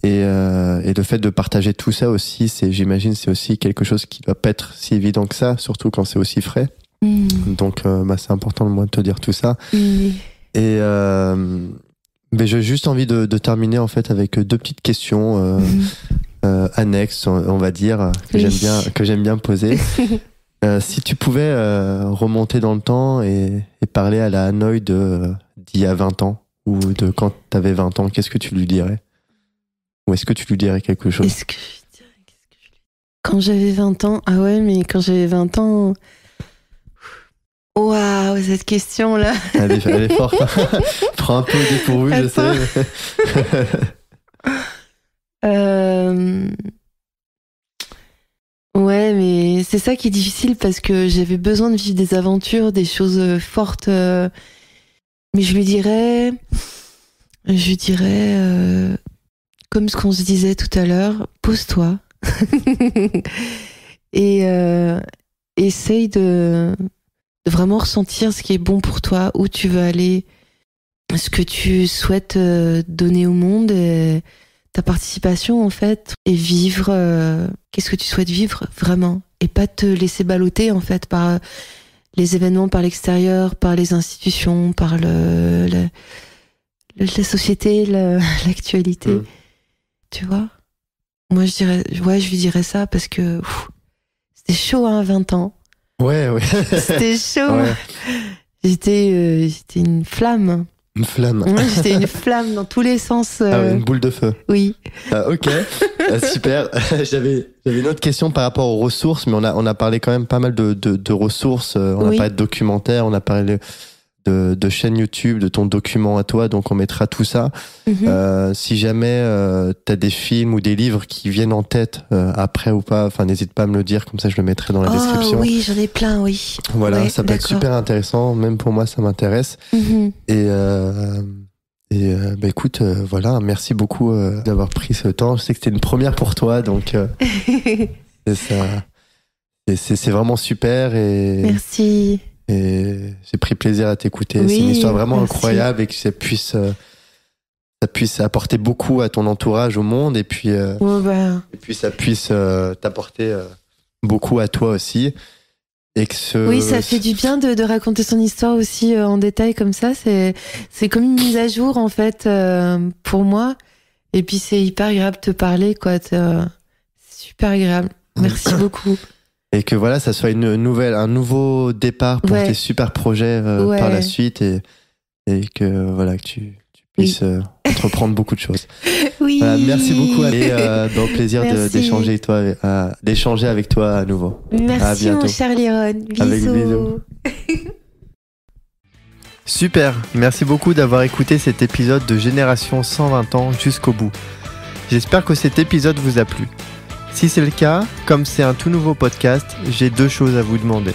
Et le fait de partager tout ça aussi, j'imagine, c'est aussi quelque chose qui doit pas être si évident que ça, surtout quand c'est aussi frais. Donc, c'est important de moi de te dire tout ça. Et mais j'ai juste envie de terminer en fait avec 2 petites questions annexes, on va dire, que j'aime bien poser. Si tu pouvais remonter dans le temps et parler à la Hanoï d'il y a 20 ans ou de quand tu avais 20 ans, qu'est-ce que tu lui dirais? Ou est-ce que tu lui dirais quelque chose? Quand j'avais 20 ans, ah ouais, mais quand j'avais 20 ans, waouh, cette question-là. Elle est forte. Prends un peu au dépourvu, je sais. Ouais, mais c'est ça qui est difficile parce que j'avais besoin de vivre des aventures, des choses fortes. Mais je lui dirais, comme ce qu'on se disait tout à l'heure, pose-toi et essaye de vraiment ressentir ce qui est bon pour toi, où tu veux aller, ce que tu souhaites donner au monde, et ta participation en fait, et vivre qu'est-ce que tu souhaites vivre vraiment, et pas te laisser balloter en fait par les événements, par l'extérieur, par les institutions, par la société, l'actualité. Tu vois, moi je lui dirais ça parce que c'était chaud à 20 ans. Ouais. C'était chaud. Ouais. J'étais une flamme. Une flamme. Ouais, j'étais une flamme dans tous les sens. Une boule de feu. Oui. Ok, super. J'avais une autre question par rapport aux ressources, mais on a parlé quand même pas mal de ressources. On a parlé de documentaires, on a parlé de chaîne YouTube, de ton document à toi, donc on mettra tout ça. Si jamais t'as des films ou des livres qui viennent en tête après ou pas, n'hésite pas à me le dire, comme ça je le mettrai dans la description. Oui, j'en ai plein, oui. Voilà, ouais, ça peut être super intéressant, même pour moi ça m'intéresse. Et écoute, voilà, merci beaucoup d'avoir pris ce temps. Je sais que c'était une première pour toi, donc c'est vraiment super. Et merci. Et j'ai pris plaisir à t'écouter. Oui, c'est une histoire vraiment incroyable et que ça puisse apporter beaucoup à ton entourage, au monde, et puis ça puisse t'apporter beaucoup à toi aussi. Et que oui, ça fait du bien de raconter son histoire aussi en détail comme ça. C'est comme une mise à jour en fait pour moi. Et puis c'est hyper agréable de te parler, quoi. C'est super agréable. Merci beaucoup. Et que voilà, ça soit un nouveau départ pour tes super projets par la suite, et que voilà, que tu puisses entreprendre beaucoup de choses. Oui. Voilà, merci beaucoup et au plaisir d'échanger avec toi à nouveau. Merci mon cher Liron. Bisous. Avec bisous. Super, merci beaucoup d'avoir écouté cet épisode de Génération 120 ans jusqu'au bout. J'espère que cet épisode vous a plu. Si c'est le cas, comme c'est un tout nouveau podcast, j'ai 2 choses à vous demander.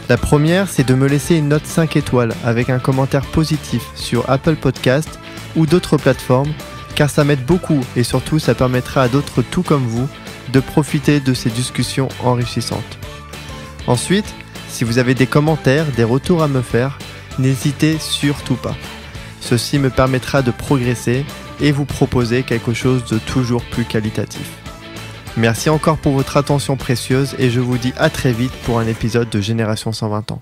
La première, c'est de me laisser une note 5 étoiles avec un commentaire positif sur Apple Podcast ou d'autres plateformes, car ça m'aide beaucoup et surtout ça permettra à d'autres tout comme vous de profiter de ces discussions enrichissantes. Ensuite, si vous avez des commentaires, des retours à me faire, n'hésitez surtout pas. Ceci me permettra de progresser et vous proposer quelque chose de toujours plus qualitatif. Merci encore pour votre attention précieuse et je vous dis à très vite pour un épisode de Génération 120 ans.